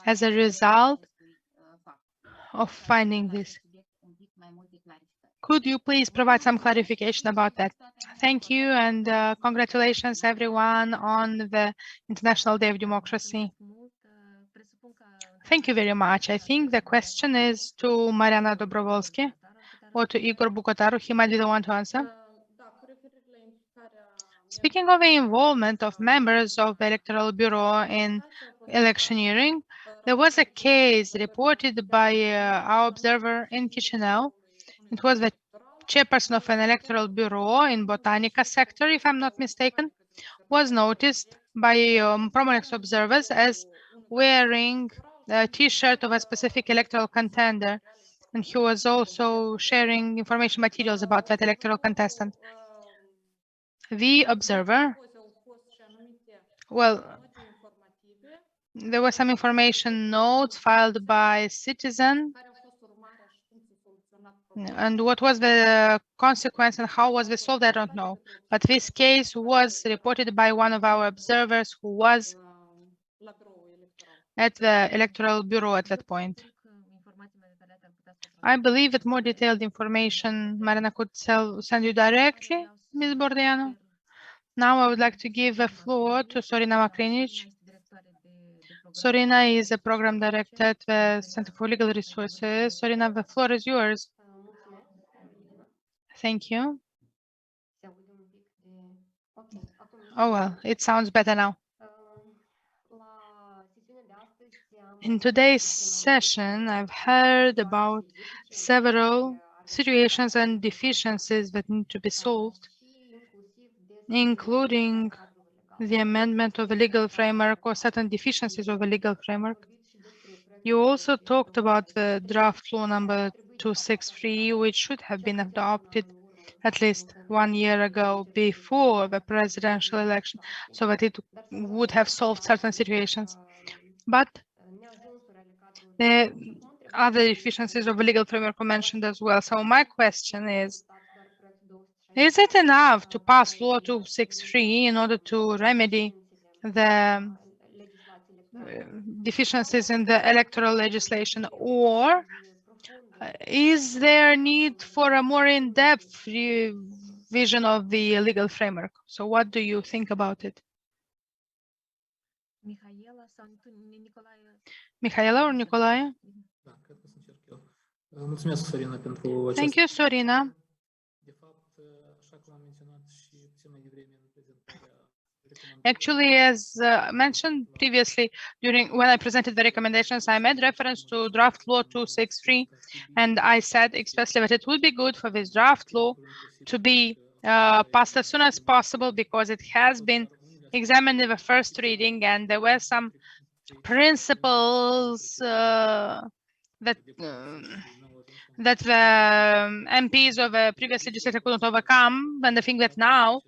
as a result of finding this? Could you please provide some clarification about that? Thank you, and congratulations everyone on the International Day of Democracy. Thank you very much. I think the question is to Mariana Dobrovolsky or to Igor Bukotaru. He might be the one to answer. Speaking of the involvement of members of the Electoral Bureau in electioneering, there was a case reported by our observer in Chisinau. It was the chairperson of an electoral bureau in Botanica sector, if I'm not mistaken, was noticed by Promo-LEX observers as wearing a T-shirt of a specific electoral contender, and he was also sharing information materials about that electoral contestant. The observer, well, there were some information notes filed by a citizen, and what was the consequence and how was this solved, I don't know. But this case was reported by one of our observers who was at the Electoral Bureau at that point. I believe that more detailed information Marina could send you directly, Ms. Bordeano. Now I would like to give the floor to Sorina Makrinic. Sorina is a program director at the Center for Legal Resources. Sorina, the floor is yours. Thank you. Oh, well, it sounds better now. In today's session, I've heard about several situations and deficiencies that need to be solved, including the amendment of the legal framework or certain deficiencies of the legal framework. You also talked about the draft law number 263, which should have been adopted at least 1 year ago before the presidential election, so that it would have solved certain situations. But the other deficiencies of the legal framework were mentioned as well. So my question is it enough to pass law 263 in order to remedy the deficiencies in the electoral legislation, or Is there need for a more in-depth revision of the legal framework? So what do you think about it? Mihaela or Nicolae? Thank you, Sorina. Actually, as mentioned previously, when I presented the recommendations, I made reference to draft law 263, and I said expressly that it would be good for this draft law to be passed as soon as possible because it has been examined in the first reading, and there were some principles that the MPs of a previous legislature couldn't overcome, and I think that now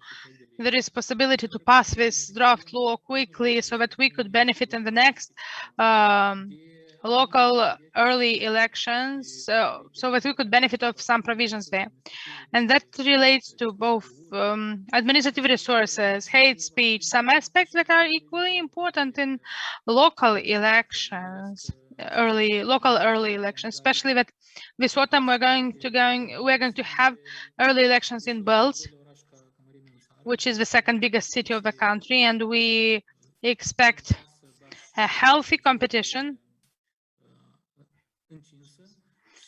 there is possibility to pass this draft law quickly so that we could benefit in the next local early elections, so that we could benefit of some provisions there. And that relates to both administrative resources, hate speech, some aspects that are equally important in local elections, local early elections, especially that this autumn we're going to have early elections in Belz, which is the second biggest city of the country, and we expect a healthy competition,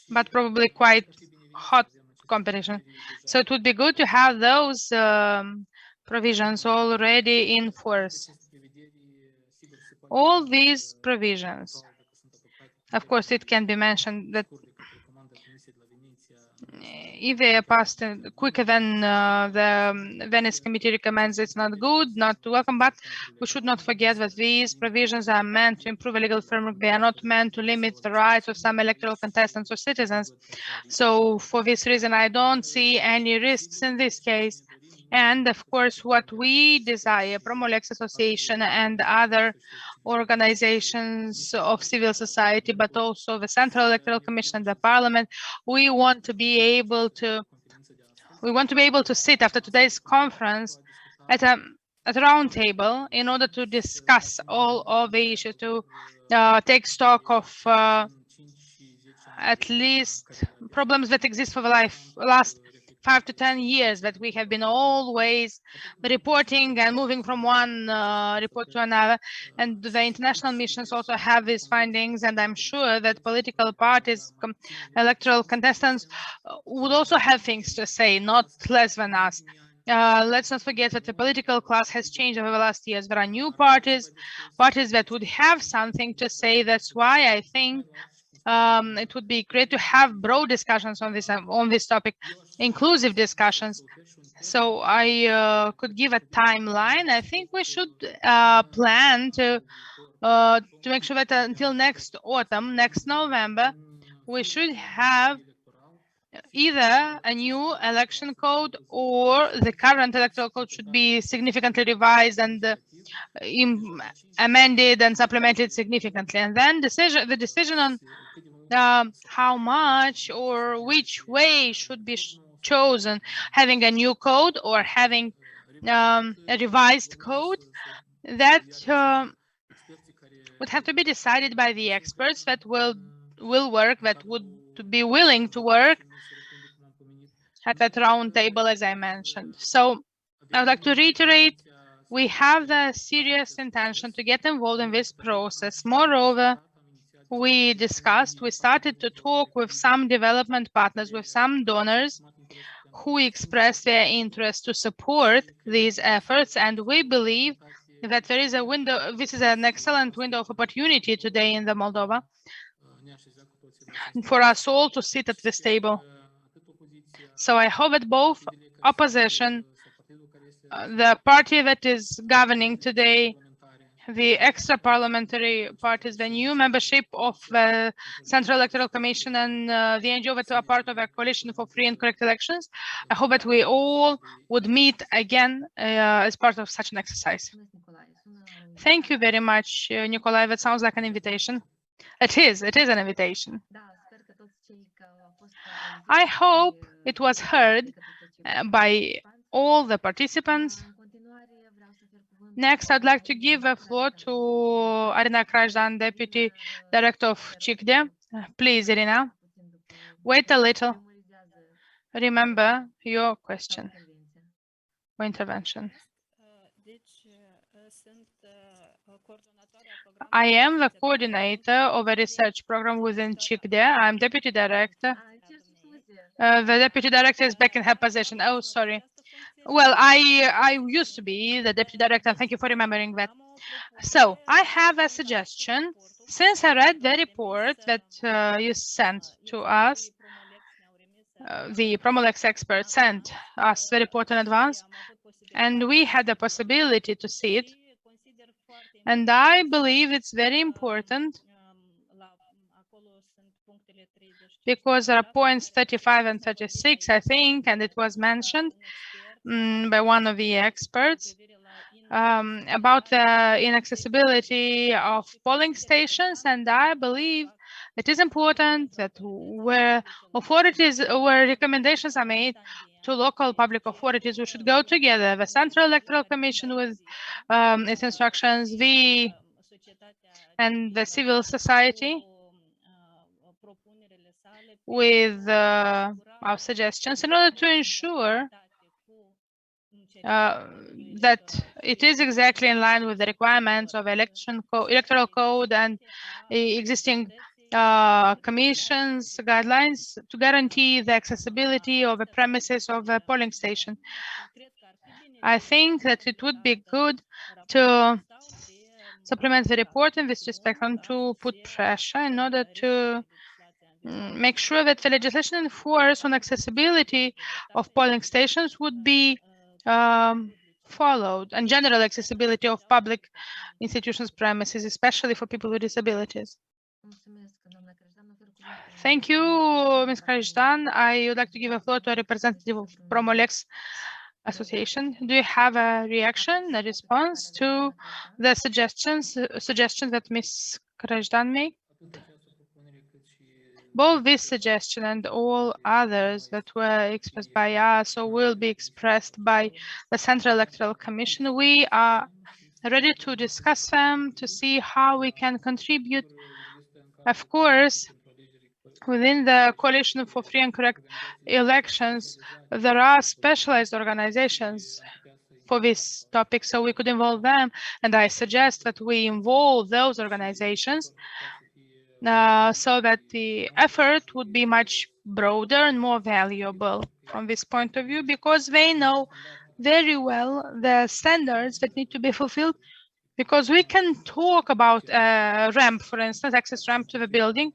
but probably quite hot competition. So it would be good to have those provisions already in force. All these provisions, of course, it can be mentioned that if they are passed quicker than the Venice Committee recommends, it's not good, not welcome, but we should not forget that these provisions are meant to improve a legal framework. They are not meant to limit the rights of some electoral contestants or citizens. So for this reason, I don't see any risks in this case. And of course, what we desire, Promo-LEX Association and other organizations of civil society, but also the Central Electoral Commission and the Parliament, we want to be able to sit after today's conference at a round table in order to discuss all of the issues, to take stock of at least problems that exist for the last 5 to 10 years that we have been always reporting and moving from one report to another. And the international missions also have these findings, and I'm sure that political parties, electoral contestants would also have things to say, not less than us. Let's not forget that the political class has changed over the last years. There are new parties that would have something to say. That's why I think it would be great to have broad discussions on this topic, inclusive discussions. So I could give a timeline. I think we should plan to make sure that until next autumn, next November, we should have either a new election code or the current electoral code should be significantly revised and amended and supplemented significantly. And then the decision on how much or which way should be chosen, having a new code or having a revised code, that would have to be decided by the experts that will work, that would be willing to work at that round table, as I mentioned. So I would like to reiterate, we have the serious intention to get involved in this process. Moreover, we started to talk with some development partners, with some donors who expressed their interest to support these efforts. And we believe that there is a window, this is an excellent window of opportunity today in the Moldova for us all to sit at this table. So I hope that both opposition, the party that is governing today, the extra parliamentary parties, the new membership of the Central Electoral Commission, and the NGO that are part of a coalition for free and correct elections. I hope that we all would meet again as part of such an exercise. Thank you very much, Nikolai. That sounds like an invitation. It is an invitation. I hope it was heard by all the participants. Next, I'd like to give the floor to Irina Krajdan, Deputy Director of CICDE. Please, Irina. Wait a little. Remember your question or intervention. I am the coordinator of a research program within CHICDE. I'm deputy director. The deputy director is back in her position. Oh, sorry. Well, I used to be the deputy director. Thank you for remembering that. So I have a suggestion. Since I read the report that you sent to us, the Promo-LEX experts sent us the report in advance, and we had the possibility to see it. And I believe it's very important because there are points 35 and 36, I think, and it was mentioned by one of the experts about the inaccessibility of polling stations. And I believe it is important that where recommendations are made to local public authorities, we should go together. The Central Electoral Commission with its instructions, and the civil society with our suggestions in order to ensure that it is exactly in line with the requirements of electoral code and existing commission's guidelines to guarantee the accessibility of the premises of a polling station. I think that it would be good to supplement the report in this respect and to put pressure in order to make sure that the legislation in force on accessibility of polling stations would be followed, and general accessibility of public institutions premises, especially for people with disabilities. Thank you, Ms. Krajdan. I would like to give a floor to a representative of Promo-LEX Association. Do you have a reaction, a response to the suggestions that Ms. Krajdan made? Both this suggestion and all others that were expressed by us or will be expressed by the Central Electoral Commission, we are ready to discuss them to see how we can contribute. Of course, within the Coalition for Free and Correct Elections, there are specialized organizations for this topic, so we could involve them. And I suggest that we involve those organizations so that the effort would be much broader and more valuable from this point of view, because they know very well the standards that need to be fulfilled. Because we can talk about a ramp, for instance, access ramp to the building,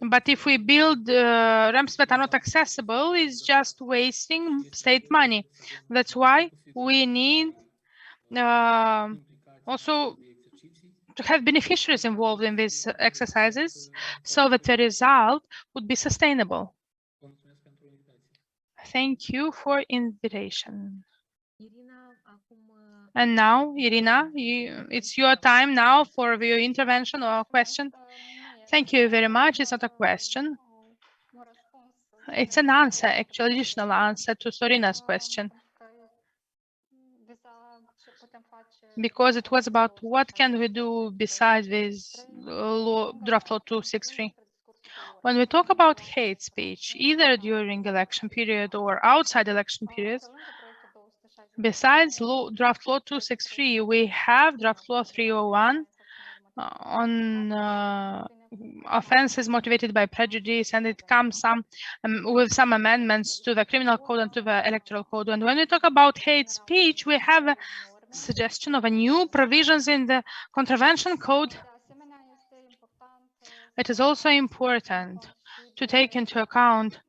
but if we build ramps that are not accessible, it's just wasting state money. That's why we need also to have beneficiaries involved in these exercises so that the result would be sustainable. Thank you for invitation. And now, Irina, it's your time now for your intervention or question. Thank you very much. It's not a question. It's an answer, actually, additional answer to Sorina's question. Because it was about what can we do besides this draft law 263. When we talk about hate speech, either during election period or outside election periods, besides draft law 263, we have draft law 301 on offenses motivated by prejudice, and it comes with some amendments to the criminal code and to the electoral code. And when we talk about hate speech, we have a suggestion of a new provisions in the contravention code. It is also important to take into account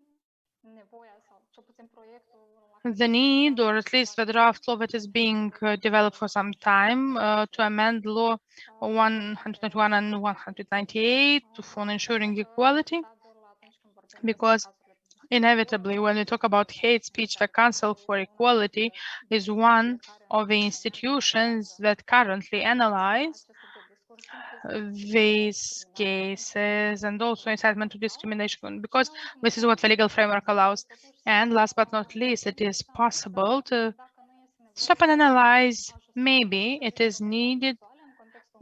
the need, or at least the draft law that is being developed for some time to amend law 191 and 198 for ensuring equality, because inevitably when we talk about hate speech, the Council for Equality is one of the institutions that currently analyze these cases, and also incitement to discrimination, because this is what the legal framework allows. And last but not least, it is possible to stop and analyze. Maybe it is needed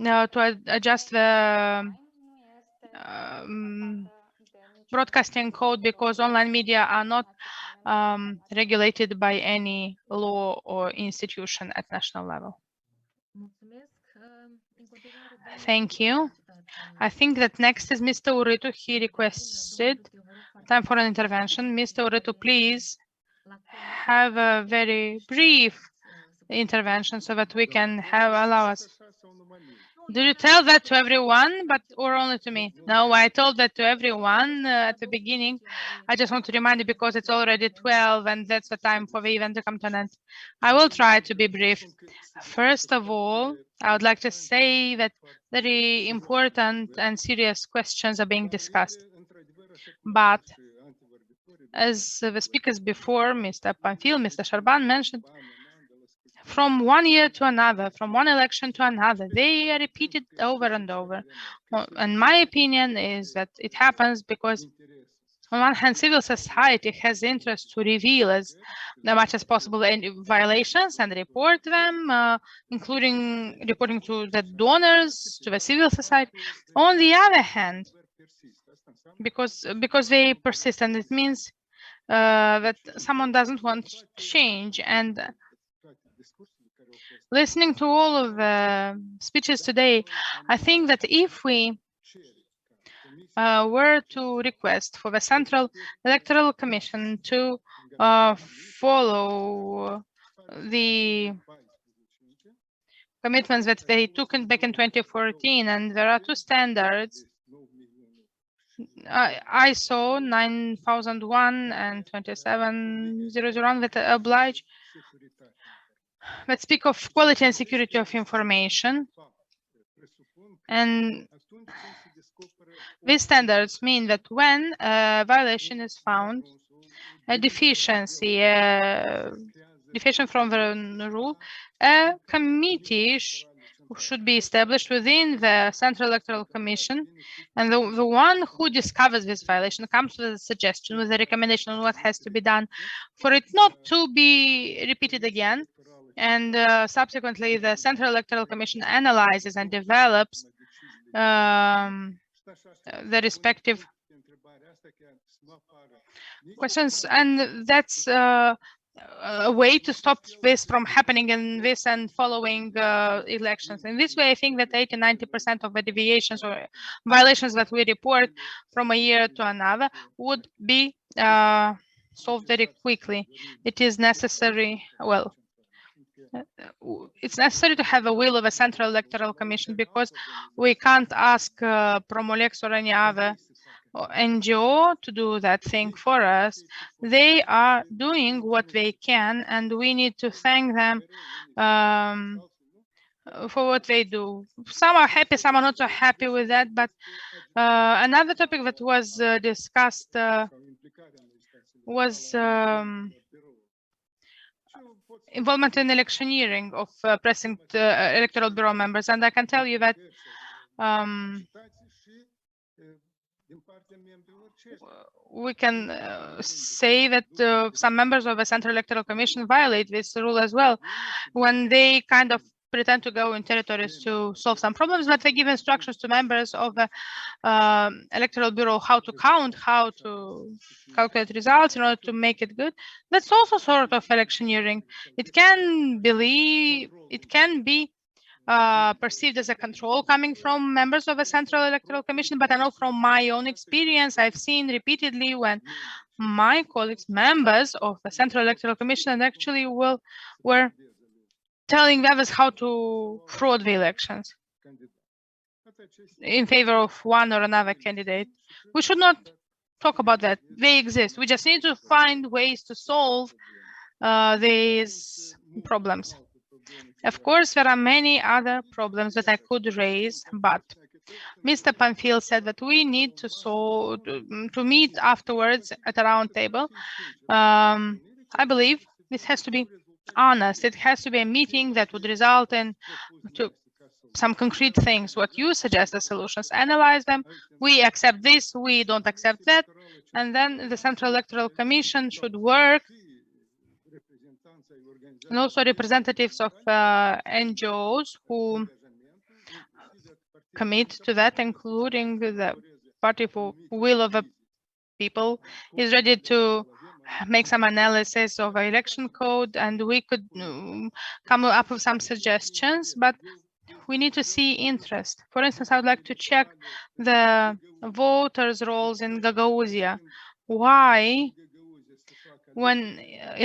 to adjust the broadcasting code because online media are not regulated by any law or institution at national level. Thank you. I think that next is Mr. Uritu. He requested time for an intervention. Mr. Uritu, please have a very brief intervention so that we can allow us. Did you tell that to everyone, or only to me? No, I told that to everyone at the beginning. I just want to remind you because it's already 12 and that's the time for the event to come to an end. I will try to be brief. First of all, I would like to say that very important and serious questions are being discussed. But as the speakers before, Mr. Panfil, Mr. Sharban mentioned, from one year to another, from one election to another, they are repeated over and over. And my opinion is that it happens because on one hand, civil society has interest to reveal as much as possible any violations and report them, including reporting to the donors, to the civil society. On the other hand, because they persist, and it means that someone doesn't want to change. And listening to all of the speeches today, I think that if we were to request for the Central Electoral Commission to follow the commitments that they took back in 2014, and there are two standards, ISO 9001 and 27001, that oblige, that speak of quality and security of information. And these standards mean that when a violation is found, a deficiency, deviation from the rule, a committee should be established within the Central Electoral Commission, and the one who discovers this violation comes with a suggestion, with a recommendation on what has to be done for it not to be repeated again. And subsequently, the Central Electoral Commission analyzes and develops the respective questions, and that's a way to stop this from happening in this and following elections. In this way, I think that 80–90% of the deviations or violations that we report from a year to another would be solved very quickly. It is necessary, well, it's necessary to have a will of a Central Electoral Commission, because we can't ask Promo-LEX or any other NGO to do that thing for us. They are doing what they can, and we need to thank them for what they do. Some are happy, some are not so happy with that. But another topic that was discussed was involvement in electioneering of present electoral bureau members. And I can tell you that we can say that some members of the Central Electoral Commission violate this rule as well, when they kind of pretend to go in territories to solve some problems, but they give instructions to members of the electoral bureau how to count, how to calculate results in order to make it good. That's also sort of electioneering. It can be perceived as a control coming from members of the Central Electoral Commission, but I know from my own experience, I've seen repeatedly when my colleagues, members of the Central Electoral Commission, actually were telling others how to fraud the elections in favor of one or another candidate. We should not talk about that. They exist. We just need to find ways to solve these problems. Of course, there are many other problems that I could raise, but Mr. Panfil said that we need to meet afterwards at a round table. I believe this has to be honest. It has to be a meeting that would result in some concrete things. What you suggest as solutions, analyze them. We accept this, we don't accept that. And then the Central Electoral Commission should work, and also representatives of NGOs who commit to that, including the party for will of the people is ready to make some analysis of our election code, and we could come up with some suggestions, but we need to see interest. For instance, I would like to check the voters' roles in Gagauzia. Why, when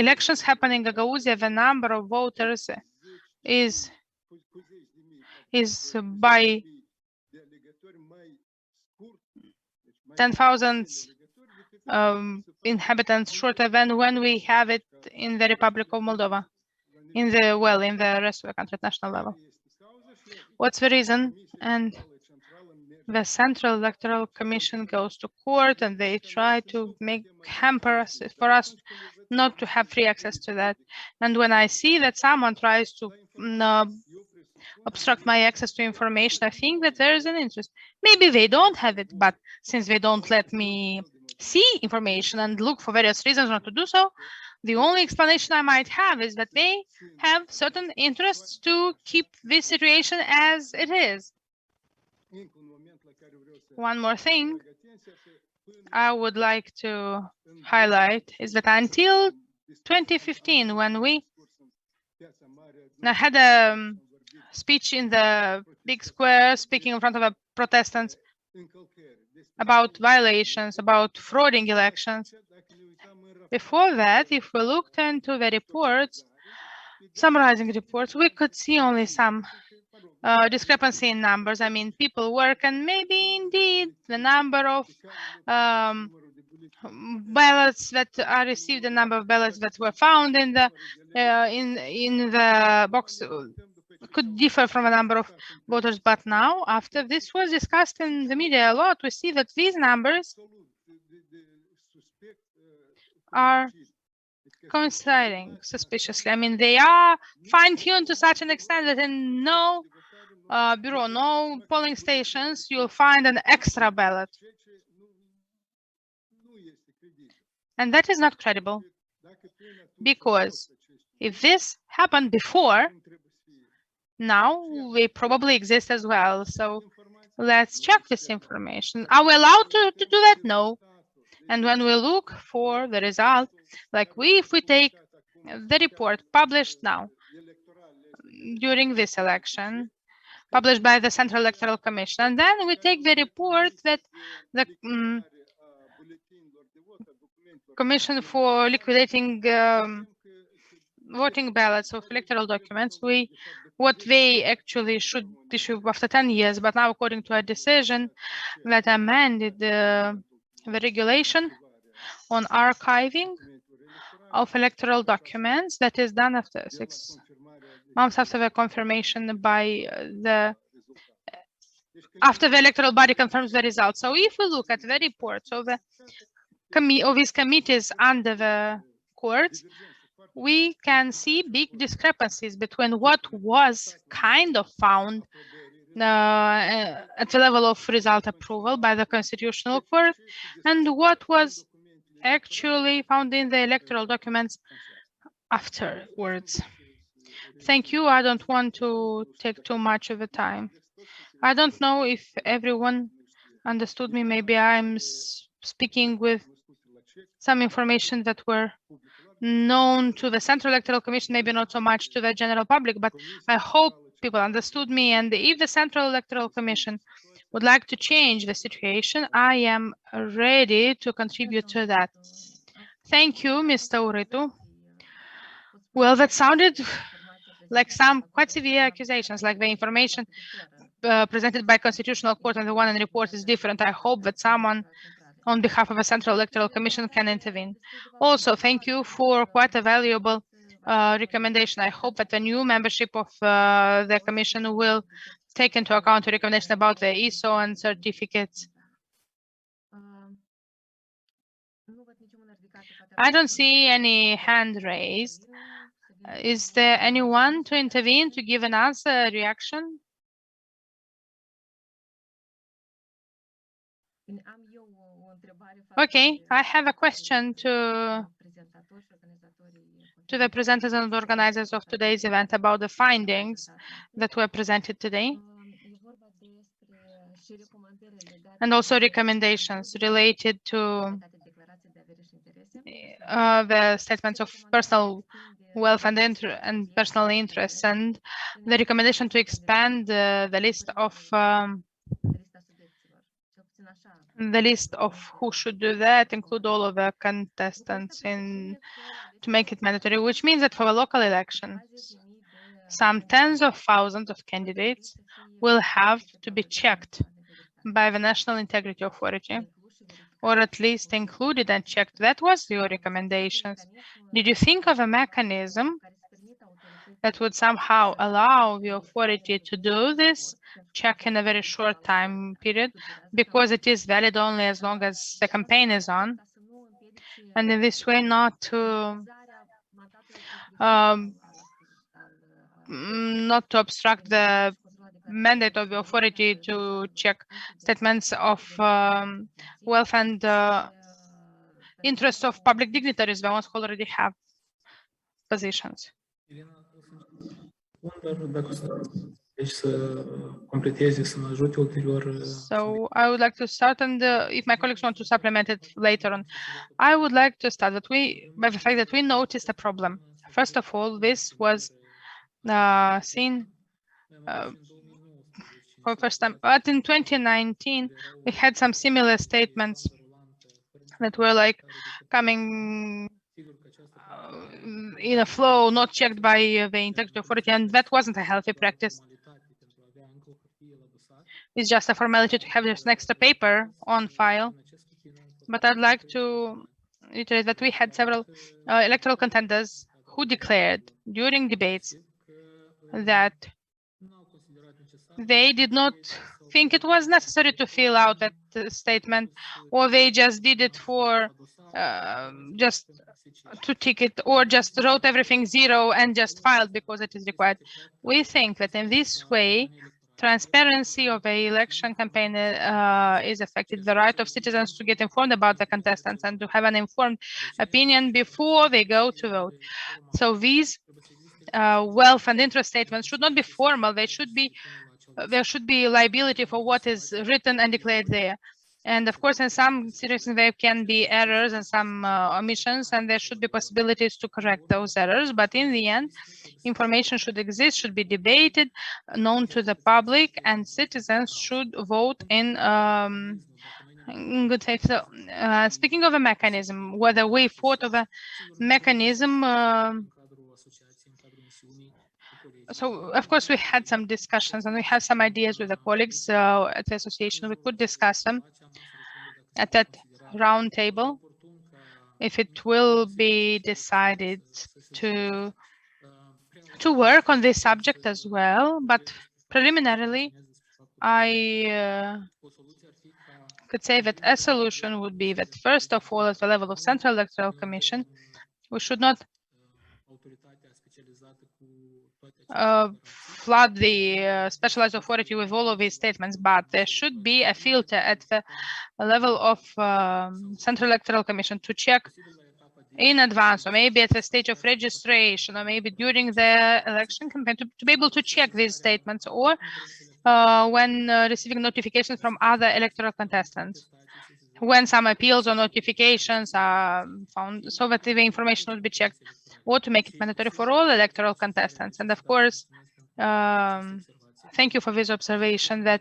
elections happen in Gagauzia, the number of voters is by 10,000 inhabitants shorter than when we have it in the Republic of Moldova, in the rest of the country at national level. What's the reason? And the Central Electoral Commission goes to court and they try to hamper us for us not to have free access to that. And when I see that someone tries to obstruct my access to information, I think that there is an interest. Maybe they don't have it, but since they don't let me see information and look for various reasons not to do so, the only explanation I might have is that they have certain interests to keep this situation as it is. One more thing I would like to highlight is that until 2015, when we had a speech in the big square speaking in front of the Protestants about violations, about frauding elections. Before that, if we looked into the reports, summarizing reports, we could see only some discrepancy in numbers. I mean, people work, and maybe indeed the number of ballots that are received, the number of ballots that were found in the box could differ from a number of voters. But now, after this was discussed in the media a lot, we see that these numbers are coinciding suspiciously. I mean, they are fine-tuned to such an extent that in no bureau, no polling stations, you'll find an extra ballot. And that is not credible, because if this happened before, now we probably exist as well. So let's check this information. Are we allowed to do that? No. And when we look for the result, like if we take the report published now during this election, published by the Central Electoral Commission, and then we take the report that the Commission for liquidating voting ballots of electoral documents, what they actually should issue after 10 years, but now according to a decision that amended the regulation on archiving of electoral documents, that is done after 6 months after the confirmation by after the electoral body confirms the results. So if we look at the reports of these committees under the courts, we can see big discrepancies between what was kind of found at the level of result approval by the Constitutional Court and what was actually found in the electoral documents afterwards. Thank you. I don't want to take too much of the time. I don't know if everyone understood me. Maybe I'm speaking with some information that were known to the Central Electoral Commission, maybe not so much to the general public, but I hope people understood me. And if the Central Electoral Commission would like to change the situation, I am ready to contribute to that. Thank you, Mr. Uritu. Well, that sounded like some quite severe accusations, like the information presented by Constitutional Court and the one in the report is different. I hope that someone on behalf of the Central Electoral Commission can intervene. Also, thank you for quite a valuable recommendation. I hope that the new membership of the Commission will take into account the recommendation about the ISO and certificates. I don't see any hand raised. Is there anyone to intervene to give an answer, a reaction? Okay, I have a question to the presenters and organizers of today's event about the findings that were presented today, and also recommendations related to the statements of personal wealth and personal interests, and the recommendation to expand the list of who should do that, include all of the contestants to make it mandatory, which means that for the local elections, some tens of thousands of candidates will have to be checked by the National Integrity Authority, or at least included and checked. That was your recommendations. Did you think of a mechanism that would somehow allow the authority to do this check in a very short time period, because it is valid only as long as the campaign is on, and in this way not to obstruct the mandate of the authority to check statements of wealth and interests of public dignitaries, the ones who already have positions. So I would like to start, and if my colleagues want to supplement it later on, I would like to start by the fact that we noticed a problem. First of all, this was seen for the first time, but in 2019, we had some similar statements that were like coming in a flow, not checked by the integrity authority, and that wasn't a healthy practice. It's just a formality to have this extra paper on file. But I'd like to reiterate that we had several electoral contenders who declared during debates that they did not think it was necessary to fill out that statement, or they just did it for just to tick it, or just wrote everything 0 and just filed because it is required. We think that in this way, transparency of the election campaign is affected. The right of citizens to get informed about the contestants and to have an informed opinion before they go to vote. So these wealth and interest statements should not be formal. They should be there should be liability for what is written and declared there. And of course, in some situations, there can be errors and some omissions, and there should be possibilities to correct those errors. But in the end, information should exist, should be debated, known to the public, and citizens should vote in good faith. So, speaking of a mechanism, whether we thought of a mechanism, so of course we had some discussions and we have some ideas with the colleagues at the association. We could discuss them at that round table if it will be decided to work on this subject as well. But preliminarily, I could say that a solution would be that first of all, at the level of Central Electoral Commission, we should not flood the specialized authority with all of these statements, but there should be a filter at the level of Central Electoral Commission to check in advance, or maybe at the stage of registration, or maybe during the election campaign, to be able to check these statements, or when receiving notifications from other electoral contestants, when some appeals or notifications are found, so that the information would be checked, or to make it mandatory for all electoral contestants. And of course, thank you for this observation that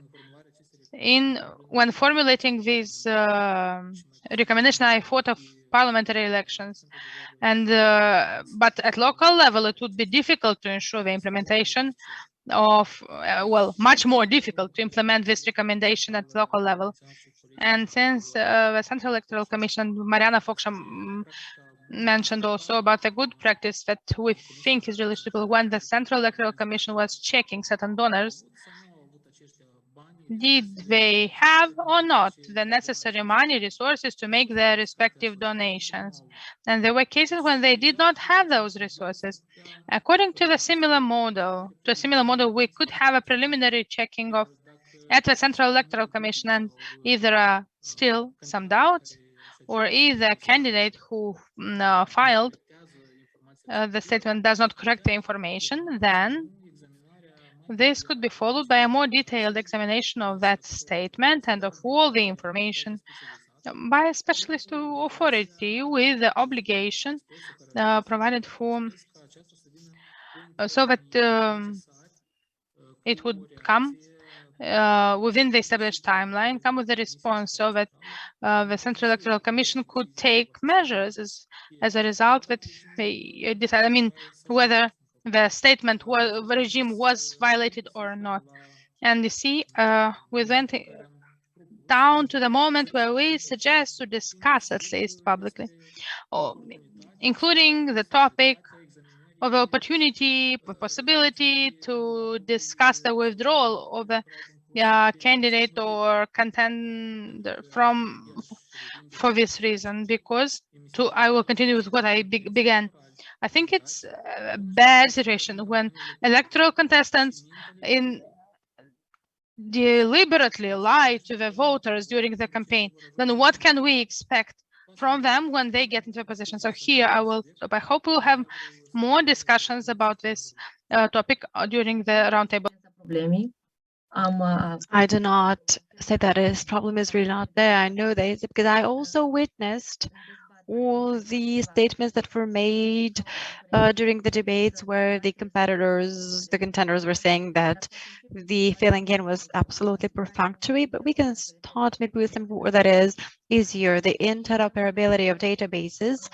when formulating this recommendation, I thought of parliamentary elections, and but at local level, it would be difficult to ensure the implementation of, well, much more difficult to implement this recommendation at local level. And since the Central Electoral Commission, Mariana Foksha mentioned also about the good practice that we think is really suitable, when the Central Electoral Commission was checking certain donors, did they have or not the necessary money resources to make their respective donations? And there were cases when they did not have those resources. According to the similar model, we could have a preliminary checking of at the Central Electoral Commission, and if there are still some doubts, or if the candidate who filed the statement does not correct the information, then this could be followed by a more detailed examination of that statement and of all the information by a specialist authority with the obligation provided for so that it would come within the established timeline, come with a response so that the Central Electoral Commission could take measures as a result that they decide, I mean, whether the statement, the regime was violated or not. And you see, we went down to the moment where we suggest to discuss, at least publicly, or including the topic of the opportunity, possibility to discuss the withdrawal of a candidate or contender for this reason, because I will continue with what I began. I think it's a bad situation when electoral contestants deliberately lie to the voters during the campaign. Then what can we expect from them when they get into a position? So here I hope we'll have more discussions about this topic during the roundtable. I do not say that this problem is really not there. I know that because I also witnessed all the statements that were made during the debates where the contenders were saying that the filling in was absolutely perfunctory, but we can start maybe with something that is easier, the interoperability of databases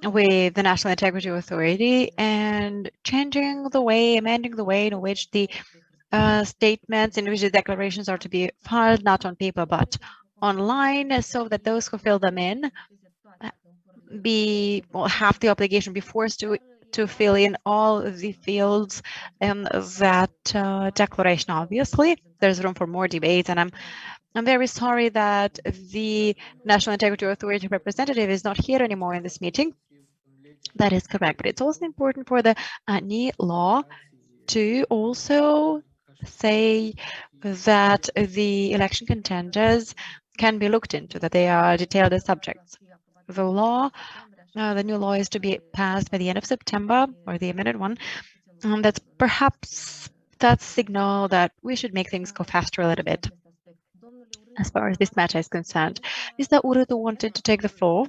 with the National Integrity Authority and amending the way in which the statements in which the declarations are to be filed not on paper but online, so that those who fill them in have the obligation, be forced to fill in all the fields in that declaration. Obviously, there's room for more debate, and I'm very sorry that the National Integrity Authority representative is not here anymore in this meeting. That is correct, but it's also important for the ANI law to also say that the election contenders can be looked into, that they are detailed as subjects. The new law is to be passed by the end of September, or the amended one. That's perhaps that signal that we should make things go faster a little bit. As far as this matter is concerned, Mr. Urutu wanted to take the floor.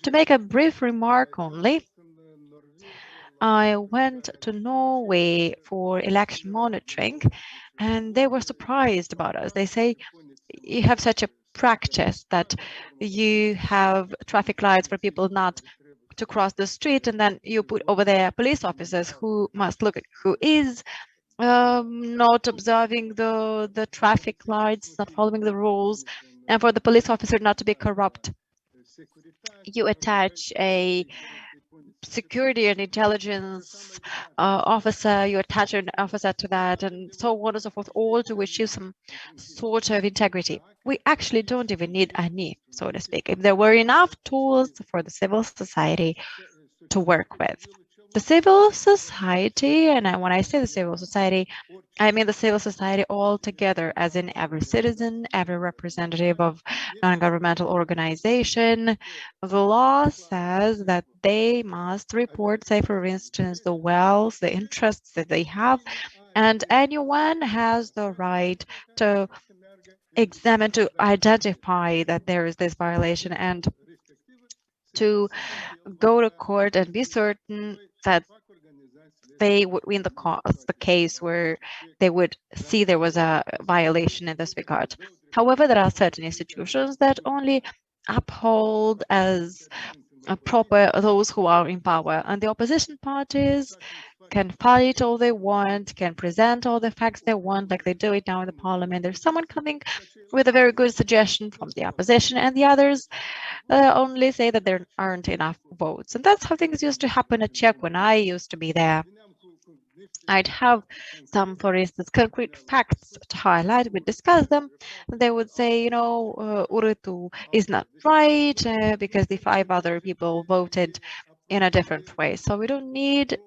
To make a brief remark only, I went to Norway for election monitoring, and they were surprised about us. They say, you have such a practice that you have traffic lights for people not to cross the street, and then you put over there police officers who must look at who is not observing the traffic lights, not following the rules, and for the police officer not to be corrupt. You attach a security and intelligence officer, you attach an officer to that, and so on and so forth, all to achieve some sort of integrity. We actually don't even need any, so to speak. If there were enough tools for the civil society to work with. The civil society, and when I say the civil society, I mean the civil society altogether, as in every citizen, every representative of non-governmental organization. The law says that they must report, say, for instance, the wealth, the interests that they have, and anyone has the right to examine, to identify that there is this violation and to go to court and be certain that they would win the case where they would see there was a violation in this regard. However, there are certain institutions that only uphold as proper those who are in power, and the opposition parties can fight all they want, can present all the facts they want, like they do it now in the parliament. There's someone coming with a very good suggestion from the opposition, and the others only say that there aren't enough votes. And that's how things used to happen at Czech when I used to be there. I'd have some, for instance, concrete facts to highlight. We'd discuss them. They would say, Urutu is not right because the 5 other people voted in a different way. So we don't need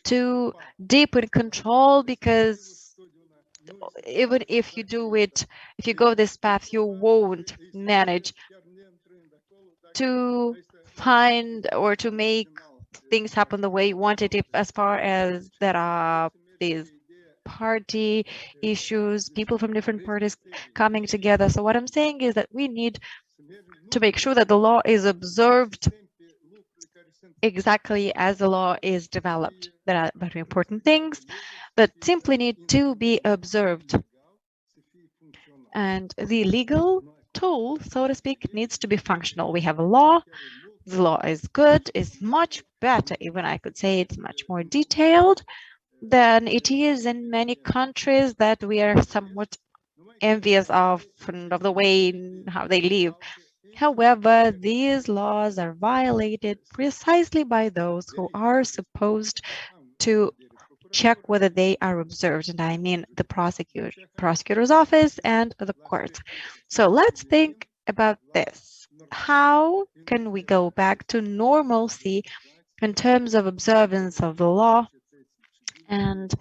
to deepen control, because even if you do it, if you go this path, you won't manage to find or to make things happen the way you want it, if as far as there are these party issues, people from different parties coming together. So what I'm saying is that we need to make sure that the law is observed exactly as the law is developed. There are very important things that simply need to be observed. And the legal tool, so to speak, needs to be functional. We have a law. The law is good, is much better, even I could say it's much more detailed than it is in many countries that we are somewhat envious of and of the way how they live. However, these laws are violated precisely by those who are supposed to check whether they are observed, and I mean the prosecutor's office and the court. So let's think about this. How can we go back to normalcy in terms of observance of the law and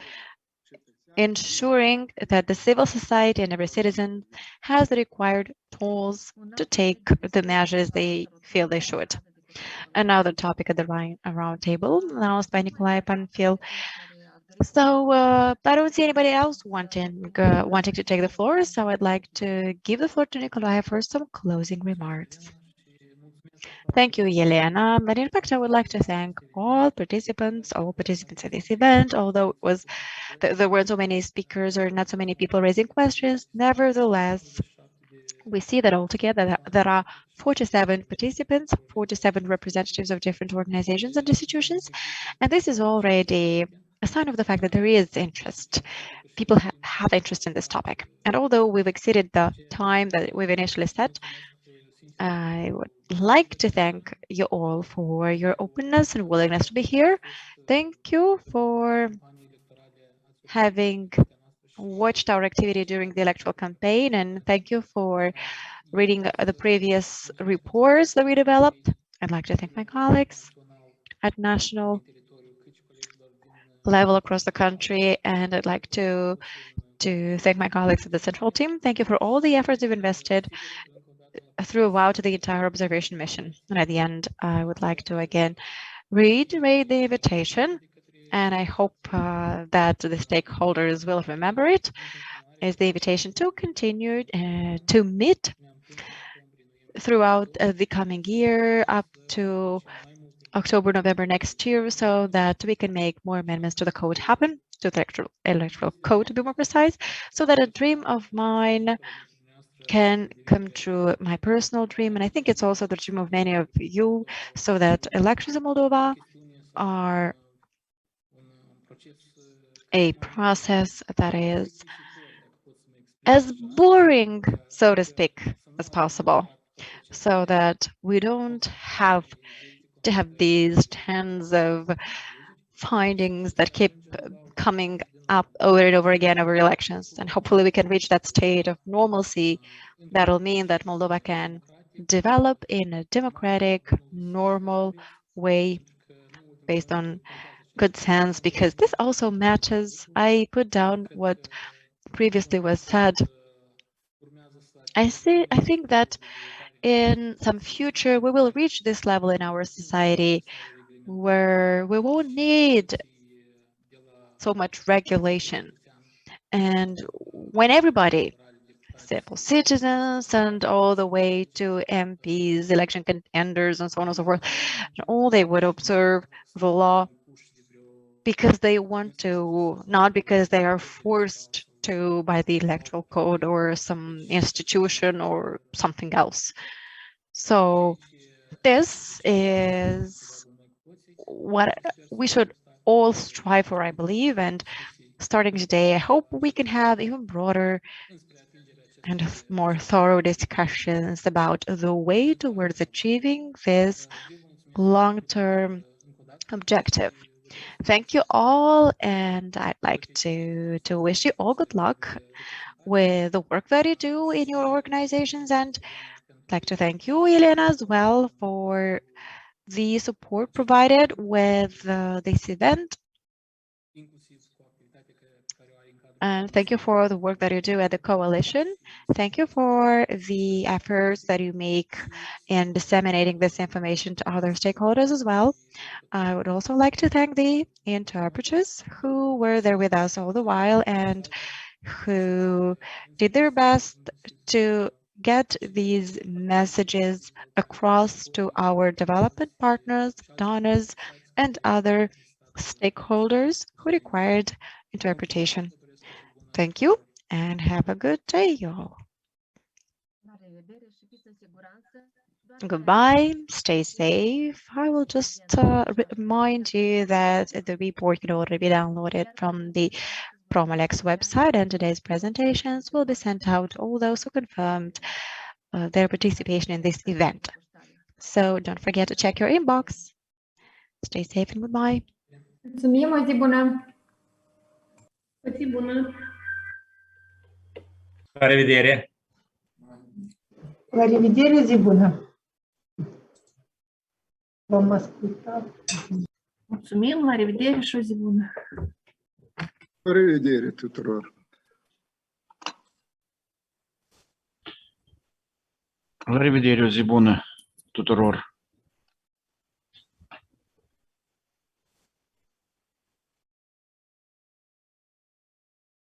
ensuring that the civil society and every citizen has the required tools to take the measures they feel they should? Another topic at the round table announced by Nikolai Panfil. So I don't see anybody else wanting to take the floor, so I'd like to give the floor to Nikolai for some closing remarks. Thank you, Yelena. But in fact, I would like to thank all participants at this event, although there weren't so many speakers or not so many people raising questions. Nevertheless, we see that altogether there are 47 participants, 47 representatives of different organizations and institutions, and this is already a sign of the fact that there is interest. People have interest in this topic. And although we've exceeded the time that we've initially set, I would like to thank you all for your openness and willingness to be here. Thank you for having watched our activity during the electoral campaign, and thank you for reading the previous reports that we developed. I'd like to thank my colleagues at national level across the country, and I'd like to thank my colleagues at the central team. Thank you for all the efforts you've invested throughout the entire observation mission. And at the end, I would like to again reiterate the invitation, and I hope that the stakeholders will remember it, is the invitation to continue to meet throughout the coming year up to October, November next year, so that we can make more amendments to the code happen, to the electoral code to be more precise, so that a dream of mine can come true, my personal dream, and I think it's also the dream of many of you, so that elections in Moldova are a process that is as boring, so to speak, as possible, so that we don't have to have these tens of findings that keep coming up over and over again over elections. And hopefully we can reach that state of normalcy that'll mean that Moldova can develop in a democratic, normal way based on good sense, because this also matters. I put down what previously was said. I think that in some future we will reach this level in our society where we won't need so much regulation. And when everybody, simple citizens and all the way to MPs, election contenders, and so on and so forth, all they would observe the law because they want to, not because they are forced to by the electoral code or some institution or something else. So this is what we should all strive for, I believe, and starting today, I hope we can have even broader and more thorough discussions about the way towards achieving this long-term objective. Thank you all, and I'd like to wish you all good luck with the work that you do in your organizations, and I'd like to thank you, Elena, as well for the support provided with this event. And thank you for the work that you do at the coalition. Thank you for the efforts that you make in disseminating this information to other stakeholders as well. I would also like to thank the interpreters who were there with us all the while and who did their best to get these messages across to our development partners, donors, and other stakeholders who required interpretation. Thank you and have a good day, y'all. Goodbye, stay safe. I will just remind you that the report can already be downloaded from the Promo-LEX website, and today's presentations will be sent out to all those who confirmed their participation in this event. So don't forget to check your inbox. Stay safe and goodbye. Mulțumim, o zi bună! O zi bună! La revedere! La revedere, zi bună! V-am ascultat. Mulțumim, la revedere și o zi bună! La revedere tuturor! La revedere, o zi bună tuturor!